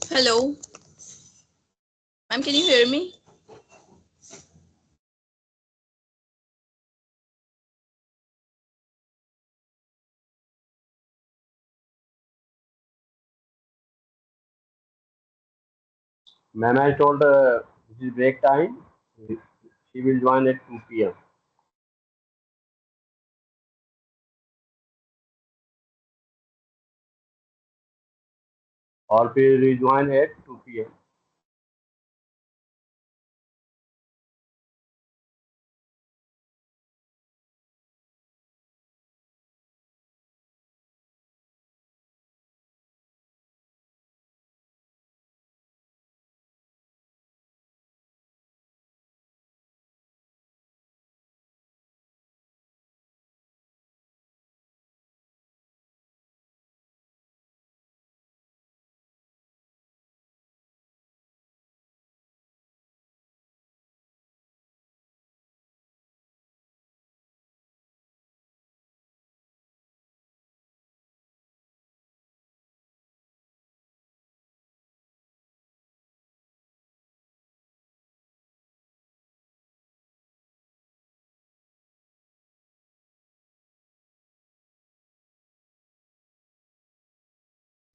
Hello. Ma'am, can you hear me? Ma'am, I told this is break time. She will join at 2 p.m. Or please rejoin at 2 p.m.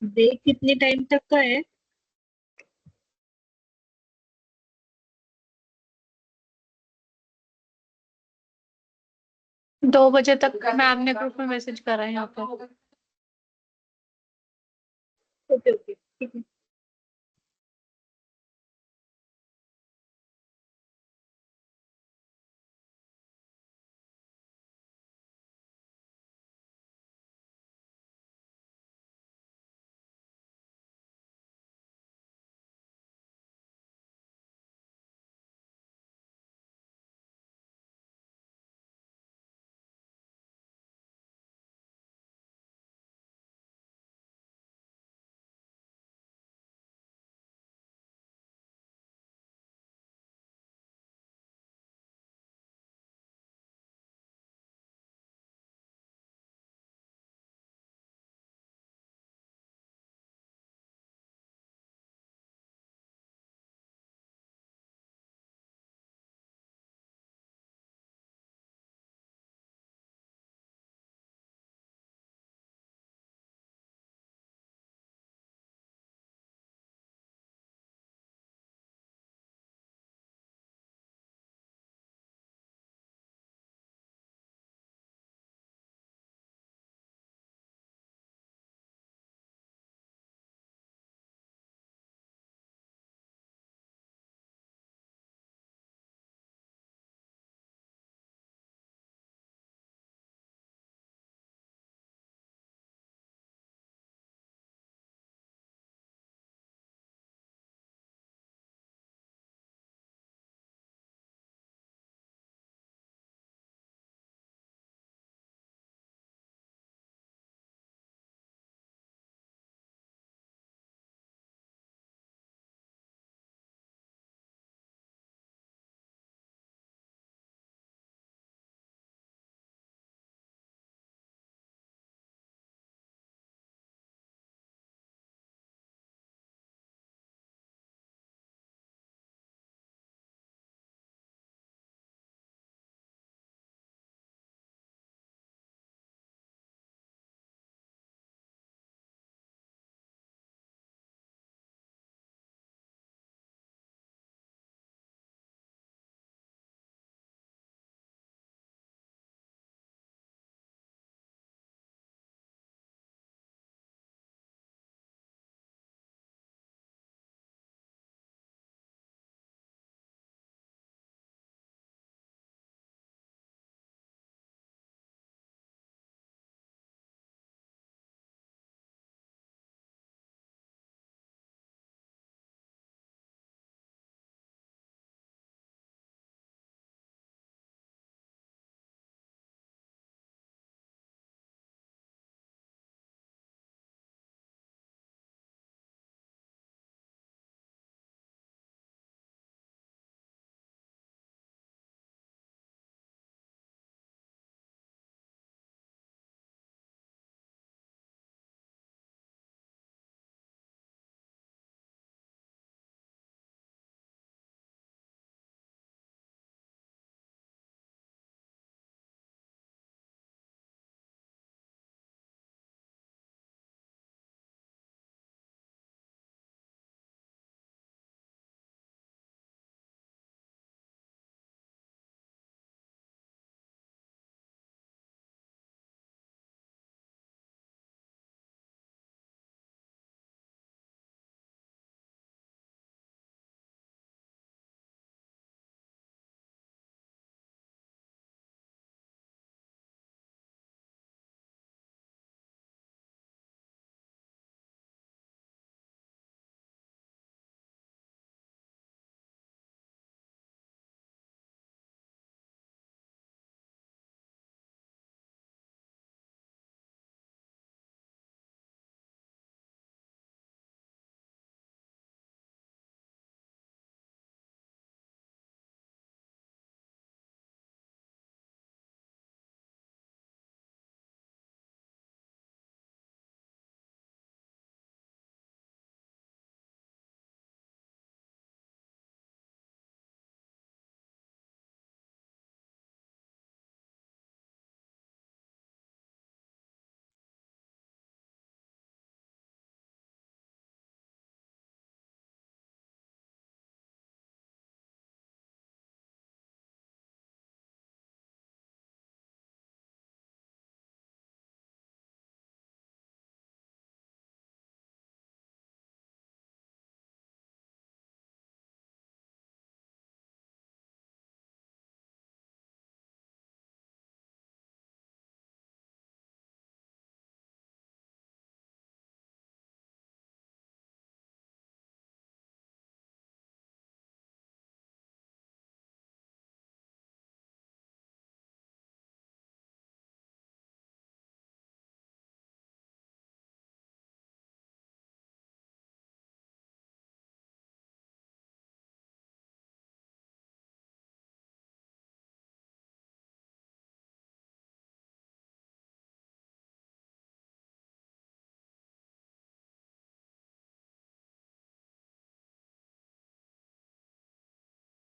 Break कितने time तक का है? दो बजे तक ma'am ने group में message करा है यहाँ पे। ओके ओके ठीक है।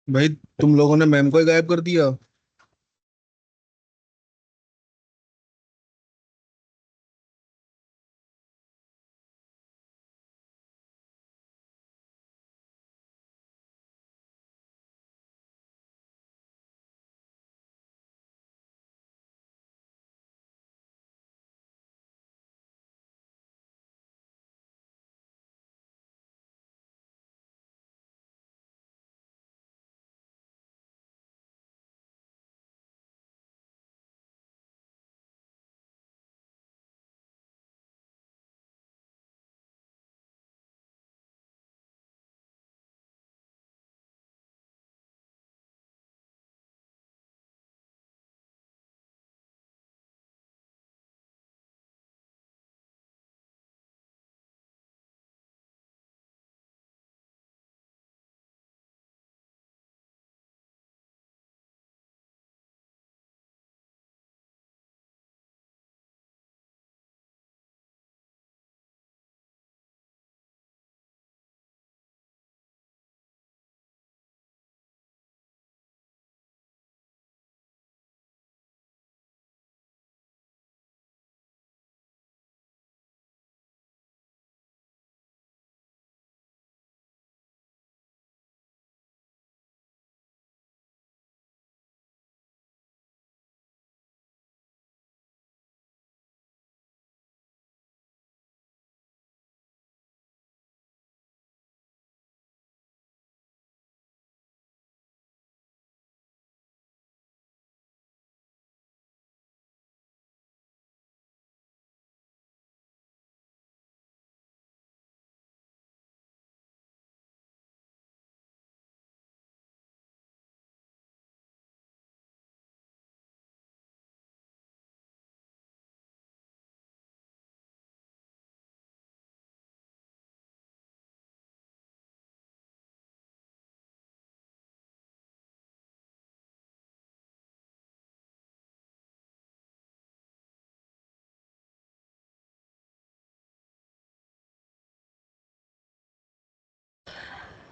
भाई तुम लोगों ने मैम को ही गायब कर दिया।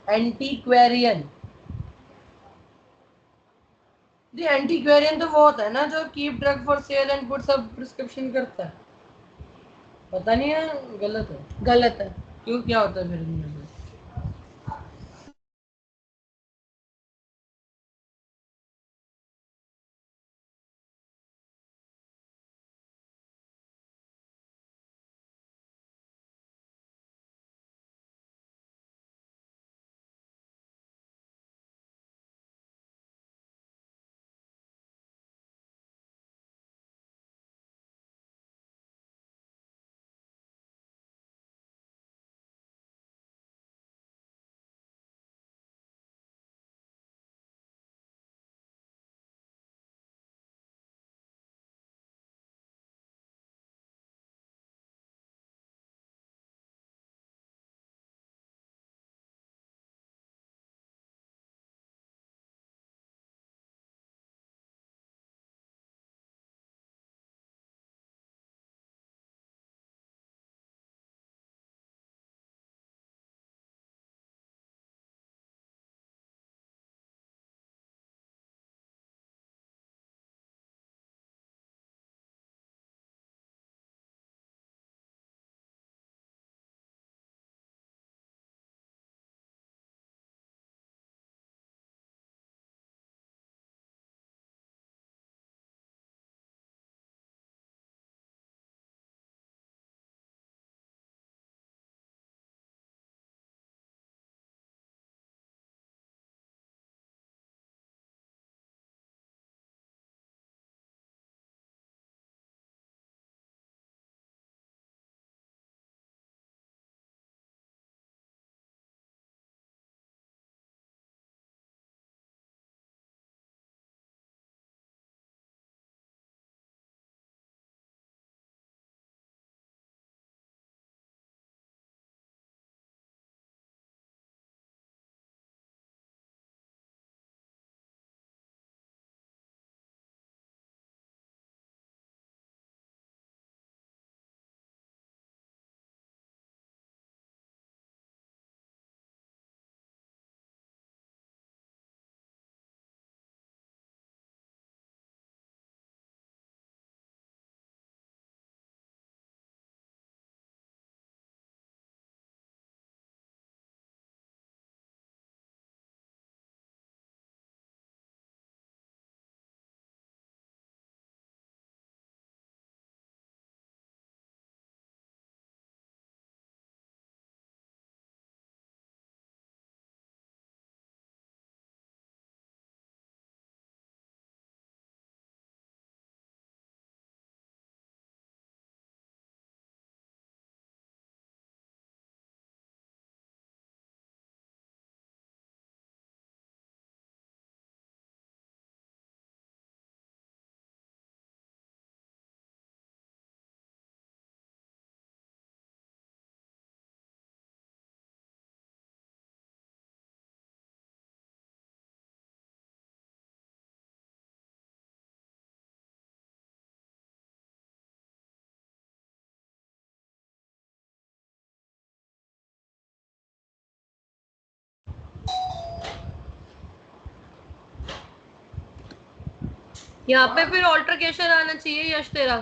एंटीक्वेरियन। जी एंटीक्वेरियन तो वो होता है ना जो keep drug for sale and put सब प्रिस्क्रिप्शन करता है। पता नहीं है, गलत है। गलत है। क्यों, क्या होता है फिर इनमें से? यहाँ पे फिर ऑल्टरकेशन आना चाहिए यश तेरा,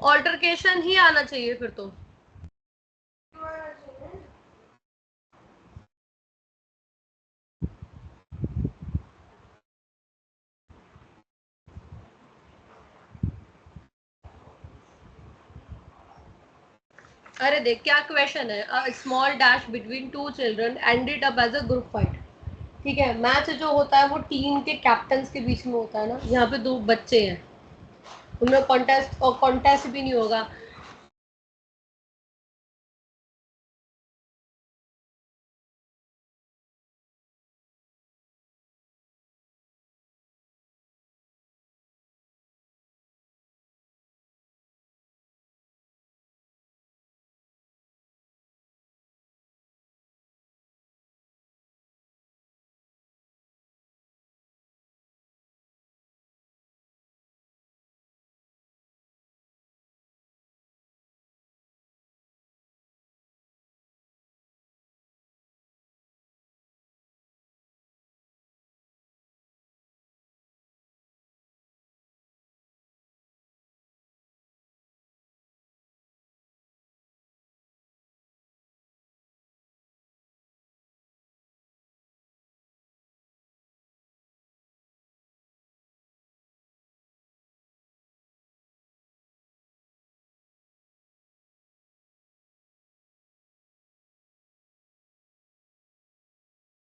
ऑल्टरकेशन ही आना चाहिए फिर तो। अरे देख क्या क्वेश्चन है, small dash between two children ended up as a group fight. ठीक है, मैच जो होता है वो टीम के कैप्टन्स के बीच में होता है ना, यहाँ पे दो बच्चे हैं, उनमें कॉन्टेस्ट और कॉन्टेस्ट भी नहीं होगा।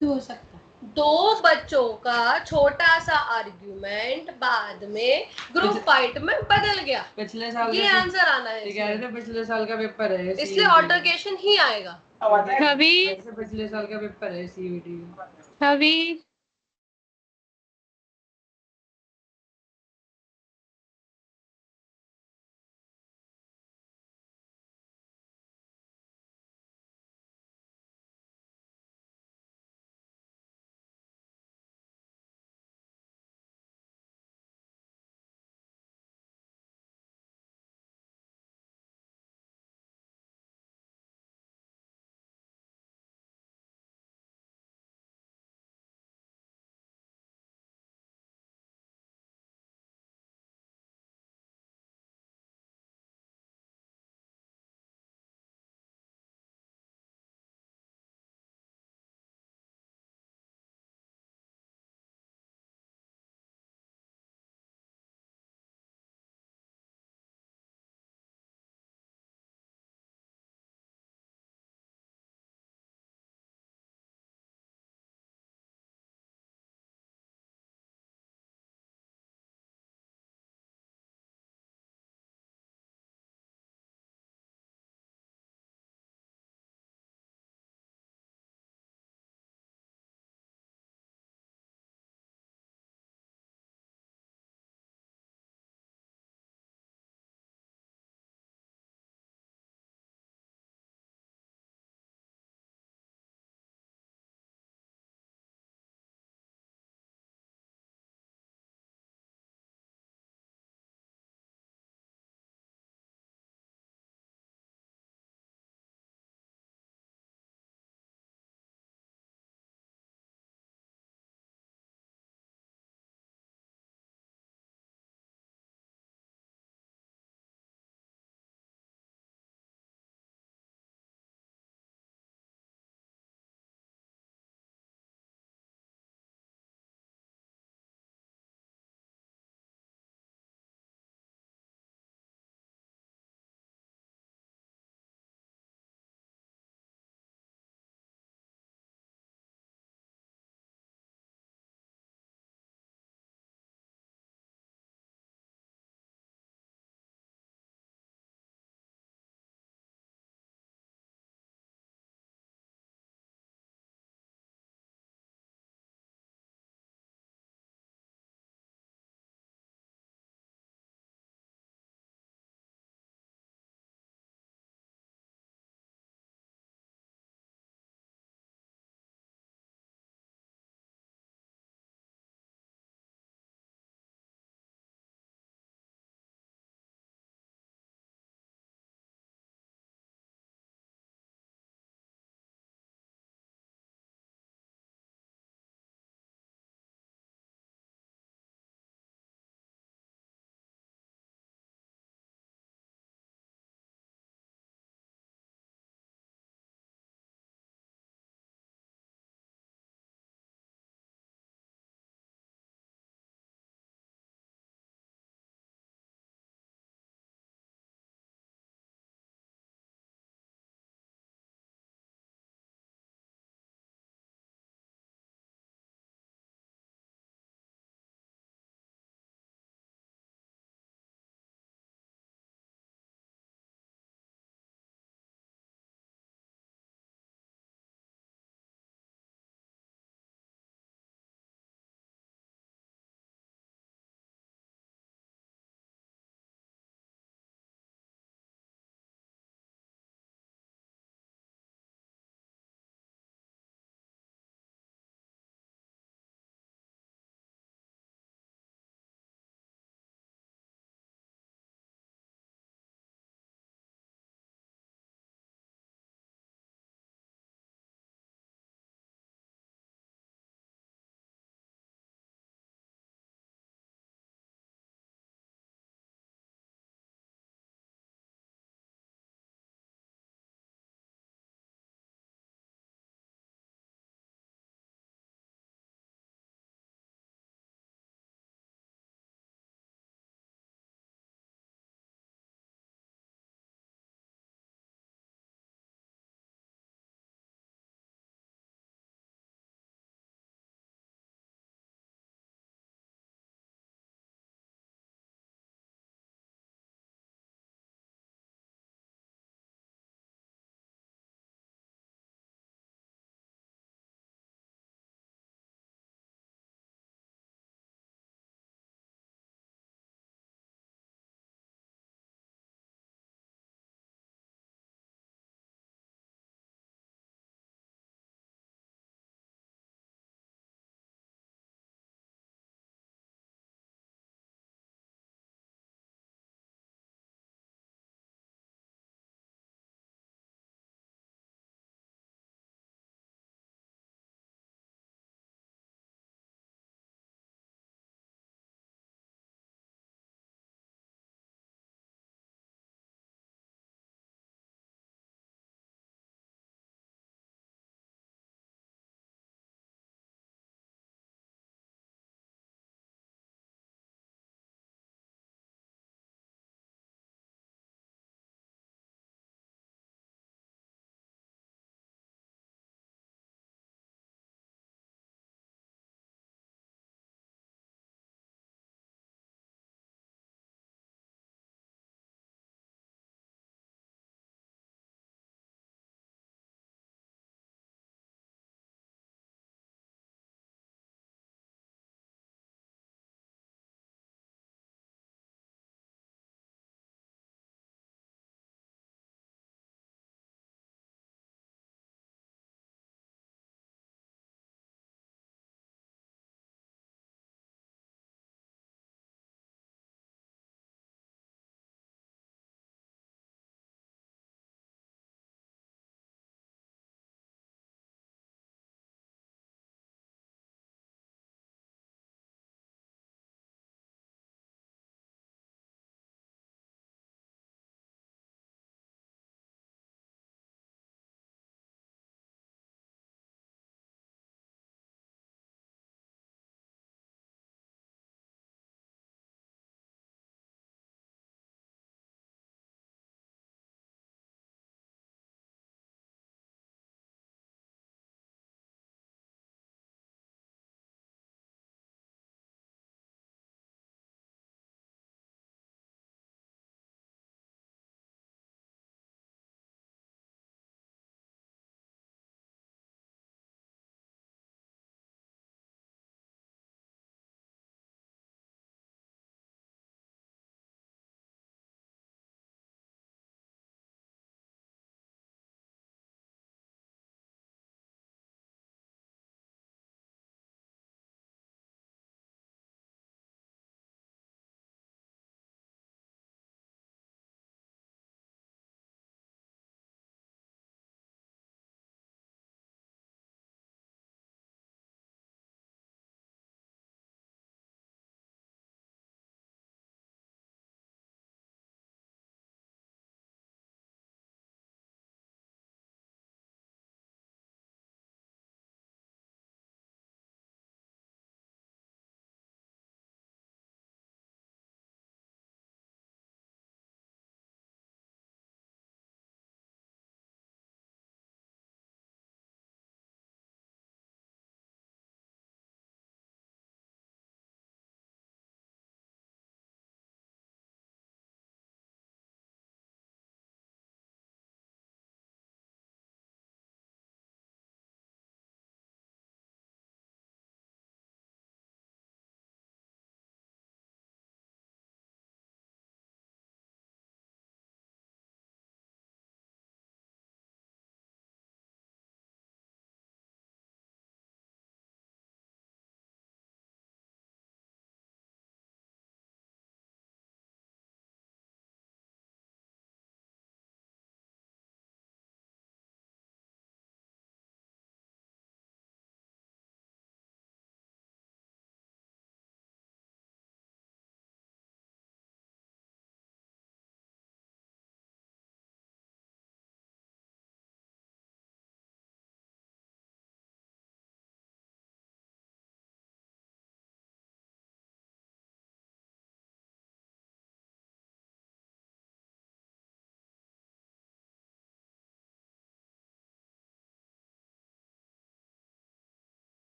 हो सकता है दो बच्चों का छोटा सा आर्ग्यूमेंट बाद में ग्रुप फाइट में बदल गया। पिछले साल ये आंसर आना है, कह रहे थे पिछले साल का पेपर है इसलिए ऑल्टरकेशन ही आएगा। कभी पिछले साल का पेपर है सीयूटी। कभी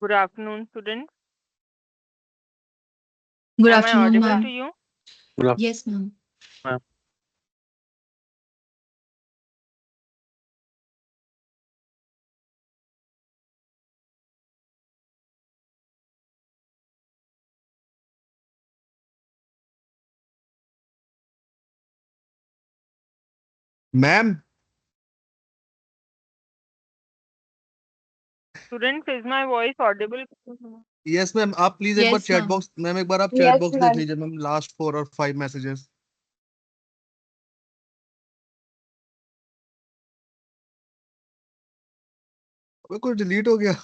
Good afternoon, students. Good Am I afternoon, audible ma'am. to you? Yes, ma'am. Ma'am Students, is my voice audible? Yes ma'am, आप प्लीज एक बार Yes, chat ma'am. Box ma'am एक बार आप चैट Yes, बॉक्स देख ma'am. लीजिए ma'am, last 4 और 5 messages. अबे कुछ delete हो गया।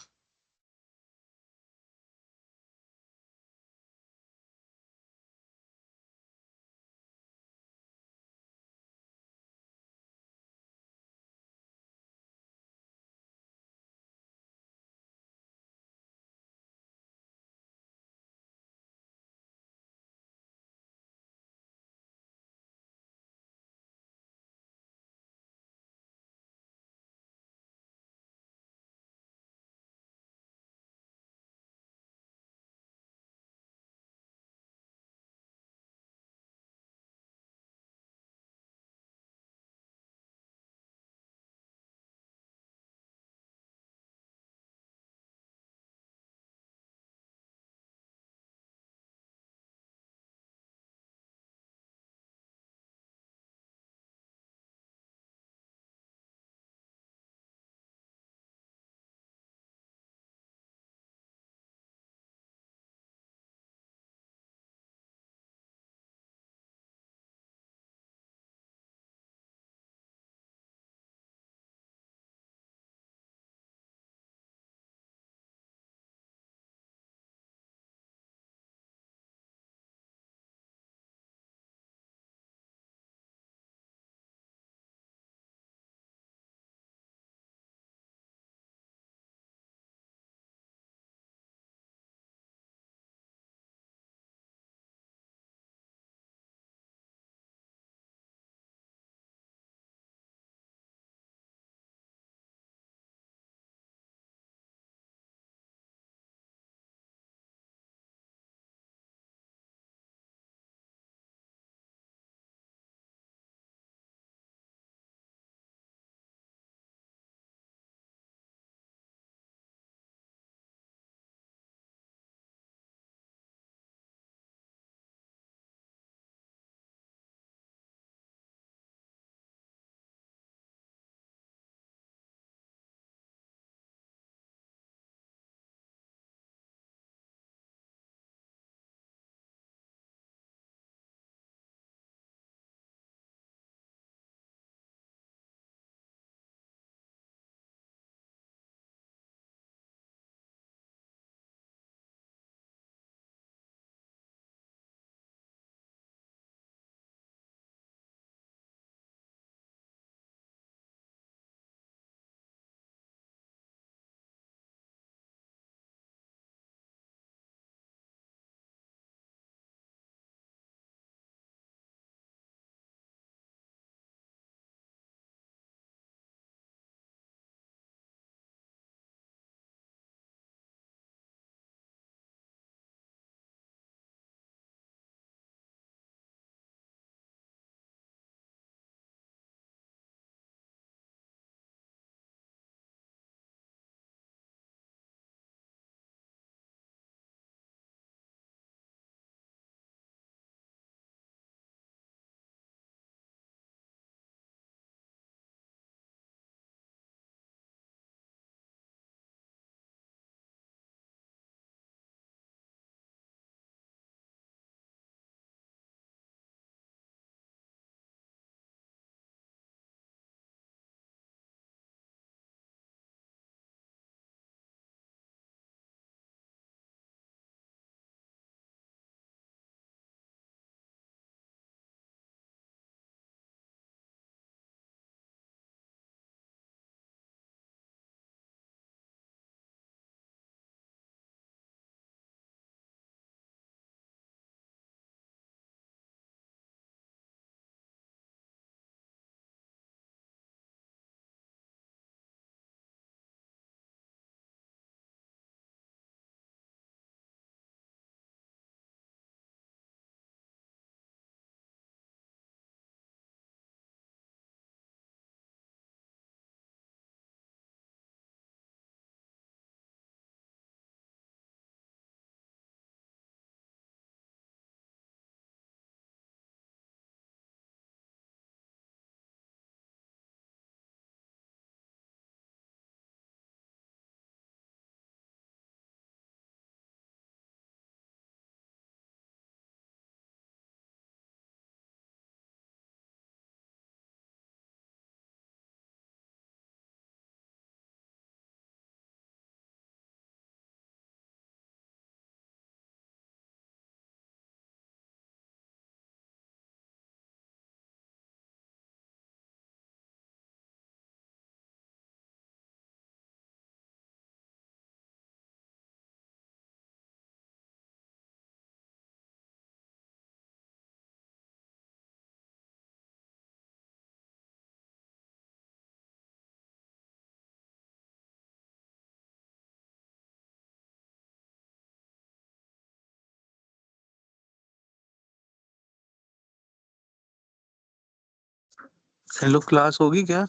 हेलो, क्लास होगी क्या?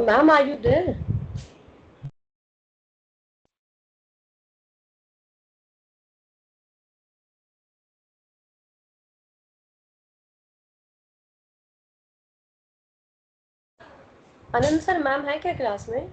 Ma'am, are you there? Anand sir, ma'am है क्या क्लास में?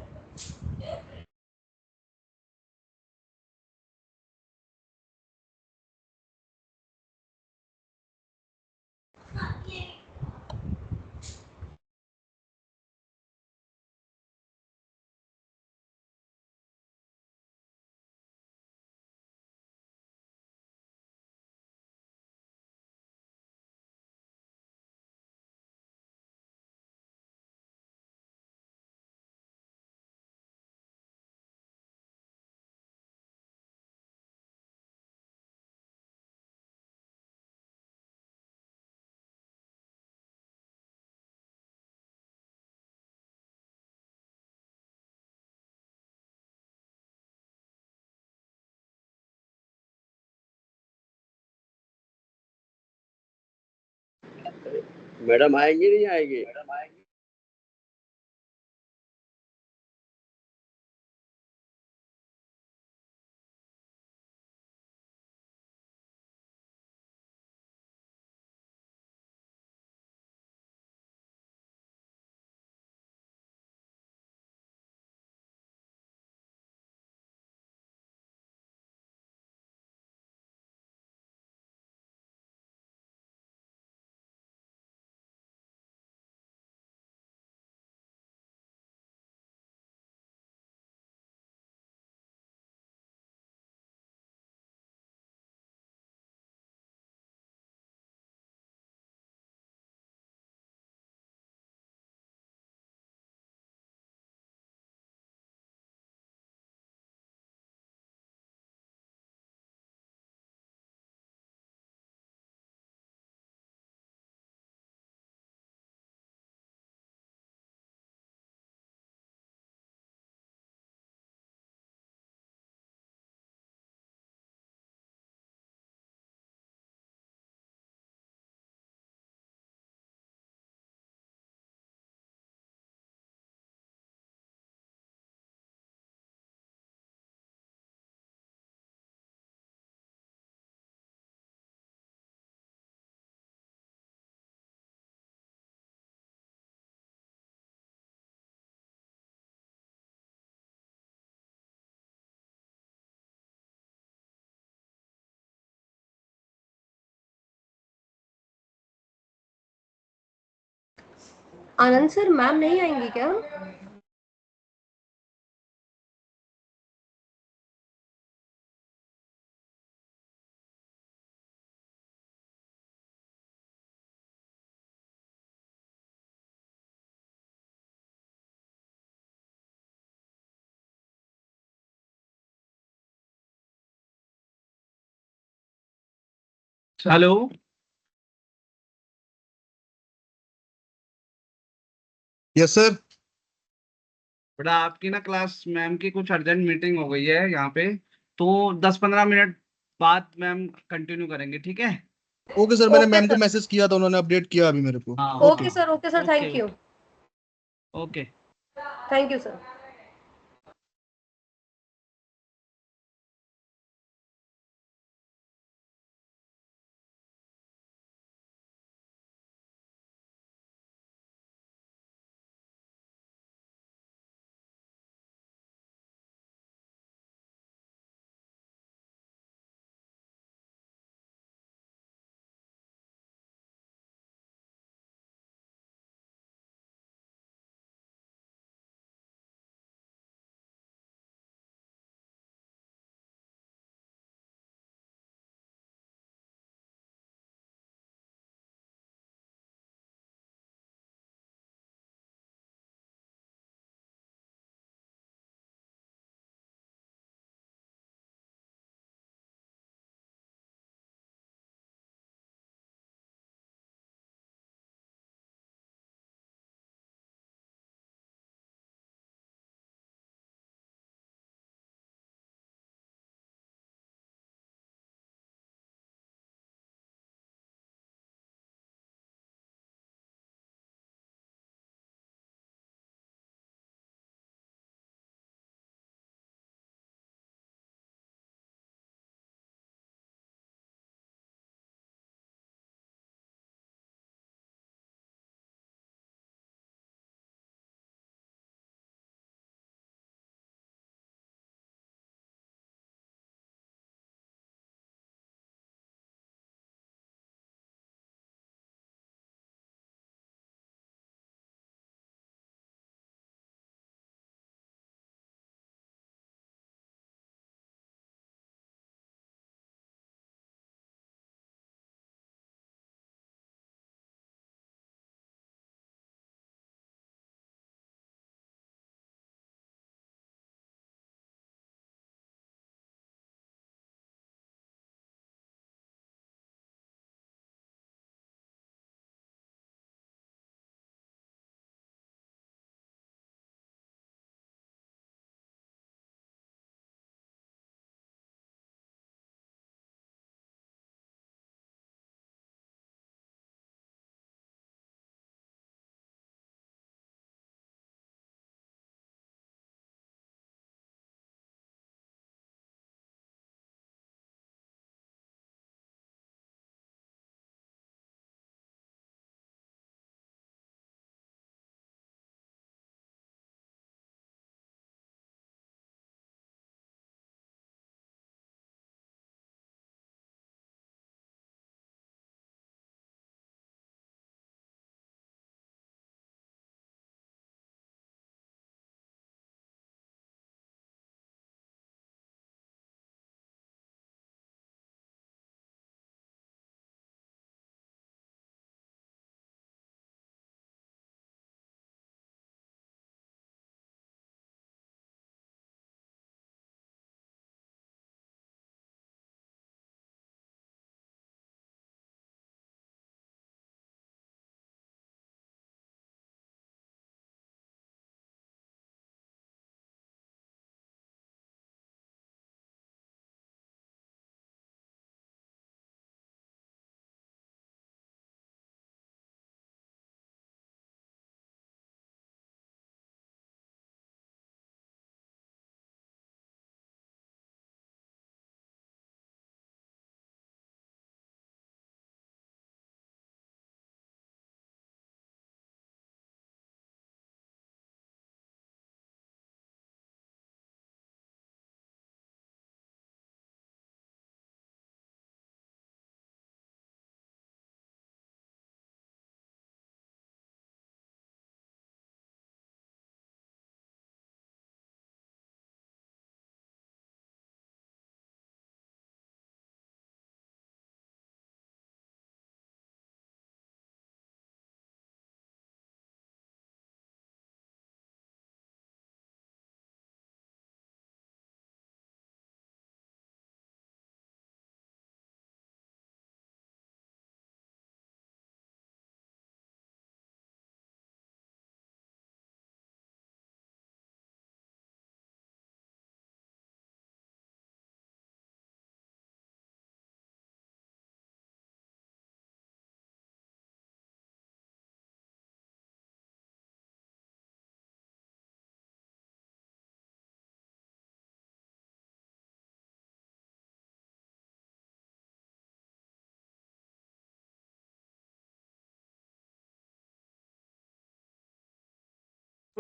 मैडम आएंगे नहीं आएंगे? आनंद सर, मैम नहीं आएंगी क्या? हेलो। Yes sir. बेटा आपकी ना क्लास मैम की कुछ अर्जेंट मीटिंग हो गई है यहाँ पे, तो 10-15 मिनट बाद मैम कंटिन्यू करेंगे, ठीक है? ओके सर, मैंने ओके मैम को सर, मैसेज किया था, उन्होंने अपडेट किया अभी मेरे को। हाँ okay. Okay sir, okay thank you, okay. Thank you sir.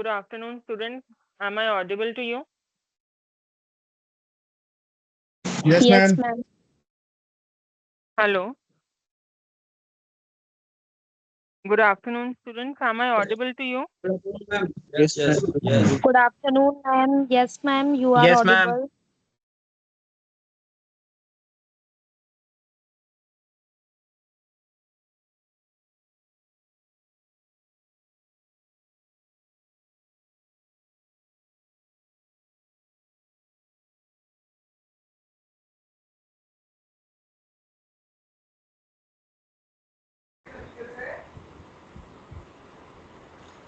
Good afternoon, students. Am I audible to you? Yes, Yes, ma'am. ma'am. Hello. Good afternoon, students. Am I audible to you? Yes, ma'am. Good afternoon, ma'am. Yes, ma'am. You are Yes, ma'am. audible.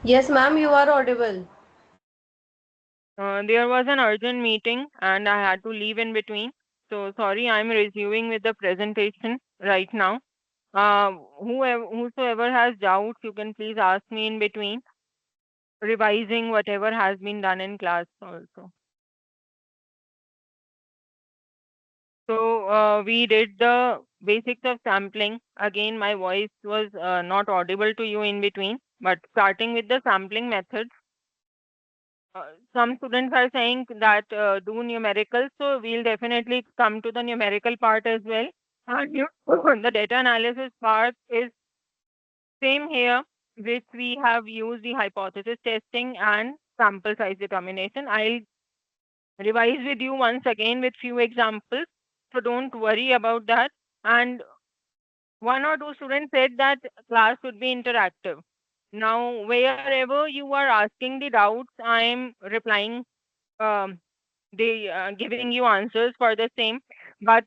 Yes, ma'am, you are audible. There was an urgent meeting and I had to leave in between. So sorry, I'm resuming with the presentation right now. Whosoever has doubts, you can please ask me in between, revising whatever has been done in class also. So we did the basics of sampling. Again, my voice was not audible to you in between, but starting with the sampling methods. Some students are saying that do numericals, so we'll definitely come to the numerical part as well. And the data analysis part is same here, which we have used the hypothesis testing and sample size determination. I'll revise with you once again with few examples, so don't worry about that. And one or two students said that class should be interactive. Now, wherever you are asking the doubts, I am replying, giving you answers for the same. But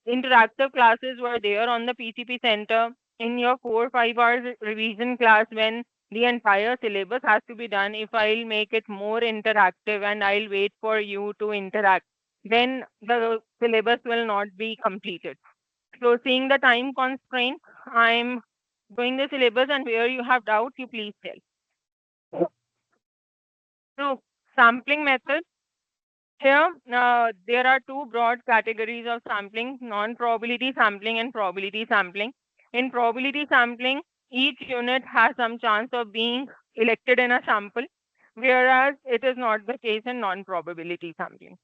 interactive classes were there on the PCP Center in your 4 or 5 hours revision class when the entire syllabus has to be done. If I'll make it more interactive and I'll wait for you to interact, then the syllabus will not be completed. So seeing the time constraint, I'm doing the syllabus, and where you have doubts, you please tell. So sampling method. Here, there are two broad categories of sampling: non-probability sampling and probability sampling. In probability sampling, each unit has some chance of being elected in a sample, whereas it is not the case in non-probability sampling.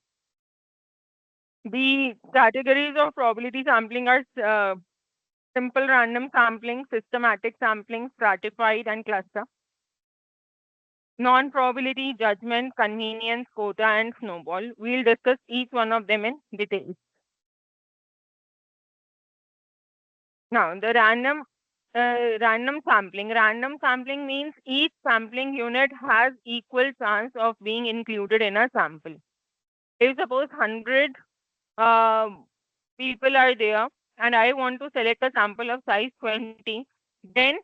The categories of probability sampling are simple random sampling, systematic sampling, stratified, and cluster. Non-probability, judgment, convenience, quota, and snowball. We'll discuss each one of them in detail. Now, the random sampling. Random sampling means each sampling unit has equal chance of being included in a sample. If suppose 100 people are there and I want to select a sample of size 20, then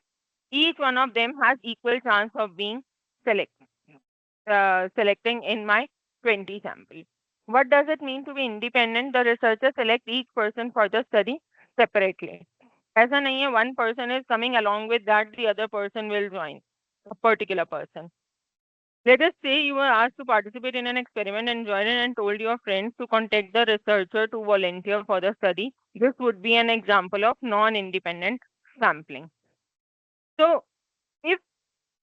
each one of them has equal chance of being selecting in my 20 sample. What does it mean to be independent? The researcher selects each person for the study separately. ऐसा नहीं है one person is coming along with that, the other person will join, a particular person. Let us say you were asked to participate in an experiment and joined in and told your friends to contact the researcher to volunteer for the study. This would be an example of non-independent sampling. So if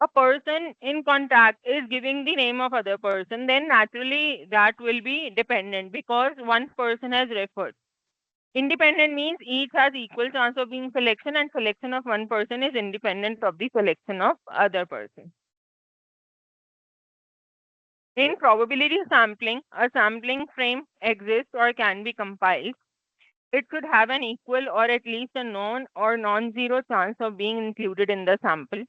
a person in contact is giving the name of other person, then naturally that will be dependent because one person has referred. Independent means each has equal chance of being selection, and selection of one person is independent of the selection of other person. In probability sampling, a sampling frame exists or can be compiled. It should have an equal or at least a known or non-zero chance of being included in the sample.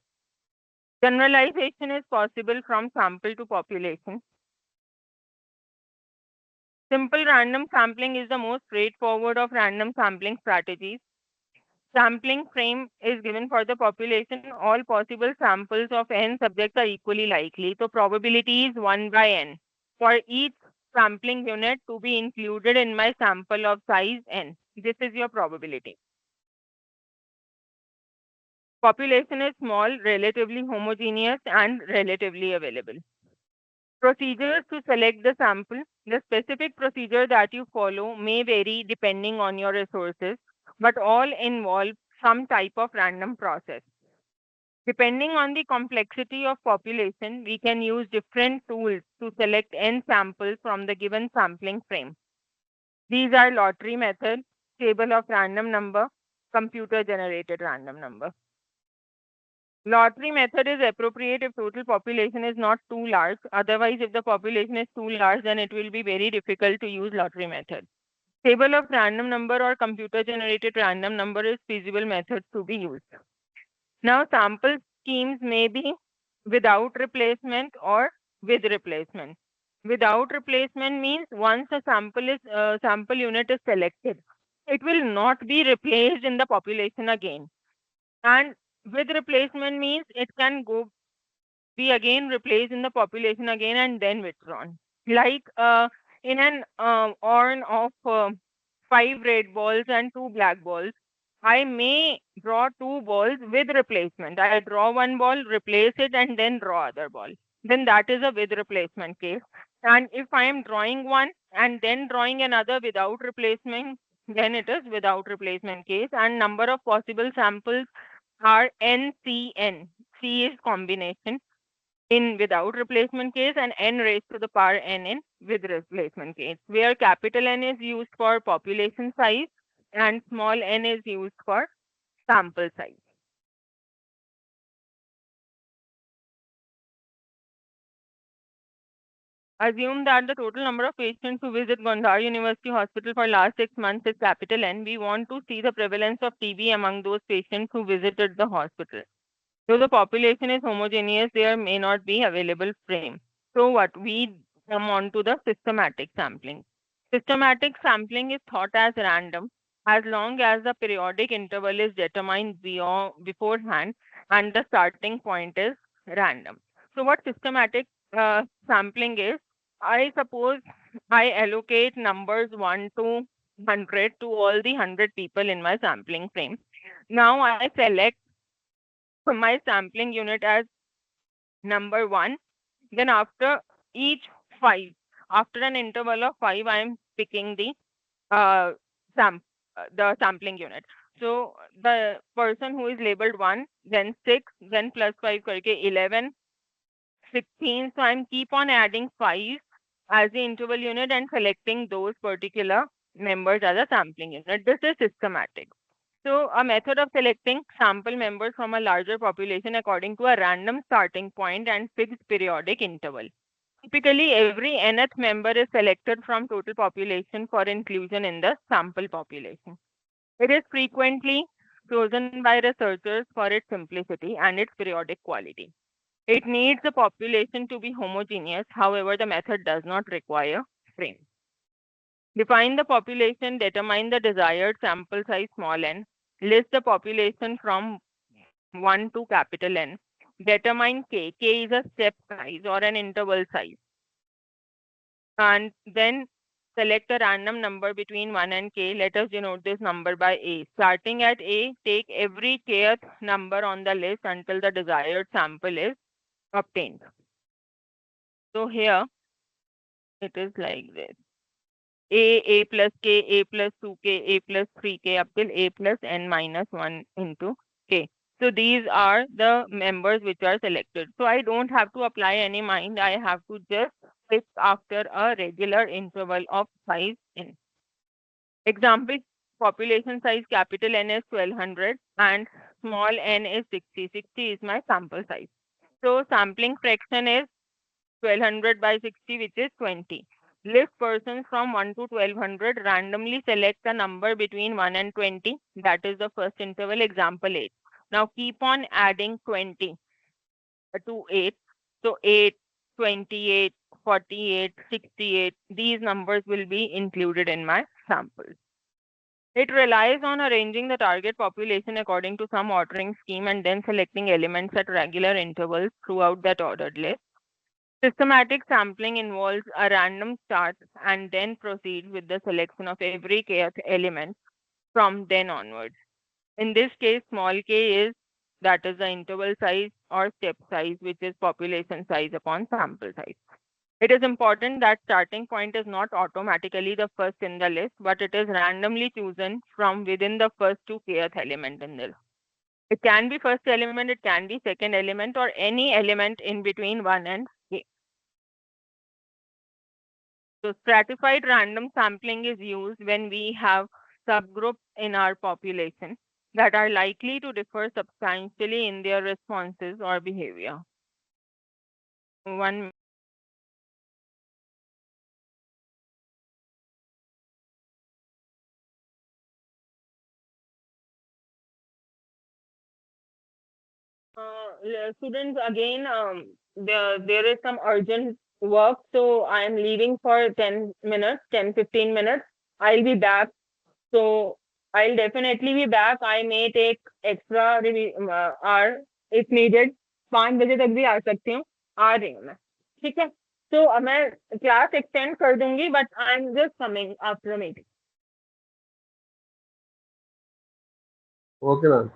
Generalization is possible from sample to population. Simple random sampling is the most straightforward of random sampling strategies. Sampling frame is given for the population. All possible samples of n subjects are equally likely. So probability is 1 by n for each sampling unit to be included in my sample of size n. This is your probability. Population is small, relatively homogeneous, and relatively available. Procedures to select the sample. The specific procedure that you follow may vary depending on your resources, but all involve some type of random process. Depending on the complexity of population, we can use different tools to select n samples from the given sampling frame. These are lottery method, table of random number, computer generated random number. Lottery method is appropriate if total population is not too large. Otherwise, if the population is too large, then it will be very difficult to use lottery method. Table of random number or computer generated random number is feasible method to be used. Now, sample schemes may be without replacement or with replacement. Without replacement means once a sample unit is selected, it will not be replaced in the population again. And with replacement means it can go be again replaced in the population again and then withdrawn. Like in an urn of 5 red balls and 2 black balls, I may draw 2 balls with replacement. I draw 1 ball, replace it, and then draw other ball. Then that is a with replacement case. And if I am drawing one and then drawing another without replacement, then it is without replacement case. And number of possible samples are NCN. C is combination in without replacement case and n raised to the power n in with replacement case, where capital N is used for population size and small n is used for sample size. Assume that the total number of patients who visit Gondar University Hospital for last 6 months is capital N. We want to see the prevalence of TB among those patients who visited the hospital. Though the population is homogeneous, there may not be available frame. So what we come on to the systematic sampling. Systematic sampling is thought as random as long as the periodic interval is determined beforehand and the starting point is random. So what systematic sampling is, I suppose I allocate numbers 1 to 100 to all the 100 people in my sampling frame. Now I select my sampling unit as number 1. Then after each 5, after an interval of 5, I am picking the sampling unit. So the person who is labeled 1, then 6, then plus 5 karke 11, 16. So I'm keep on adding 5 as the interval unit and selecting those particular members as a sampling unit. This is systematic. So a method of selecting sample members from a larger population according to a random starting point and fixed periodic interval. Typically, every nth member is selected from total population for inclusion in the sample population. It is frequently chosen by researchers for its simplicity and its periodic quality. It needs the population to be homogeneous. However, the method does not require frame. Define the population, determine the desired sample size small n, list the population from 1 to capital N, determine K. K is a step size or an interval size. And then select a random number between 1 and K. Let us denote this number by A. Starting at A, take every kth number on the list until the desired sample is obtained. So here it is like this. A plus K, A plus 2K, A plus 3K up till A plus N minus 1 into K. So these are the members which are selected. So I don't have to apply any mind. I have to just pick after a regular interval of size n. Example, population size capital N is 1200 and small n is 60. 60 is my sample size. So sampling fraction is 1200 by 60, which is 20. List persons from 1 to 1200, randomly select a number between 1 and 20. That is the first interval, example 8. Now keep on adding 20 to 8. So 8, 28, 48, 68, these numbers will be included in my samples. It relies on arranging the target population according to some ordering scheme and then selecting elements at regular intervals throughout that ordered list. Systematic sampling involves a random start and then proceed with the selection of every kth element from then onwards. In this case, small k is, that is the interval size or step size, which is population size upon sample size. It is important that starting point is not automatically the first in the list, but it is randomly chosen from within the first 2 kth element in the It can be first element, it can be second element, or any element in between 1 and k. So stratified random sampling is used when we have subgroups in our population that are likely to differ substantially in their responses or behavior. One students, again, there is some urgent work, so I am leaving for 10 minutes, 10-15 minutes. I'll be back. So I'll definitely be back. I may take extra hour if needed. 5 बजे तक भी आ सकती हूँ. आ रही हूँ मैं. ठीक है. तो मैं क्लास एक्सटेंड कर दूंगी, but I'm just coming after a meeting. Okay, ma'am.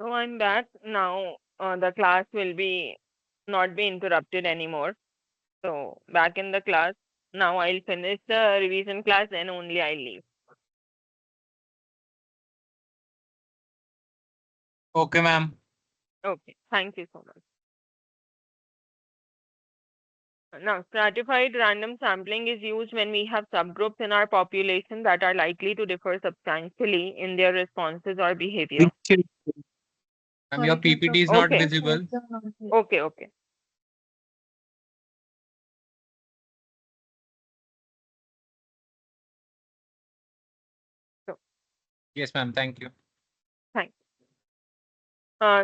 So I'm back now. The class will be not be interrupted anymore. So back in the class. Now I'll finish the revision class, then only I'll leave. Okay, ma'am. Okay, thank you so much. Now, stratified random sampling is used when we have subgroups in our population that are likely to differ substantially in their responses or behavior. Ma'am, your PPT is not Okay. visible. Okay, okay. So, Yes, ma'am. Thank you. thanks.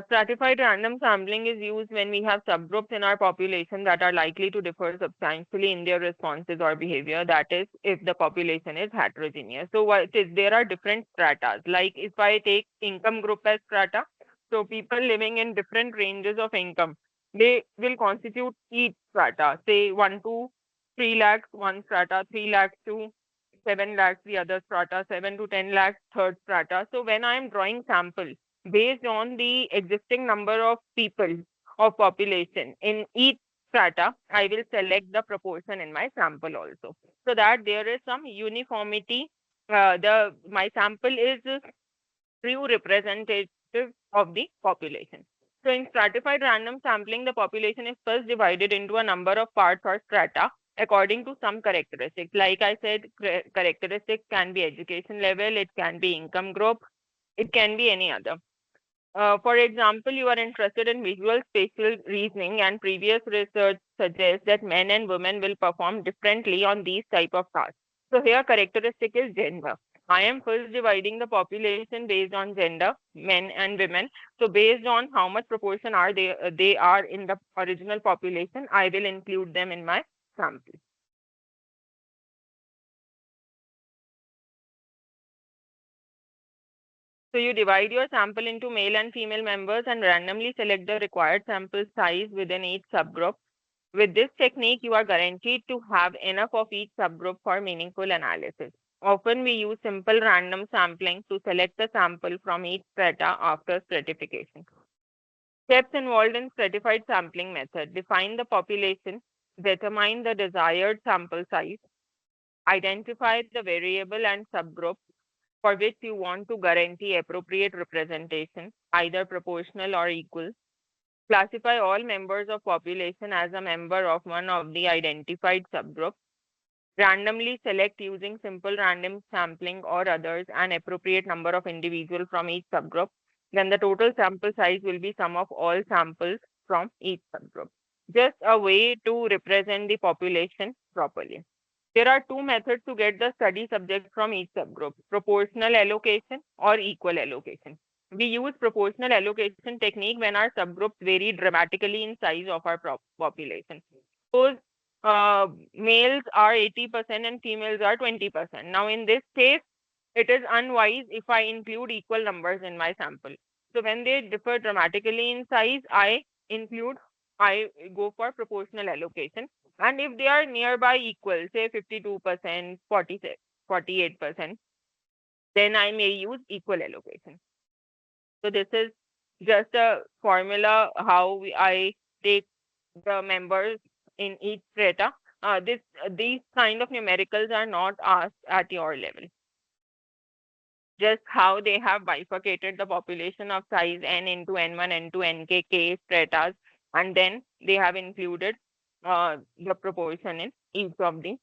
Stratified random sampling is used when we have subgroups in our population that are likely to differ substantially in their responses or behavior. That is, if the population is heterogeneous. So what is, there are different stratas. Like if I take income group as strata, so people living in different ranges of income, they will constitute each strata. Say 1 to 3 lakhs, one strata, 3 lakhs to 7 lakhs, the other strata, 7 to 10 lakhs, third strata. So when I am drawing samples, based on the existing number of people of population in each strata, I will select the proportion in my sample also, so that there is some uniformity. My sample is true representative of the population. So in stratified random sampling, the population is first divided into a number of parts or strata according to some characteristics. Like I said, characteristics can be education level, it can be income group, it can be any other. For example, you are interested in visual spatial reasoning, and previous research suggests that men and women will perform differently on these type of tasks. So here characteristic is gender. I am first dividing the population based on gender, men and women. So based on how much proportion are they are in the original population, I will include them in my sample. So you divide your sample into male and female members and randomly select the required sample size within each subgroup. With this technique, you are guaranteed to have enough of each subgroup for meaningful analysis. Often we use simple random sampling to select the sample from each strata after stratification. Steps involved in stratified sampling method: define the population, determine the desired sample size, identify the variable and subgroup for which you want to guarantee appropriate representation, either proportional or equal. Classify all members of population as a member of one of the identified subgroups. Randomly select using simple random sampling or others an appropriate number of individuals from each subgroup. Then the total sample size will be sum of all samples from each subgroup. Just a way to represent the population properly. There are two methods to get the study subject from each subgroup: proportional allocation or equal allocation. We use proportional allocation technique when our subgroups vary dramatically in size of our population. Suppose males are 80% and females are 20%. Now in this case, it is unwise if I include equal numbers in my sample. So when they differ dramatically in size, I go for proportional allocation. And if they are nearby equal, say 52%, 48%, then I may use equal allocation. So this is just a formula how I take the members in each strata. These kind of numericals are not asked at your level. Just how they have bifurcated the population of size n into n1, n2, nk, k stratas, and then they have included the proportion in each of the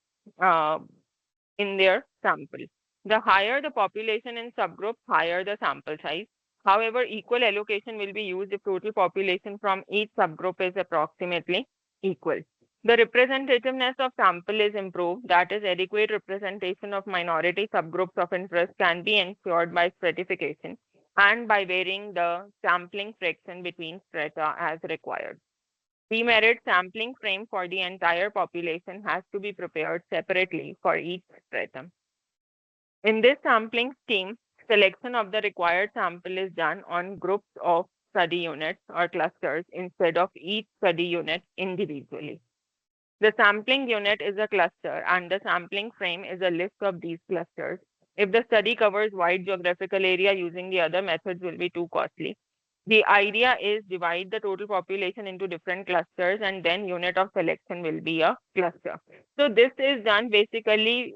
in their sample. The higher the population in subgroup, higher the sample size. However, equal allocation will be used if total population from each subgroup is approximately equal. The representativeness of sample is improved, that is, adequate representation of minority subgroups of interest can be ensured by stratification and by varying the sampling fraction between strata as required. Demerit sampling frame for the entire population has to be prepared separately for each stratum. In this sampling scheme, selection of the required sample is done on groups of study units or clusters instead of each study unit individually. The sampling unit is a cluster and the sampling frame is a list of these clusters. If the study covers wide geographical area, using the other methods will be too costly. The idea is divide the total population into different clusters and then unit of selection will be a cluster. So this is done basically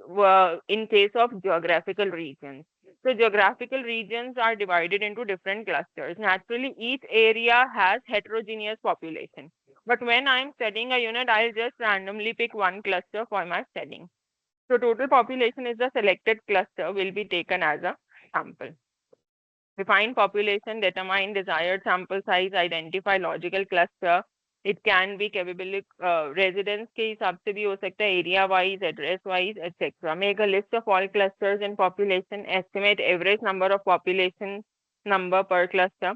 in case of geographical regions. So geographical regions are divided into different clusters. Naturally, each area has heterogeneous population. But when I'm studying a unit, I'll just randomly pick one cluster for my studying. So total population is the selected cluster will be taken as a sample. Define population, determine desired sample size, identify logical cluster. It can be capable residence के हिसाब से भी हो सकता है, area wise, address wise, etc. Make a list of all clusters in population. Estimate average number of population number per cluster.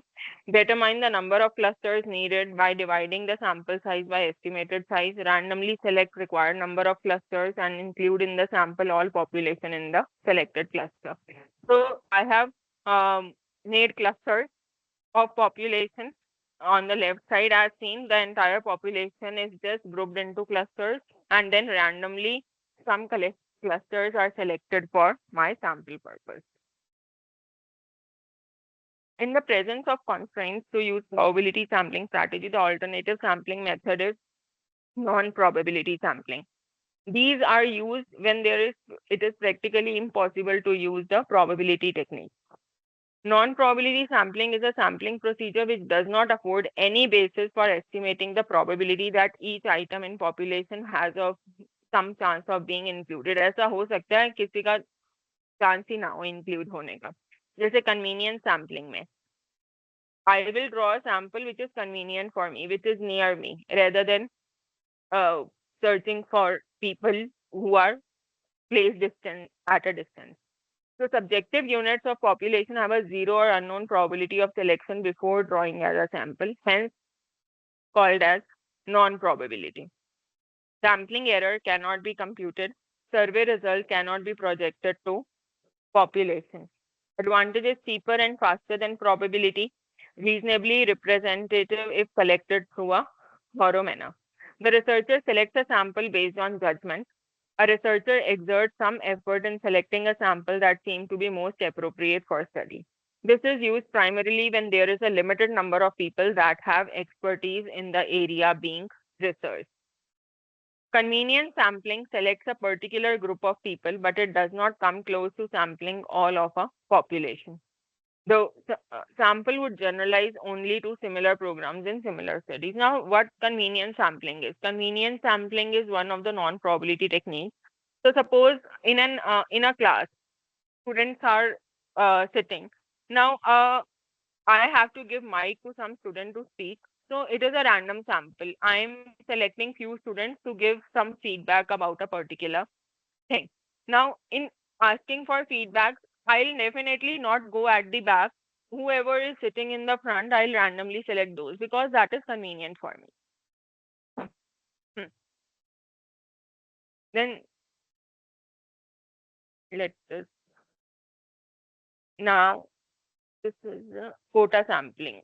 Determine the number of clusters needed by dividing the sample size by estimated size. Randomly select required number of clusters and include in the sample all population in the selected cluster. So I have made clusters of population. On the left side, as seen, the entire population is just grouped into clusters, and then randomly some clusters are selected for my sample purpose. In the presence of constraints to use probability sampling strategy, the alternative sampling method is non-probability sampling. These are used when it is practically impossible to use the probability technique. Non-probability sampling is a sampling procedure which does not afford any basis for estimating the probability that each item in population has of some chance of being included. ऐसा हो सकता है किसी का chance ही ना हो include होने का. जैसे convenience sampling में I will draw a sample which is convenient for me, which is near me, rather than searching for people who are placed at a distance. So subjective units of population have a zero or unknown probability of selection before drawing as a sample, hence called as non-probability. Sampling error cannot be computed. Survey result cannot be projected to population. Advantage is cheaper and faster than probability, reasonably representative if collected through a thorough manner. The researcher selects a sample based on judgment. A researcher exerts some effort in selecting a sample that seems to be most appropriate for study. This is used primarily when there is a limited number of people that have expertise in the area being researched. Convenience sampling selects a particular group of people, but it does not come close to sampling all of a population. The sample would generalize only to similar programs in similar studies. Now, what convenience sampling is? Convenience sampling is one of the non-probability techniques. So, suppose in a class, students are sitting. Now, I have to give mic to some student to speak. So, it is a random sample. I am selecting few students to give some feedback about a particular thing. Now, in asking for feedback, I'll definitely not go at the back. Whoever is sitting in the front, I'll randomly select those because that is convenient for me. Then let us now this is quota sampling.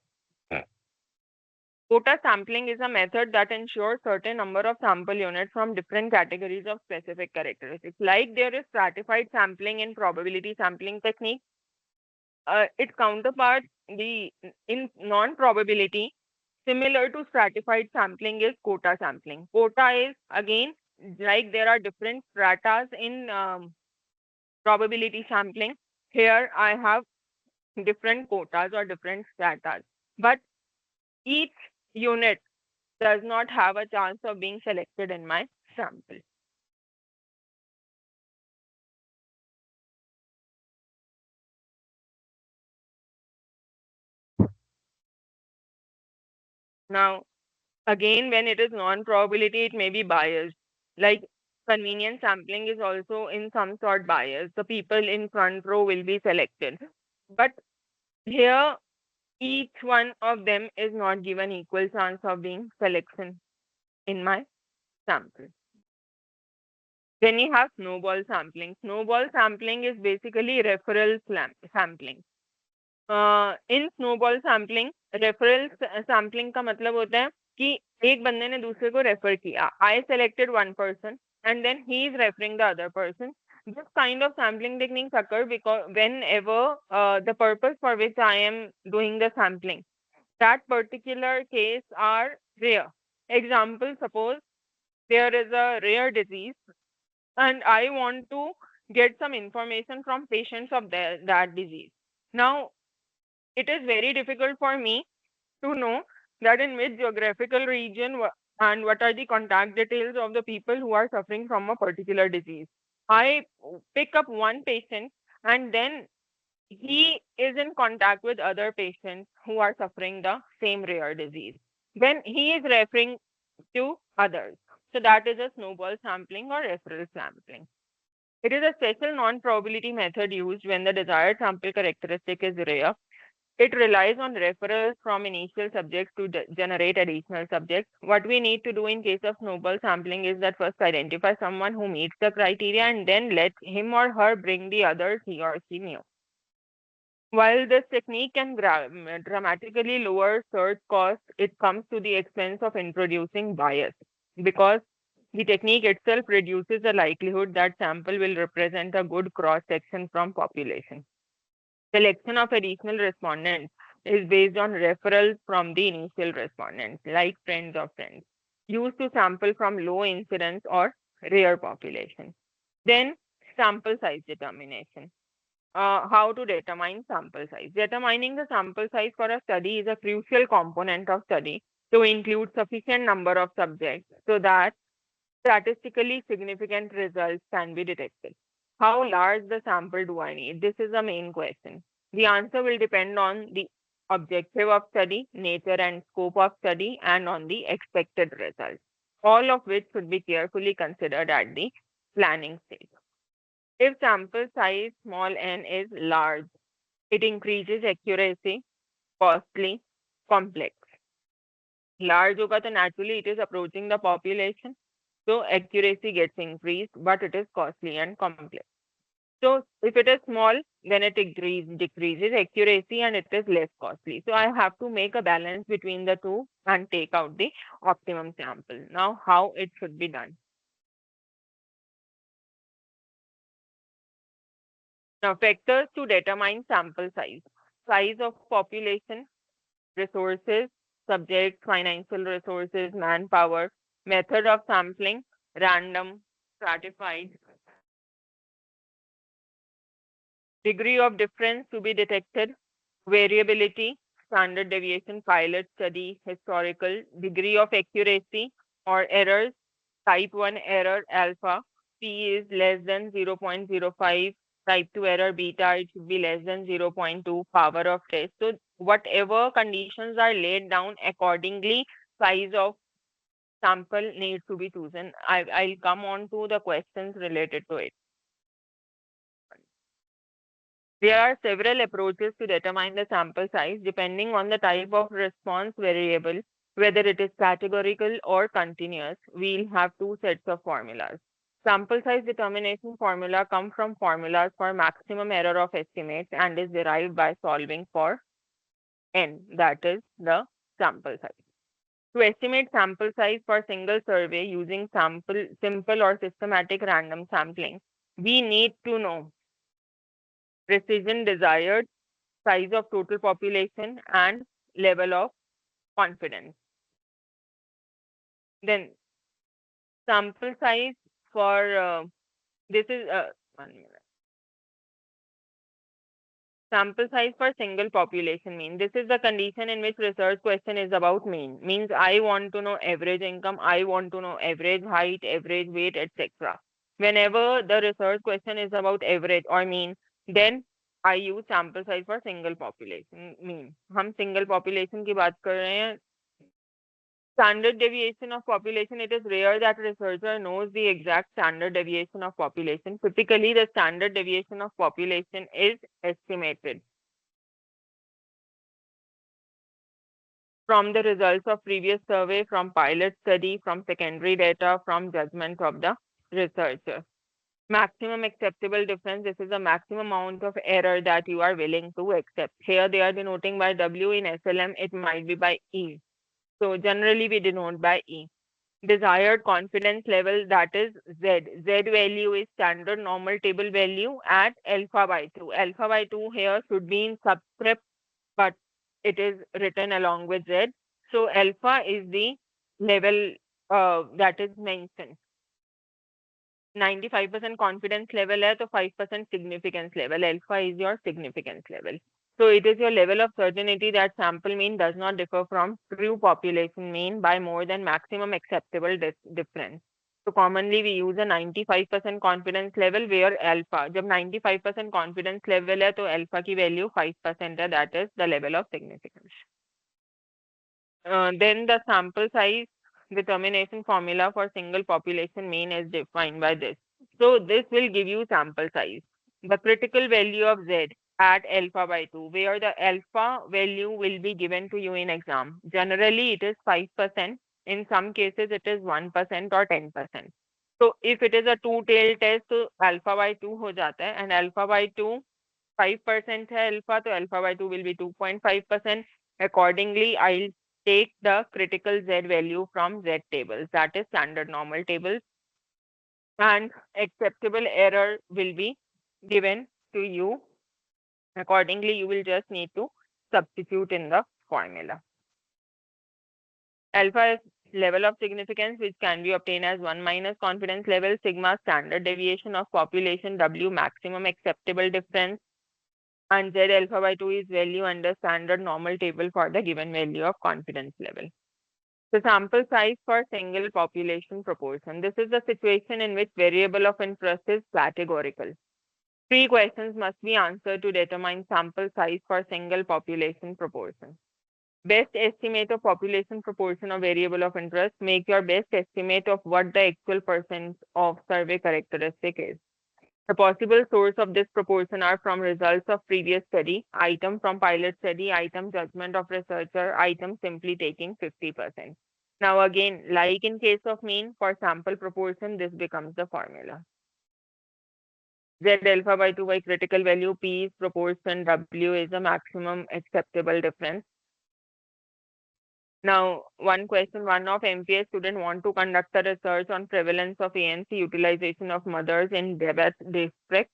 Quota sampling is a method that ensures certain number of sample units from different categories of specific characteristics. Like there is stratified sampling in probability sampling technique, its counterpart in non-probability, similar to stratified sampling, is quota sampling. Quota is again like there are different stratas in probability sampling. Here I have different quotas or different stratas, but each unit does not have a chance of being selected in my sample. Now, again, when it is non-probability, it may be biased. Like convenience sampling is also in some sort biased. The people in front row will be selected. But here, each one of them is not given equal chance of being selection in my sample. Then you have snowball sampling. Snowball sampling is basically referral sampling. In snowball sampling, referral sampling का मतलब होता है कि एक बंदे ने दूसरे को refer किया. I selected one person and then he is referring the other person. This kind of sampling techniques occur because whenever the purpose for which I am doing the sampling that particular case are rare. Example, suppose there is a rare disease and I want to get some information from patients of that disease. Now, it is very difficult for me to know that in which geographical region and what are the contact details of the people who are suffering from a particular disease. I pick up one patient and then he is in contact with other patients who are suffering the same rare disease. Then he is referring to others. So that is a snowball sampling or referral sampling. It is a special non-probability method used when the desired sample characteristic is rare. It relies on referrals from initial subjects to generate additional subjects. What we need to do in case of snowball sampling is that first identify someone who meets the criteria and then let him or her bring the others he or she knew. While this technique can dramatically lower search costs, it comes to the expense of introducing bias because the technique itself reduces the likelihood that sample will represent a good cross-section from population. Selection of additional respondents is based on referrals from the initial respondents, like friends of friends, used to sample from low incidence or rare population. Then sample size determination. How to determine sample size. Determining the sample size for a study is a crucial component of study to include sufficient number of subjects so that statistically significant results can be detected. How large the sample do I need? This is the main question. The answer will depend on the objective of study, nature and scope of study, and on the expected results, all of which should be carefully considered at the planning stage. If sample size small n is large, it increases accuracy, costly, complex. Large होगा तो naturally it is approaching the population, so accuracy gets increased, but it is costly and complex. So if it is small, then it decreases accuracy and it is less costly. So I have to make a balance between the two and take out the optimum sample. Now, how it should be done? Now, factors to determine sample size. Size of population, resources, subjects, financial resources, manpower, method of sampling, random, stratified, degree of difference to be detected, variability, standard deviation, pilot study, historical, degree of accuracy or errors, type 1 error alpha, p is less than 0.05, type 2 error beta, it should be less than 0.2, power of test. So whatever conditions are laid down accordingly, size of sample needs to be chosen. I'll come on to the questions related to it. There are several approaches to determine the sample size depending on the type of response variable, whether it is categorical or continuous. We'll have two sets of formulas. Sample size determination formula comes from formulas for maximum error of estimates and is derived by solving for n, that is the sample size. To estimate sample size for single survey using simple or systematic random sampling, we need to know precision desired, size of total population, and level of confidence. Then sample size for this is 1 minute. Sample size for single population mean. This is the condition in which research question is about mean. Means I want to know average income, I want to know average height, average weight, etc. Whenever the research question is about average or mean, then I use sample size for single population mean. हम single population की बात कर रहे हैं. Standard deviation of population, it is rare that a researcher knows the exact standard deviation of population. Typically, the standard deviation of population is estimated from the results of previous survey, from pilot study, from secondary data, from judgment of the researcher. Maximum acceptable difference, this is the maximum amount of error that you are willing to accept. Here they are denoting by W, in SLM it might be by E. So generally we denote by E. Desired confidence level, that is Z. Z value is standard normal table value at alpha by 2. Alpha by 2 here should be in subscript, but it is written along with Z. So alpha is the level that is mentioned. 95% confidence level है तो 5% significance level. Alpha is your significance level. So it is your level of certainty that sample mean does not differ from true population mean by more than maximum acceptable difference. So commonly we use a 95% confidence level where alpha, जब 95% confidence level है तो alpha की value 5% है, that is the level of significance. Then the sample size determination formula for single population mean is defined by this. So this will give you sample size. The critical value of Z at alpha by 2, where the alpha value will be given to you in exam. Generally, it is 5%. In some cases, it is 1% or 10%. So if it is a two-tailed test, so alpha by 2 हो जाता है, and alpha by 2, 5% है alpha, so alpha by 2 will be 2.5%. Accordingly, I'll take the critical Z value from Z tables, that is standard normal tables, and acceptable error will be given to you. Accordingly, you will just need to substitute in the formula. Alpha is level of significance which can be obtained as 1 minus confidence level sigma standard deviation of population W maximum acceptable difference, and Z alpha by 2 is value under standard normal table for the given value of confidence level. The sample size for single population proportion. This is the situation in which variable of interest is categorical. 3 questions must be answered to determine sample size for single population proportion. Best estimate of population proportion of variable of interest. Make your best estimate of what the actual percent of survey characteristic is. The possible source of this proportion are from results of previous study, item from pilot study, item judgment of researcher, item simply taking 50%. Now again, like in case of mean, for sample proportion, this becomes the formula. Z alpha by 2 by critical value, P is proportion, W is the maximum acceptable difference. Now, one question, one of MPS student want to conduct a research on prevalence of ANC utilization of mothers in Debath district.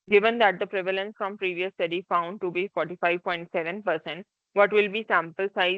Given that the prevalence from previous study found to be 45.7%, what will be sample size